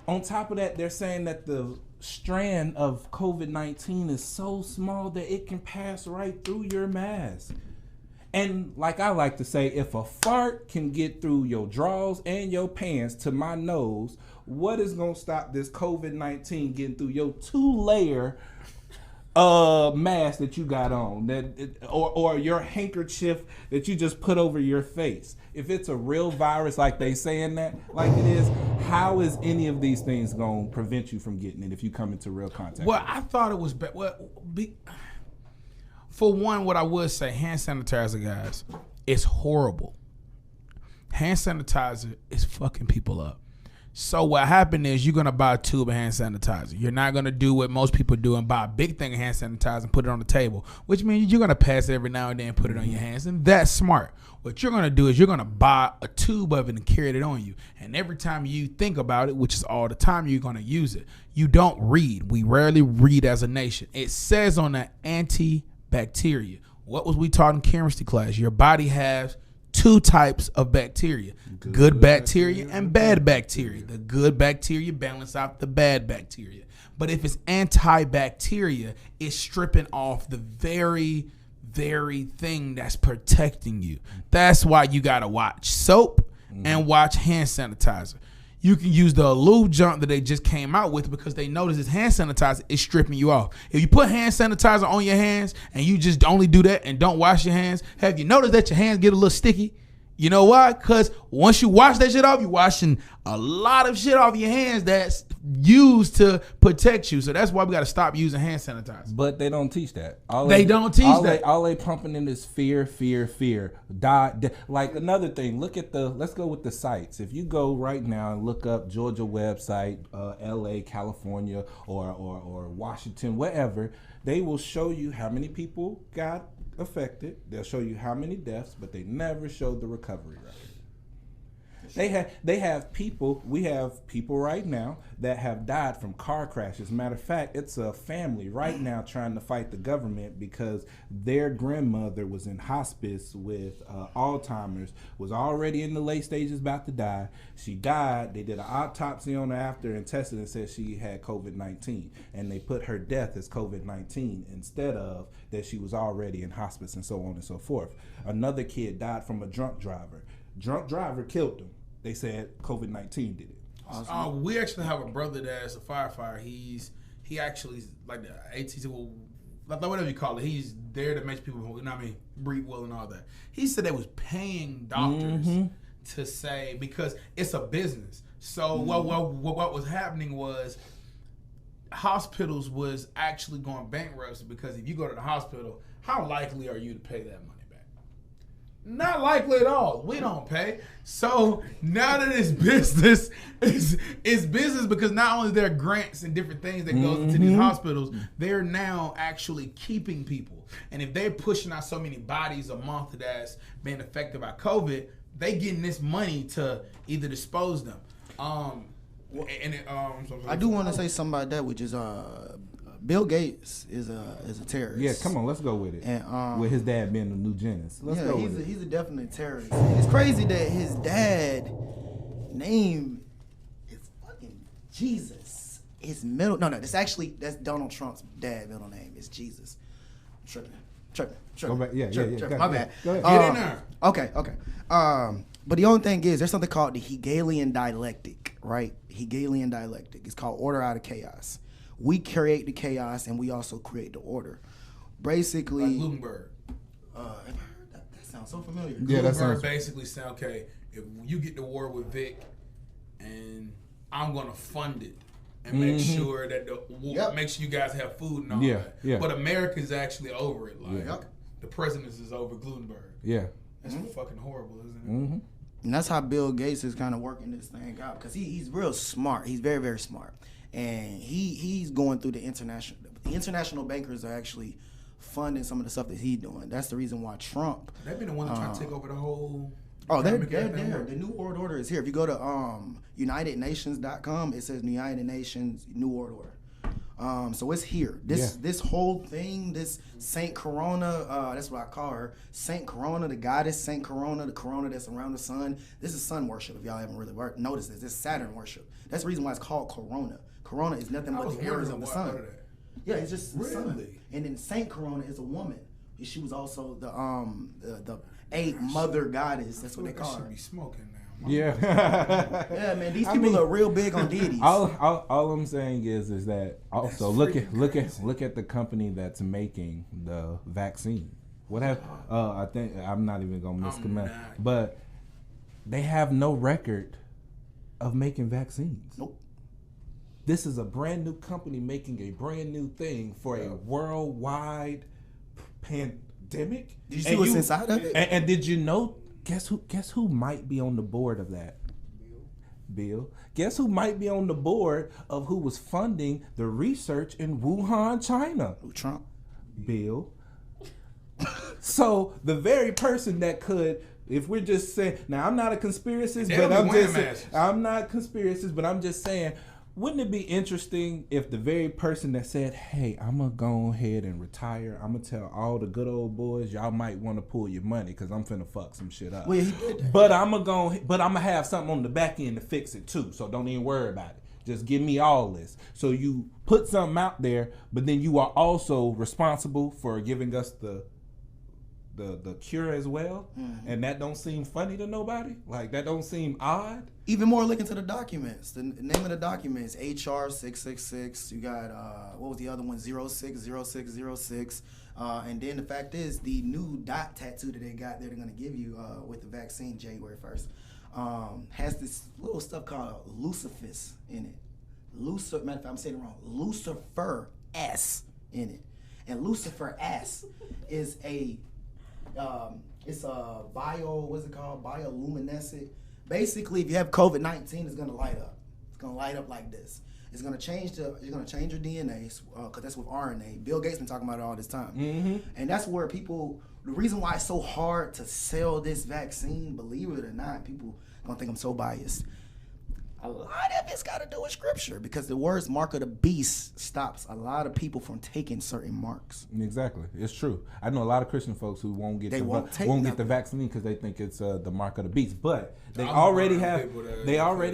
On top of that, they're saying that the strand of COVID-19 is so small that it can pass right through your mask. And like I like to say, if a fart can get through your drawers and your pants to my nose, what is going to stop this COVID-19 getting through your 2-layer mask that you got on, or your handkerchief that you just put over your face? If it's a real virus like they saying that, like it is, how is any of these things going to prevent you from getting it if you come into real contact? Well, I thought it was for one, what I would say, hand sanitizer, guys, is horrible. Hand sanitizer is fucking people up. So what happened is you're going to buy a tube of hand sanitizer. You're not going to do what most people do and buy a big thing of hand sanitizer and put it on the table, which means you're going to pass it every now and then and put it on your hands. And that's smart. What you're going to do is you're going to buy a tube of it and carry it on you. And every time you think about it, which is all the time, you're going to use it. You don't read. We rarely read as a nation. It says on the antibacteria. What was we taught in chemistry class? Your body has 2 types of bacteria. Good bacteria and bad bacteria. The good bacteria balance out the bad bacteria. But if it's antibacteria, it's stripping off the very, very thing that's protecting you. That's why you gotta watch soap and watch hand sanitizer. You can use the Alluve junk that they just came out with because they notice this hand sanitizer is stripping you off. If you put hand sanitizer on your hands and you just only do that and don't wash your hands, have you noticed that your hands get a little sticky? You know why? Because once you wash that shit off, you're washing a lot of shit off your hands that's used to protect you. So that's why we got to stop using hand sanitizer. But they don't teach that. All They don't teach that. All they pumping in is fear. Like another thing, let's go with the sites. If you go right now and look up Georgia website, LA, California, or Washington, wherever, they will show you how many people got affected. They'll show you how many deaths, but they never show the recovery rate. They have people. We have people right now that have died from car crashes. Matter of fact, it's a family right now trying to fight the government because their grandmother was in hospice with Alzheimer's, was already in the late stages, about to die. She died. They did an autopsy on her after and tested and said she had COVID-19, and they put her death as COVID-19 instead of that she was already in hospice and so on and so forth. Another kid died from a drunk driver. Drunk driver killed him. They said COVID-19 did it. Awesome. We actually have a brother that's a firefighter. He actually like the ATC, like whatever you call it. He's there to make people, you know what I mean, breathe well and all that. He said they was paying doctors to say, because it's a business. So what was happening was hospitals was actually going bankrupt, because if you go to the hospital, how likely are you to pay that money? Not likely at all. We don't pay. So now that it's business, it's business, because not only there are grants and different things that goes into these hospitals, they're now actually keeping people. And if they're pushing out so many bodies a month that's being affected by COVID, they getting this money to either dispose them. I do want to say something about that, which is Bill Gates is a terrorist. Yeah, come on, let's go with it. And with his dad being a eugenist. Let's go with it. He's a definite terrorist. And it's crazy that his dad name is fucking Jesus. His middle that's Donald Trump's dad middle name is Jesus. Tripping. Go back. Yeah. My bad. Go ahead. Get in there. Okay. But the only thing is, there's something called the Hegelian dialectic, right? Hegelian dialectic. It's called order out of chaos. We create the chaos and we also create the order. Basically, like Gutenberg. That sounds so familiar. Yeah, that sounds. Basically sound okay. If you get the war with Vic, and I'm gonna fund it and make sure that the war make sure you guys have food and all that. Yeah. But America's actually over it. Like the president is over Gutenberg. Yeah. That's fucking horrible, isn't it? And that's how Bill Gates is kind of working this thing out, because he's real smart. He's very, very smart. And he's going through the international bankers are actually funding some of the stuff that he's doing. That's the reason why Trump. They've been the one trying to take over the whole. They're there. The New World Order is here. If you go to UnitedNations.com, it says United Nations New World Order. So it's here. This whole thing, this Saint Corona, that's what I call her, Saint Corona, the goddess Saint Corona, the corona that's around the sun. This is sun worship. If y'all haven't really noticed this, it's Saturn worship. That's the reason why it's called Corona. Corona is nothing but the errors of the sun. Yeah, it's just the sun. And then Saint Corona is a woman. She was also the mother goddess. That's what they call her. Should be smoking now. Yeah. Yeah, man. These people are real big on deities. All I'm saying is that also look at the company that's making the vaccine. What have I think I'm not even gonna miscommit, but they have no record of making vaccines. Nope. This is a brand new company making a brand new thing for a worldwide pandemic. Did you see what's inside of it? And did you know? Guess who might be on the board of that? Bill. Guess who might be on the board of who was funding the research in Wuhan, China? Trump. Bill. So the very person that could. If we're just saying, now I'm not a conspiracist, but I'm not conspiracist, but I'm just saying, wouldn't it be interesting if the very person that said, hey, I'm going to go ahead and retire, I'm going to tell all the good old boys, y'all might want to pull your money because I'm finna fuck some shit up. Well, he did that. But I'm going to have something on the back end to fix it too, so don't even worry about it. Just give me all this. So you put something out there, but then you are also responsible for giving us the cure as well, and that don't seem funny to nobody. Like, that don't seem odd. Even more, look into the documents. The name of the document is HR 666. You got what was the other one? 060606. And then the fact is, the new dot tattoo that they got there, they're gonna give you with the vaccine January 1st, has this little stuff called Lucifus in it. Matter of fact, I'm saying it wrong. Lucifer S in it, and Lucifer S is a it's a bioluminescent. Basically, if you have COVID-19, it's gonna light up. It's gonna light up like this. It's gonna change your DNA, because that's with RNA. Bill Gates been talking about it all this time, and that's where people. The reason why it's so hard to sell this vaccine, believe it or not, people gonna think I'm so biased. A lot of it's got to do with scripture, because the words "mark of the beast" stops a lot of people from taking certain marks. Exactly, it's true. I know a lot of Christian folks who won't get the vaccine because they think it's the mark of the beast. But they already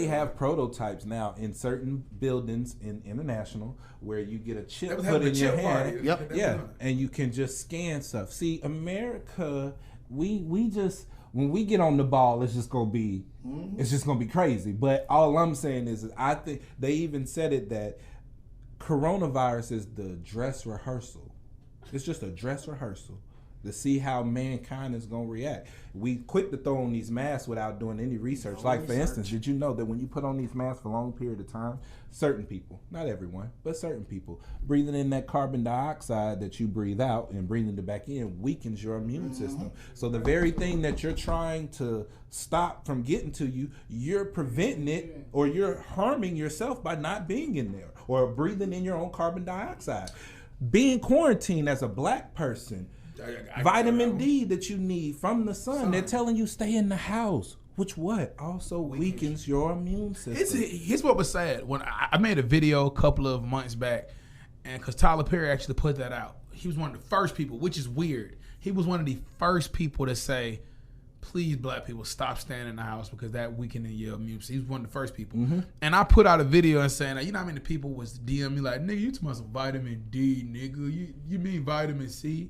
have prototypes now in certain buildings in international where you get a chip put in your hand. And you can just scan stuff. See, America, we just. When we get on the ball, it's just gonna be crazy. But all I'm saying is I think they even said it that coronavirus is the dress rehearsal. It's just a dress rehearsal to see how mankind is gonna react. We quick to throw on these masks without doing any research. For instance, did you know that when you put on these masks for a long period of time, certain people, not everyone, but certain people, breathing in that carbon dioxide that you breathe out and breathing it back in weakens your immune system. So the very thing that you're trying to stop from getting to you, you're preventing it, or you're harming yourself by not being in there or breathing in your own carbon dioxide. Being quarantined as a black person, vitamin D that you need from the sun. They're telling you stay in the house, which also weakens your immune system. Here's what was sad. When I made a video a couple of months back, and because Tyler Perry actually put that out, he was one of the first people, which is weird. He was one of the first people to say, please, black people, stop staying in the house because that weakening your immune system. He was one of the first people. And I put out a video and saying, you know how many people was DM me like, nigga, you talking about some vitamin D, nigga. You mean vitamin C?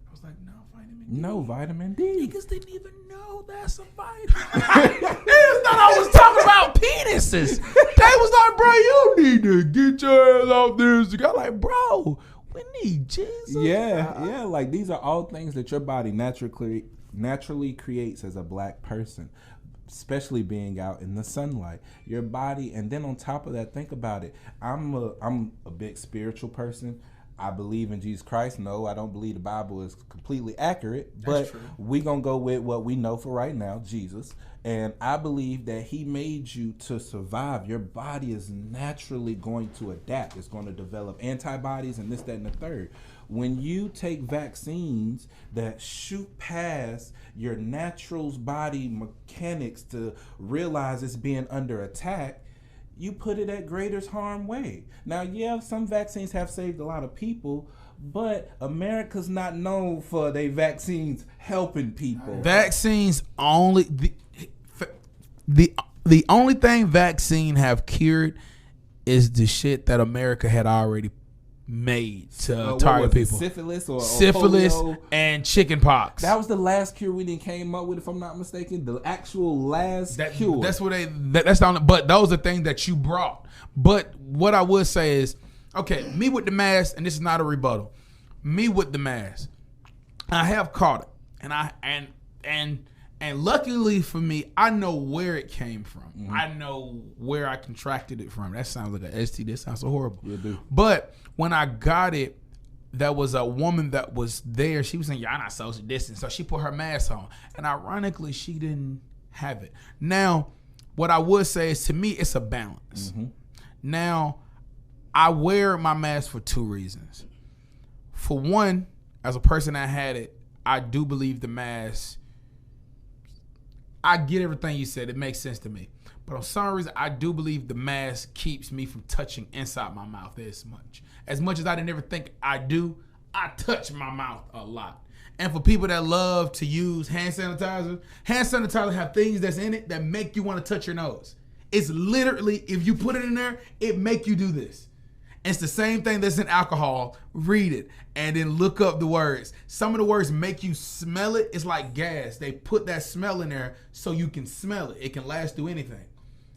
I was like, no, vitamin D. No, vitamin D. Niggas didn't even know that's a vitamin. Niggas thought I was talking about penises. They was like, bro, you need to get your ass off this. I'm like, bro, we need Jesus. Yeah. Like these are all things that your body naturally creates as a black person, especially being out in the sunlight. Your body, and then on top of that, think about it. I'm a big spiritual person. I believe in Jesus Christ. No, I don't believe the Bible is completely accurate, but we're going to go with what we know for right now, Jesus. And I believe that he made you to survive. Your body is naturally going to adapt. It's going to develop antibodies and this, that, and the third. When you take vaccines that shoot past your natural body mechanics to realize it's being under attack, you put it at greater harm way. Now, yeah, some vaccines have saved a lot of people, but America's not known for their vaccines helping people. Vaccines only the only thing vaccine have cured is the shit that America had already made to target people. Syphilis or polio and chicken pox. That was the last cure we didn't came up with, if I'm not mistaken. The actual last cure. That's what that's the only, but those are things that you brought. But what I would say is, okay, me with the mask, and this is not a rebuttal. Me with the mask, I have caught it, and luckily for me, I know where it came from. I know where I contracted it from. That sounds like an STD. That sounds so horrible. Yeah, dude. But when I got it, there was a woman that was there. She was saying, y'all not social distance. So she put her mask on. And ironically, she didn't have it. Now, what I would say is, to me, it's a balance. Now, I wear my mask for two reasons. For one, as a person that had it, I do believe the mask, I get everything you said. It makes sense to me. But on some reason, I do believe the mask keeps me from touching inside my mouth as much. As much as I didn't ever think I do, I touch my mouth a lot. And for people that love to use hand sanitizer have things that's in it that make you want to touch your nose. It's literally, if you put it in there, it make you do this. It's the same thing that's in alcohol. Read it and then look up the words. Some of the words make you smell it. It's like gas. They put that smell in there so you can smell it. It can last through anything.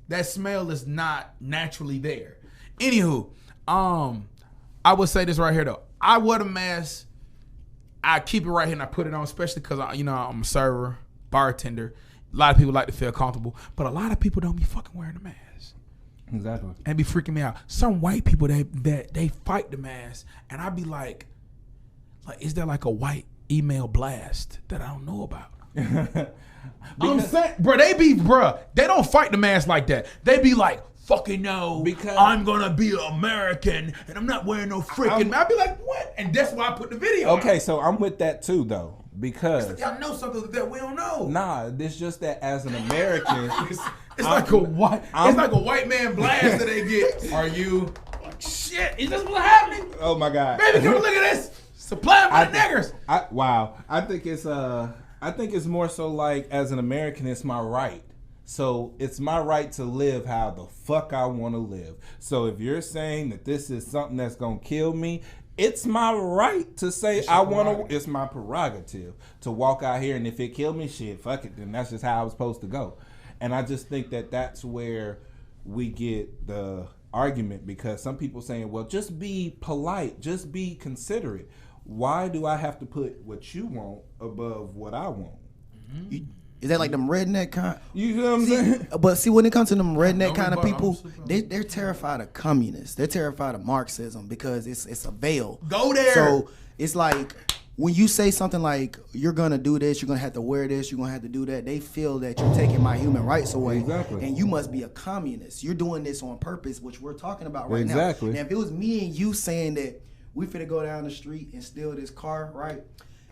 That smell is not naturally there. Anywho, I would say this right here though. I wear the mask. I keep it right here and I put it on, especially because I'm a server, bartender. A lot of people like to feel comfortable, but a lot of people don't be fucking wearing the mask. Exactly. And be freaking me out. Some white people they fight the mask, and I be like, is there like a white email blast that I don't know about? I'm saying, bro, they don't fight the mask like that. They be like, fucking no, Because I'm gonna be an American and I'm not wearing no freaking. I'd be like, what? And that's why I put the video. Okay, so I'm with that too, though, because y'all know something that we don't know. nah, it's just that as an American, It's like a white man blast that they get. Are you like shit? Is this what's happening? oh my god, Baby, come look at this. Supply by the niggers. I think it's more so like as an American, it's my right. So it's my right to live how the fuck I want to live. So if you're saying that this is something that's gonna kill me, it's my right to say I want to. It's my prerogative to walk out here, and if it kill me, shit, fuck it. Then that's just how I was supposed to go. And I just think that that's where we get the argument, because some people saying, well, just be polite, just be considerate. Why do I have to put what you want above what I want? Is that like them redneck kind? You know what I'm saying? But see, when it comes to them redneck No kind of rebuttal. people, they're terrified of communists. They're terrified of Marxism because it's a veil. Go there. So it's like when you say something like you're gonna do this, you're gonna have to wear this, you're gonna have to do that. They feel that you're taking my human rights away, Exactly. and you must be a communist. You're doing this on purpose, which we're talking about right Exactly. now. Now, if it was me and you saying that we finna go down the street and steal this car, right?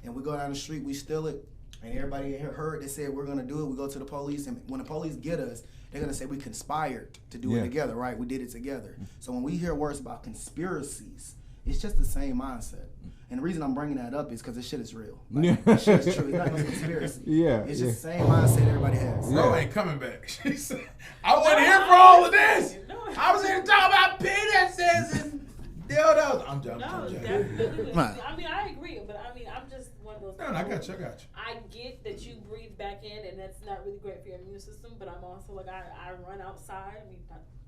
And we go down the street, we steal it. And everybody in here heard, they said, we're going to do it. We go to the police. And when the police get us, they're going to say we conspired to do it together, right? We did it together. So when we hear words about conspiracies, it's just the same mindset. And the reason I'm bringing that up is because this shit is real. Like, this shit is true. It's not no conspiracy. Yeah, It's just the same mindset everybody has. Bro ain't coming back. She said, I wasn't here for all of this. I was here to talk about penises and dildos. I'm joking. No, I'm joking. definitely. Right. I mean, I agree, but I mean, I'm just one of those. No, I got you. I get that you breathe back in, and that's not really great for your immune system. But I'm also like, I run outside. I mean,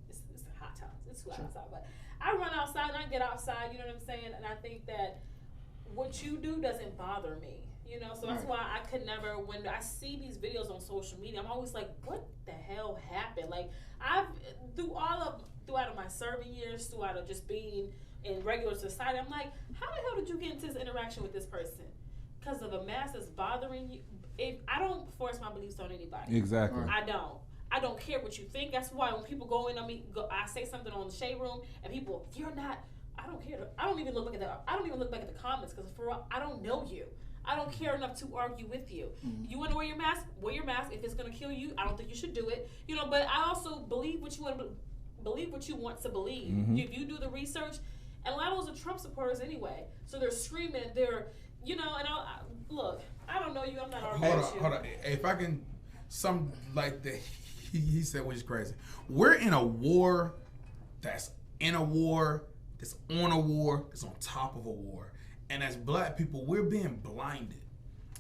it's a hot time. It's too hot outside, but I run outside and I get outside. You know what I'm saying? And I think that what you do doesn't bother me. You know, so that's why I could never. When I see these videos on social media, I'm always like, what the hell happened? Like I've throughout my serving years, throughout of just being in regular society, I'm like, how the hell did you get into this interaction with this person? Because of a mask that's bothering you. If I don't force my beliefs on anybody. Exactly. I don't care what you think. That's why when people go in on me, I say something on the shade room, and people, you're not. I don't care. I don't even look back at that. I don't even look back at the comments because I don't know you. I don't care enough to argue with you. You want to wear your mask? Wear your mask. If it's gonna kill you, I don't think you should do it. You know, but I also believe what you want to believe. What you want to believe. If you do the research, and a lot of those are Trump supporters anyway. So they're screaming. They're, you know, and look. I don't know you. I'm not arguing with you. Hold on. If I can, some like the he said, which is crazy. We're in a war that's in a war, that's on a war, that's on top of a war. And as black people, we're being blinded.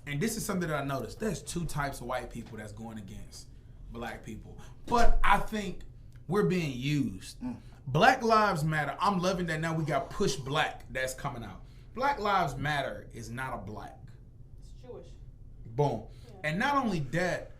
And this is something that I noticed. There's two types of white people that's going against black people. But I think we're being used. Black Lives Matter. I'm loving that now we got Push Black that's coming out. Black Lives Matter is not a black. It's Jewish. Boom. And not only that,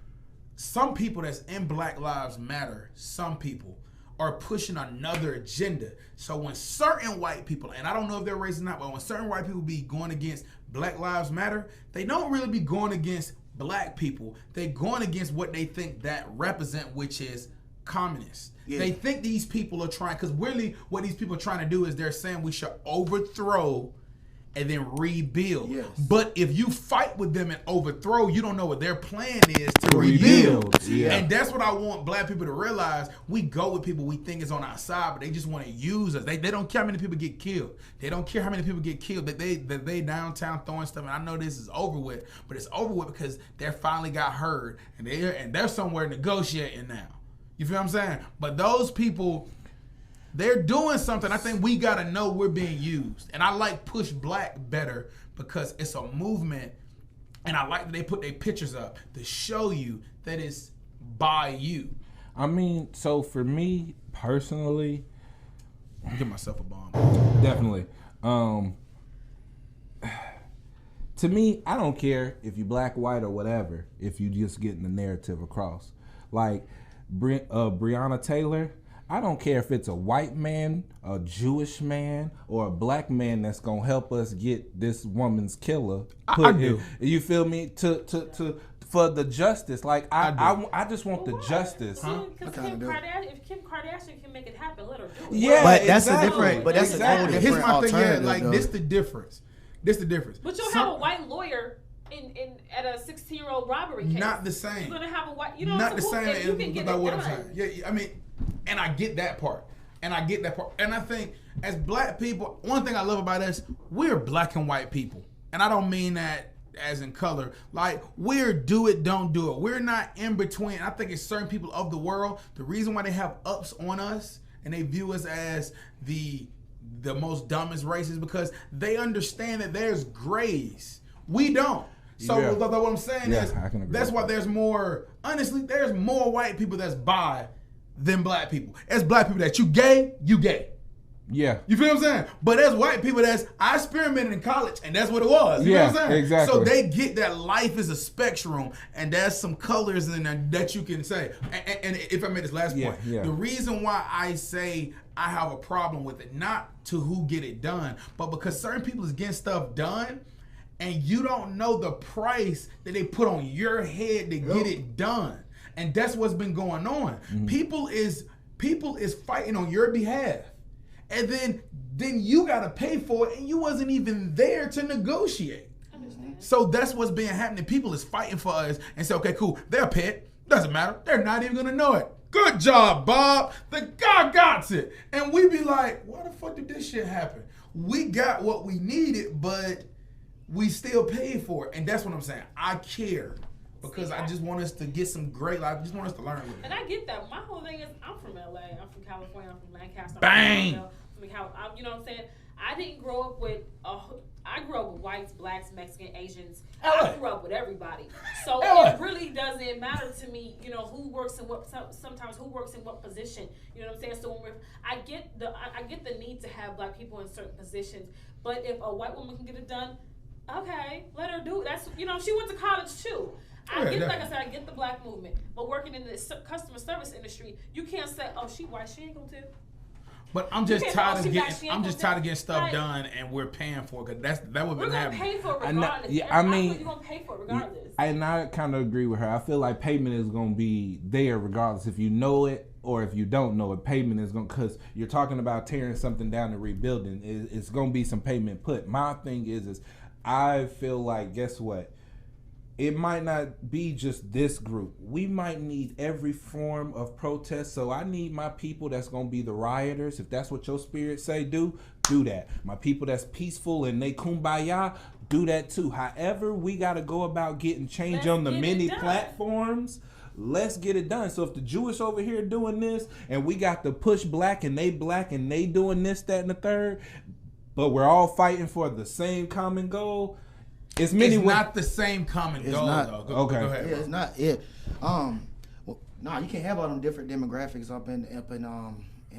some people that's in Black Lives Matter, some people are pushing another agenda. So when certain white people, and I don't know if they're racist or not, but when certain white people be going against Black Lives Matter, they don't really be going against black people. They're going against what they think that represent, which is communists. Yeah. They think these people are trying, because really what these people are trying to do is they're saying we should overthrow and then rebuild. Yes. But if you fight with them and overthrow, you don't know what their plan is to rebuild. Yeah. And that's what I want black people to realize. We go with people we think is on our side, but they just want to use us. They don't care how many people get killed. They don't care how many people get killed. That they downtown throwing stuff. And I know this is over with, but it's over with because they finally got heard and they're somewhere negotiating now. You feel what I'm saying? But those people, they're doing something. I think we got to know we're being used. And I like Push Black better because it's a movement. And I like that they put their pictures up to show you that it's by you. I mean, so for me personally, I'll give myself a bomb. Definitely. To me, I don't care if you black, white, or whatever, if you just getting the narrative across. Like Breonna Taylor, I don't care if it's a white man, a Jewish man, or a black man that's gonna help us get this woman's killer. I do. You feel me? for the justice. Like I I just want the justice. Because if Kim Kardashian can make it happen, let her do it. Yeah, But that's exactly. a different. But that's a whole different Here's my thing. Yeah, alternative. like though. this the difference. This the difference. But you'll have a white lawyer at a 16-year-old robbery case. Not the same. You're gonna have a white. You know, Not the so same if you can get about it what I'm done. saying. Yeah, I mean, and I get that part. And I think as black people, one thing I love about us, we're black and white people. And I don't mean that as in color. Like, we're do it, don't do it. We're not in between. I think it's certain people of the world, the reason why they have ups on us and they view us as the most dumbest race is because they understand that there's grays. We don't. So Yeah. what I'm saying Yeah, is I can agree that's with why that. there's more, honestly, there's more white people that's bi than black people. As black people that you gay. Yeah. You feel what I'm saying? But as white people, I experimented in college, and that's what it was. You Yeah, know what I'm saying? exactly. So they get that life is a spectrum, and there's some colors in there that you can say. And if I made this last point, yeah. the reason why I say I have a problem with it, not to who get it done, but because certain people is getting stuff done, and you don't know the price that they put on your head to get it done. And that's what's been going on. Mm-hmm. People is fighting on your behalf. And then you gotta pay for it, and you wasn't even there to negotiate. So that's what's been happening. People is fighting for us and say, okay, cool, they'll pay it. Doesn't matter. They're not even gonna know it. Good job, Bob. The guy got it. And we be like, why the fuck did this shit happen? We got what we needed, but we still paid for it. And that's what I'm saying. I care. Because I just want us to get some great, I just want us to learn with it. And I get that. My whole thing is, I'm from LA. I'm from California. I'm from Lancaster. Bang! You know what I'm saying? I didn't grow up with. I grew up with whites, blacks, Mexican, Asians. LA. I grew up with everybody. So LA. it really doesn't matter to me. You know who works in what. Sometimes who works in what position. You know what I'm saying? So when I get the need to have black people in certain positions. But if a white woman can get it done, okay, let her do it. That's she went to college too. Like I said, I get the black movement, but working in the customer service industry, you can't say, "Oh, she white, she ain't gonna do." But I'm just tired of getting stuff Right. done, and we're paying for it. Cause that would We're been gonna happening. pay for it I know- regardless. yeah, I mean- you're gonna pay for it regardless. And I kind of agree with her. I feel like payment is going to be there regardless if you know it or if you don't know it. Payment is going to, because you're talking about tearing something down and rebuilding. It's going to be some payment put. My thing is I feel like, guess what? It might not be just this group. We might need every form of protest. So I need my people that's going to be the rioters. If that's what your spirit say, do that. My people that's peaceful and they kumbaya, do that too. However, we got to go about getting change Let's on the get it many done. platforms. Let's get it done. So if the Jewish over here doing this and we got the push black and they doing this, that, and the third, but we're all fighting for the same common goal. It's not the same common goal, not. though. Go Okay. ahead. Yeah, it's not it. Well, you can't have all them different demographics up in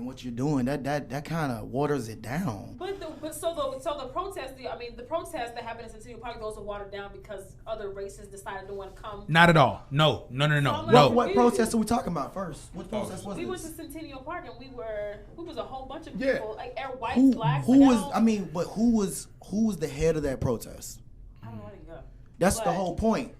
what you're doing. That kind of waters it down. So the protest, the protest that happened in Centennial Park, those are watered down because other races decided to want to come. Not at all. No. What protest are we talking about first? What protest was We went this? to Centennial Park and we was a whole bunch of Yeah. people, like whites, Who blacks. who like, was? don't- I mean, but who was the head of that protest? I don't know, I didn't go. That's the But- whole point.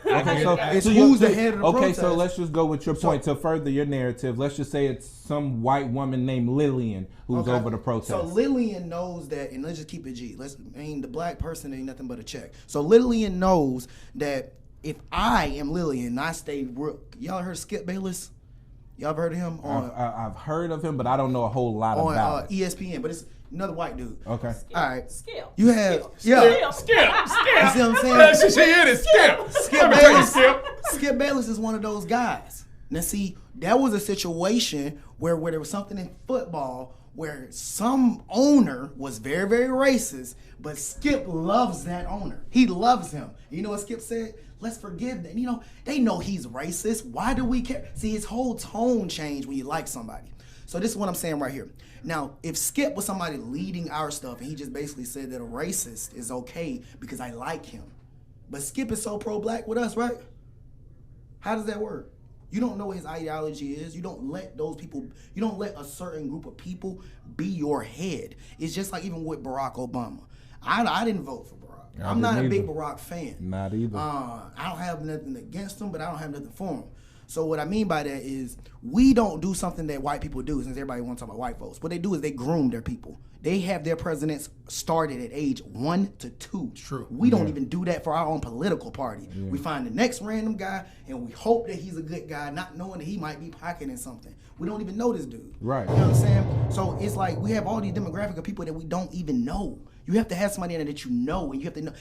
Okay, so It's who's the head of the okay, protest. so let's just go with your point to further your narrative. Let's just say it's some white woman named Lillian who's Okay. over the protest. So Lillian knows that, and let's just keep it G. The black person ain't nothing but a check. So Lillian knows that if I am Lillian and I stay real, y'all heard of Skip Bayless? Y'all ever heard of him I've heard of him, but I don't know a whole lot on about it. ESPN? But it's another white dude. Okay. All right. Skill. You have Skip. You see what I'm saying? She in it. Skip. Skip Bayless. Skip Bayless is one of those guys. Now, see, that was a situation where there was something in football where some owner was very, very racist, but Skip loves that owner. He loves him. You know what Skip said? Let's forgive them. They know he's racist. Why do we care? See, his whole tone changed when you like somebody. So this is what I'm saying right here. Now, if Skip was somebody leading our stuff and he just basically said that a racist is okay because I like him, but Skip is so pro-black with us, right? How does that work? You don't know what his ideology is. You don't let a certain group of people be your head. It's just like even with Barack Obama. I didn't vote for Barack. I'm not a didn't big either. Barack fan. Not either. I don't have nothing against him, but I don't have nothing for him. So what I mean by that is we don't do something that white people do, since everybody wants to talk about white folks. What they do is they groom their people. They have their presidents started at age 1 to 2. True. We don't even do that for our own political party. We find the next random guy and we hope that he's a good guy, not knowing that he might be pocketing something. We don't even know this dude. Right. You know what I'm saying? So it's like we have all these demographic of people that we don't even know. You have to have somebody in there that you know, and you have to know.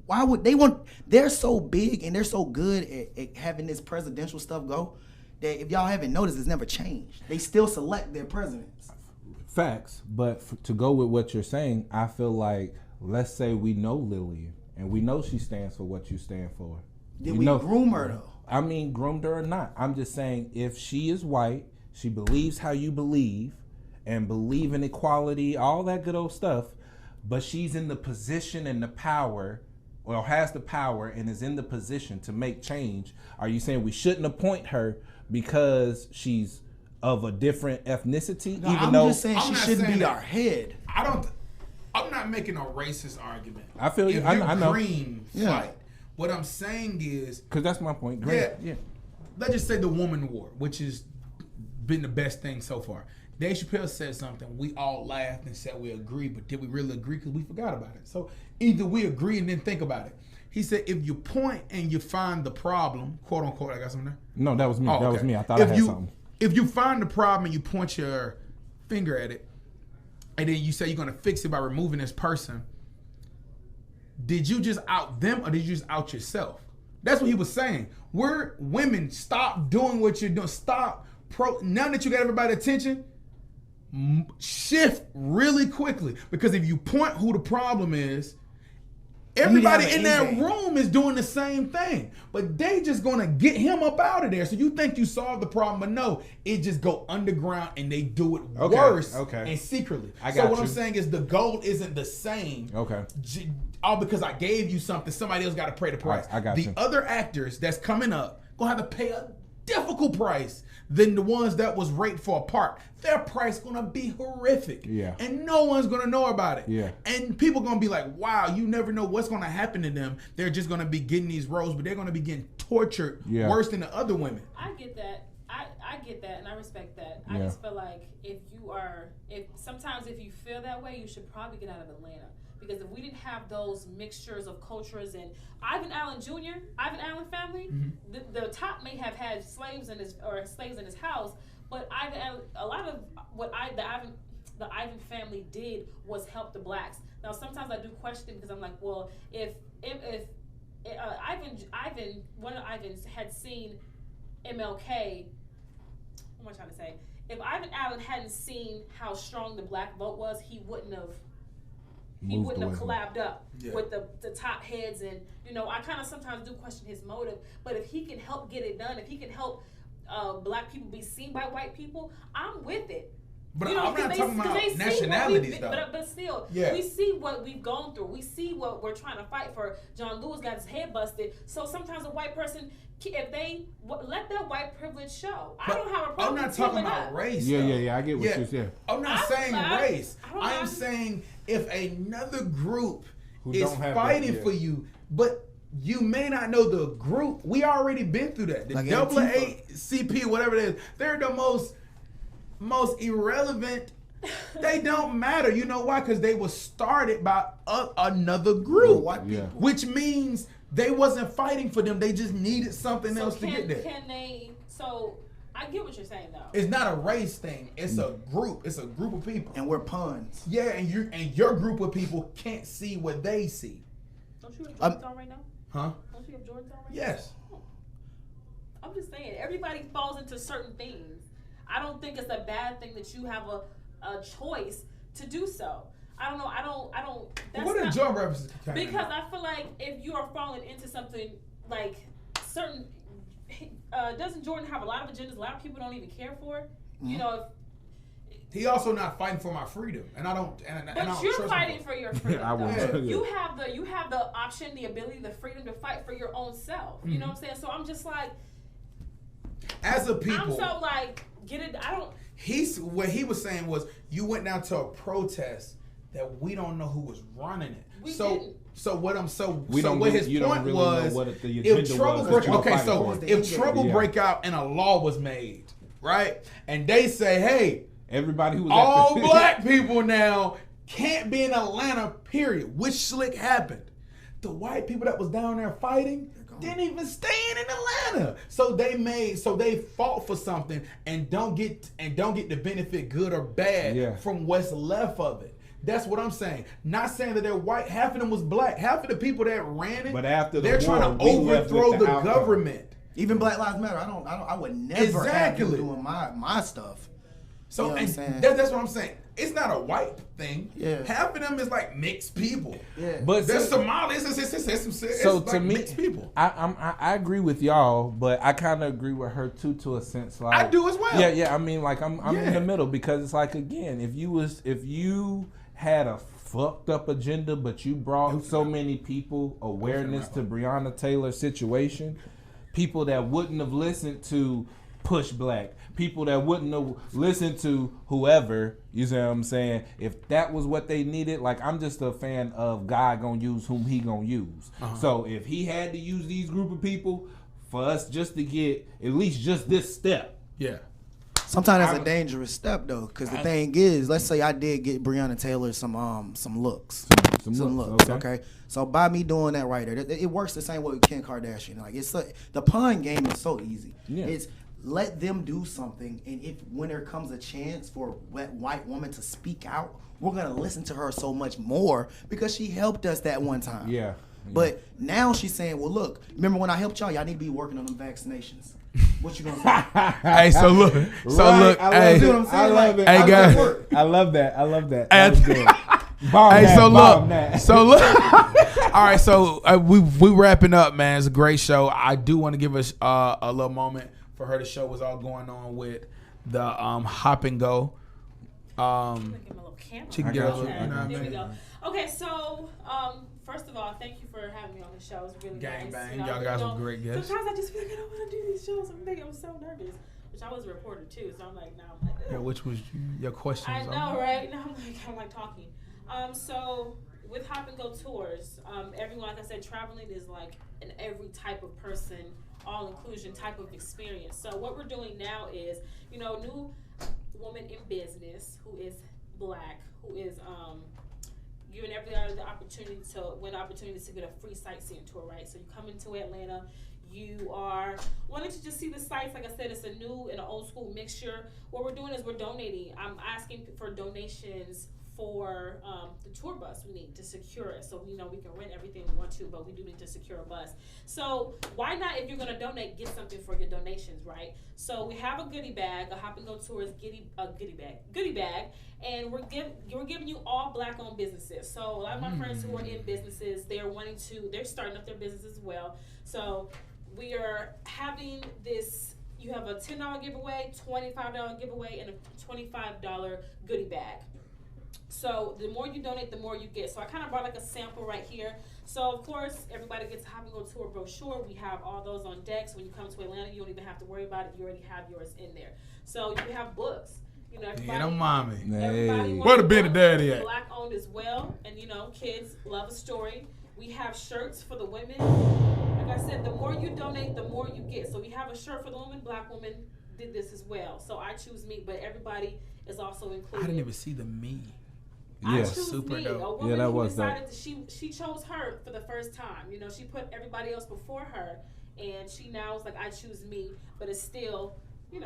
Why would they want? They're so big and they're so good at having this presidential stuff go that if y'all haven't noticed, it's never changed. They still select their presidents. Facts, but to go with what you're saying, I feel like, let's say we know Lillian and we know she stands for what you stand for. Did we groom her though? I mean, groomed her or not. I'm just saying, if she is white, she believes how you believe and believe in equality, all that good old stuff, but she's in the position and the power, or has the power and is in the position to make change. Are you saying we shouldn't appoint her because she's of a different ethnicity? No, even I'm though just saying I'm she not shouldn't saying be that. our head. I'm not making a racist argument. I feel you. If I you're know. green, Yeah. fight. What I'm saying is, Because that's my point. Great. Yeah. let's just say the woman war, which has been the best thing so far. Dave Chappelle said something, we all laughed and said we agree, but did we really agree? Because we forgot about it. So either we agree and then think about it. He said, if you point and you find the problem, quote unquote, I got something there? No, that was me. Oh, That was okay. me. I thought If I had you- something. If you find the problem and you point your finger at it, and then you say you're gonna fix it by removing this person, did you just out them or did you just out yourself? That's what he was saying. We're women, stop doing what you're doing. Stop now that you got everybody's attention, shift really quickly. Because if you point who the problem is, everybody have an in that end game. room is doing the same thing, but they just gonna get him up out of there. So you think you solved the problem, but no, it just go underground and they do it Okay, worse okay. and secretly. I So got what you. I'm saying is the goal isn't the same. Okay. All because I gave you something, somebody else got to pay the price. Right, I got the you. other actors that's coming up gonna have to pay a difficult price than the ones that was raped for a part. Their price gonna be horrific. Yeah. And no one's gonna know about it. Yeah. And people gonna be like, wow, you never know what's gonna happen to them. They're just gonna be getting these roles, but they're gonna be getting tortured Yeah. worse than the other women. I get that. I get that and I respect that. Yeah. I just feel like if you feel that way, you should probably get out of Atlanta. Because if we didn't have those mixtures of cultures and Ivan Allen Jr., Ivan Allen family, the top may have had slaves in his house, but a lot of what the Ivan family did was help the blacks. Now sometimes I do question because I'm like, well, if one of Ivans had seen MLK, what am I trying to say? If Ivan Allen hadn't seen how strong the black vote was, he wouldn't have collabed up with the top heads. And I kind of sometimes do question his motive, but if he can help get it done, if he can help black people be seen by white people, I'm with it. But You know, I'm not 'cause talking they about see what nationalities we've- though. But still, Yeah. we see what we've gone through. We see what we're trying to fight for. John Lewis got his head busted. So sometimes a white person, if they let that white privilege show, I don't have a problem. I'm not with talking teaming about up. race. Yeah, though. yeah. I get what you're saying. I'm not I'm saying not. race. I don't I am mind. saying if another group Who is don't have fighting that, yeah. for you, but you may not know the group. We already been through that. The Like AACP, whatever it is, they're the most irrelevant. They don't matter. You know why? Because they were started by another group, White Yeah. people. which means they wasn't fighting for them. They just needed something else to get there. Can they? So I get what you're saying though. It's not a race thing. It's a group. It's a group of people. And we're puns. Yeah, and your group of people can't see what they see. Don't you have Jordans on right now? Huh? Don't you have Jordans on right Yes. now? I'm just saying, everybody falls into certain things. I don't think it's a bad thing that you have a choice to do so. I don't know. That's What are not, Jordan references? because I feel like if you are falling into something like certain, doesn't Jordan have a lot of agendas? A lot of people don't even care for. You know, he also not fighting for my freedom, and I don't. And I but don't you're trust fighting him. for your freedom. I though. won't. You have the option, the ability, the freedom to fight for your own self. You know what I'm saying? So I'm just like, As a I'm people, so like, get it. I don't. what he was saying was you went down to a protest that we don't know who was running it. We so didn't. so what I'm so We so don't what really- his you don't point really was know what the if agenda trouble was break that you were okay, fighting so for. if trouble Yeah. break out and a law was made, right? And they say, hey, Everybody who was all at the, black people now can't be in Atlanta, period. Which slick happened. The white people that was down there fighting didn't even stay in Atlanta. So they fought for something and don't get the benefit, good or bad, from what's left of it. That's what I'm saying. Not saying that they're white. Half of them was black. Half of the people that ran it, But after the they're trying to war, we left overthrow with the the outcome. government. Even Black Lives Matter. I would never have them Exactly. doing my stuff. So You know what and I'm saying? that's what I'm saying. It's not a white thing. Yeah. Half of them is like mixed people. Yeah. But There's so- Somalis. It's So like to me, mixed people. I agree with y'all, but I kind of agree with her too, to a sense. Like I do as well. Yeah. I mean, like I'm in Yeah. the middle because it's like, again, if you had a fucked up agenda, but you brought so many people awareness to Breonna Taylor's situation, people that wouldn't have listened to Push Black, people that wouldn't have listened to whoever, you see what I'm saying? If that was what they needed, like, I'm just a fan of God gonna use whom he gonna use. So if he had to use these group of people for us just to get at least just this step. Yeah. Sometimes that's a dangerous step though, because the thing is, let's say I did get Breonna Taylor some looks. Some looks, okay. So by me doing that right there, it works the same way with Kim Kardashian. Like the pun game is so easy. Yeah. It's let them do something, and when there comes a chance for that white woman to speak out, we're gonna listen to her so much more because she helped us that one time. Yeah. But now she's saying, well, look, remember when I helped y'all? Y'all need to be working on them vaccinations. What you gonna say? Hey, so look, I hey, love it. I love it. Hey, I guys. love it. I love that. I love that. Hey, That was good. Bomb Hey, that, so bomb look, that. so look. All right, so we wrapping up, man. It's a great show. I do want to give us a little moment for her to show what's all going on with the Hop and Go. Give him a little camera. She can get a little, Okay, you know what I there we mean? go. Okay, so first of all, thank you for having me on the show. It's really Gang nice. bang. You know, Y'all got some great guests. Sometimes I just feel like I don't want to do these shows. I'm so nervous. Which I was a reporter too, so I'm like, Yeah, which was your question? I know, right? Now I'm like talking. So with Hop and Go tours, everyone, like I said, traveling is like an every type of person, all inclusion type of experience. So what we're doing now is, new woman in business who is black, who is giving everybody the opportunity to win opportunities to get a free sightseeing tour, right? So you come into Atlanta, you are wanting to just see the sights. Like I said, it's a new and an old school mixture. What we're doing is we're donating. I'm asking for donations for the tour bus we need to secure it. So, we can rent everything we want to, but we do need to secure a bus. So why not, if you're going to donate, get something for your donations, right? So we have a goodie bag, a Hop and Go Tours goodie bag, and we're giving you all black-owned businesses. So a lot of my friends who are in businesses, they're starting up their business as well. So we are having this. You have a $10 giveaway, $25 giveaway, and a $25 goodie bag. So the more you donate, the more you get. So I kind of brought like a sample right here. So of course, everybody gets a Hop and Go Tour brochure. We have all those on deck. So when you come to Atlanta, you don't even have to worry about it. You already have yours in there. So you have books. Everybody, Yeah, don't mind me. everybody Where the wants Benny books. Daddy at? Black owned as well, and kids love a story. We have shirts for the women. Like I said, the more you donate, the more you get. So we have a shirt for the woman. Black woman did this as well. So I choose me, but everybody is also included. I didn't even see the me. I Yeah. choose Super me. dope. A woman Yeah, that who was dope. decided that she chose her for the first time. She put everybody else before her, and she now is like, I choose me. But it's still,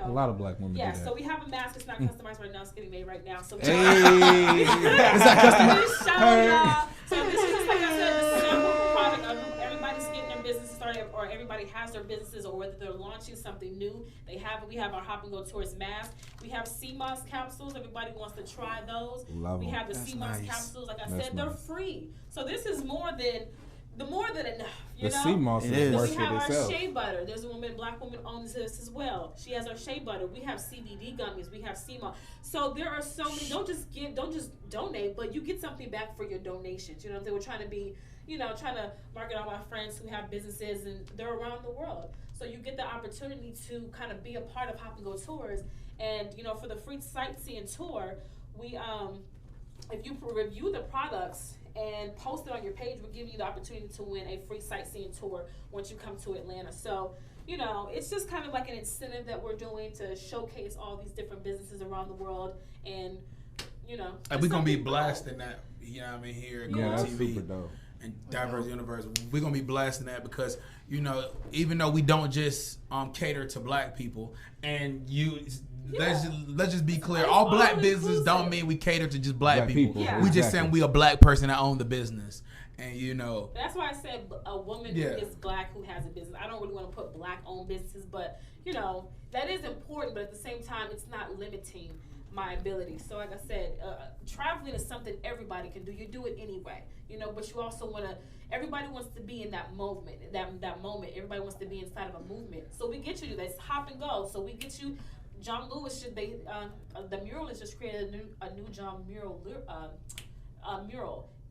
A lot of black women Yeah. do that. So we have a mask. It's not customized right now. It's getting made right now. So Hey. Is that customized? show y'all. So this is just like I said, this is a sample product of everybody's getting their business started, or everybody has their businesses, or whether they're launching something new. We have our Hop and Go Tours mask. We have CMOS capsules. Everybody wants to try those. Love we 'em. have the That's CMOS nice. capsules. Like I That's said, they're nice. free. So this is more than enough. The sea moss It is is. Then worth we it have our itself. shea butter. There's a black woman owns this as well. She has our shea butter. We have CBD gummies. We have CMOS. So there are so many. Don't just donate, but you get something back for your donations. You know what I'm saying? We're trying to be, trying to market all my friends who have businesses and they're around the world. So you get the opportunity to kind of be a part of Hop and Go Tours. And, for the free sightseeing tour, we if you review the products and post it on your page, we'll give you the opportunity to win a free sightseeing tour once you come to Atlanta. So, you know, it's just kind of like an incentive that we're doing to showcase all these different businesses around the world, and you know, And we're gonna be blasting that, you know what I mean, here at Go Yeah, that's TV super dope. and Diverse Universe. We're gonna be blasting that because, you know, even though we don't just cater to black people, and let's just be clear, all black businesses don't mean we cater to just black people. Yeah. We just saying we a black person that own the business. And you know, that's why I said a woman who is black who has a business. I don't really want to put black-owned businesses, but you know that is important. But at the same time, it's not limiting my ability. So, like I said, traveling is something everybody can do. You do it anyway, you know. But you also want to. Everybody wants to be in that moment. That moment. Everybody wants to be inside of a movement. So we get you to this hop and go. So we get you. John Lewis the muralist just created a new John mural.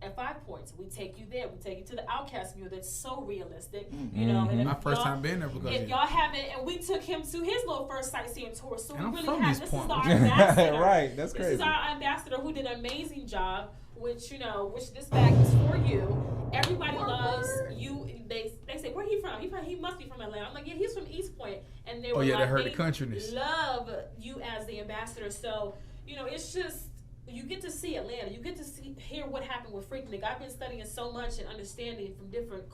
At 5 Points, we take you there. We take you to the Outcast mural that's so realistic, you know. And my first time being there because if y'all haven't, and we took him to his little first sightseeing tour. So and we I'm really from have East this Point. is our ambassador, Right, that's This crazy. is our ambassador who did an amazing job. Which this bag is for you. Everybody loves you. They say, where he from? He must be from Atlanta. I'm like, yeah, he's from East Point. And they were they like, heard the countryness. Love you as the ambassador. So you know, it's just. You get to see Atlanta. You get to hear what happened with Freaknik. I've been studying so much and understanding from different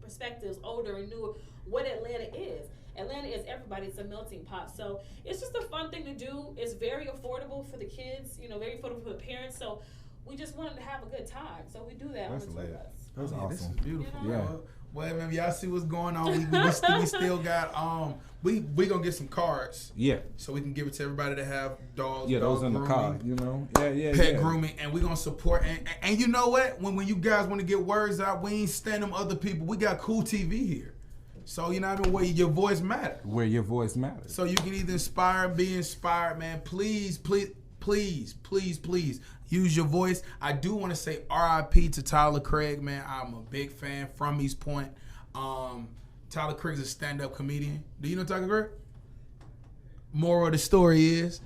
perspectives, older and newer, what Atlanta is. Atlanta is everybody. It's a melting pot. So it's just a fun thing to do. It's very affordable for the kids. You know, very affordable for the parents. So we just wanted to have a good time. So we do that That's on the tour lit. bus. That's This is awesome. beautiful. You know? Well, man, y'all see what's going on. We still got we gonna get some cards. Yeah. So we can give it to everybody that have dogs. Yeah, those dog in the grooming, car, you know? Yeah. Pet grooming, and we're gonna support. And you know what? When you guys want to get words out, we ain't stand them other people. We got cool TV here. So you know what I mean? Where your voice matters. Where your voice matters. So you can either inspire, be inspired, man. Please use your voice. I do want to say RIP to Tyler Craig, man. I'm a big fan from East Point. Tyler Craig's a stand-up comedian. Do you know Tyler Craig? Moral of the story is,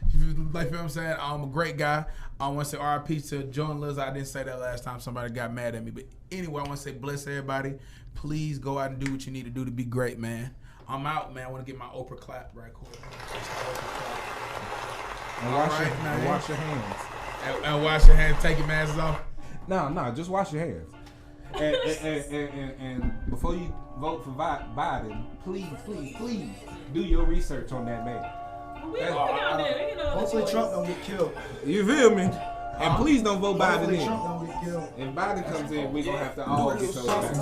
like you know what I'm saying, I'm a great guy. I want to say RIP to John Liz. I didn't say that last time. Somebody got mad at me. But anyway, I want to say bless everybody. Please go out and do what you need to do to be great, man. I'm out, man. I want to get my Oprah clap right quick. And wash your hands. And wash your hands. Take your masks off. No, just wash your hands. And before you vote for Biden, please do your research on that man. We out there. You know, Hopefully Trump don't get killed. You feel me? And please don't vote Biden Hopefully in. Trump don't get killed. If Biden comes in, we're going to have to all get those back.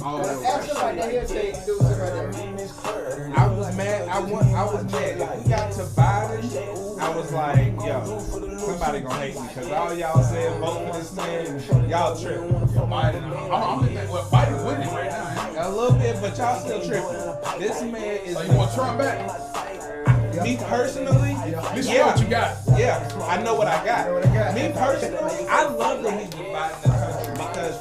All those Ask somebody that he'll say do something right there. I was mad. I was mad. If we got to Biden, I was like, yo, somebody gonna hate me because all y'all said vote for this man. Y'all tripping. Biden's winning right now. A little bit, but y'all still tripping. This man is. So you want Trump back? Me personally, This is what you got. Yeah, I know what I got. Me personally, I love that he's dividing the country because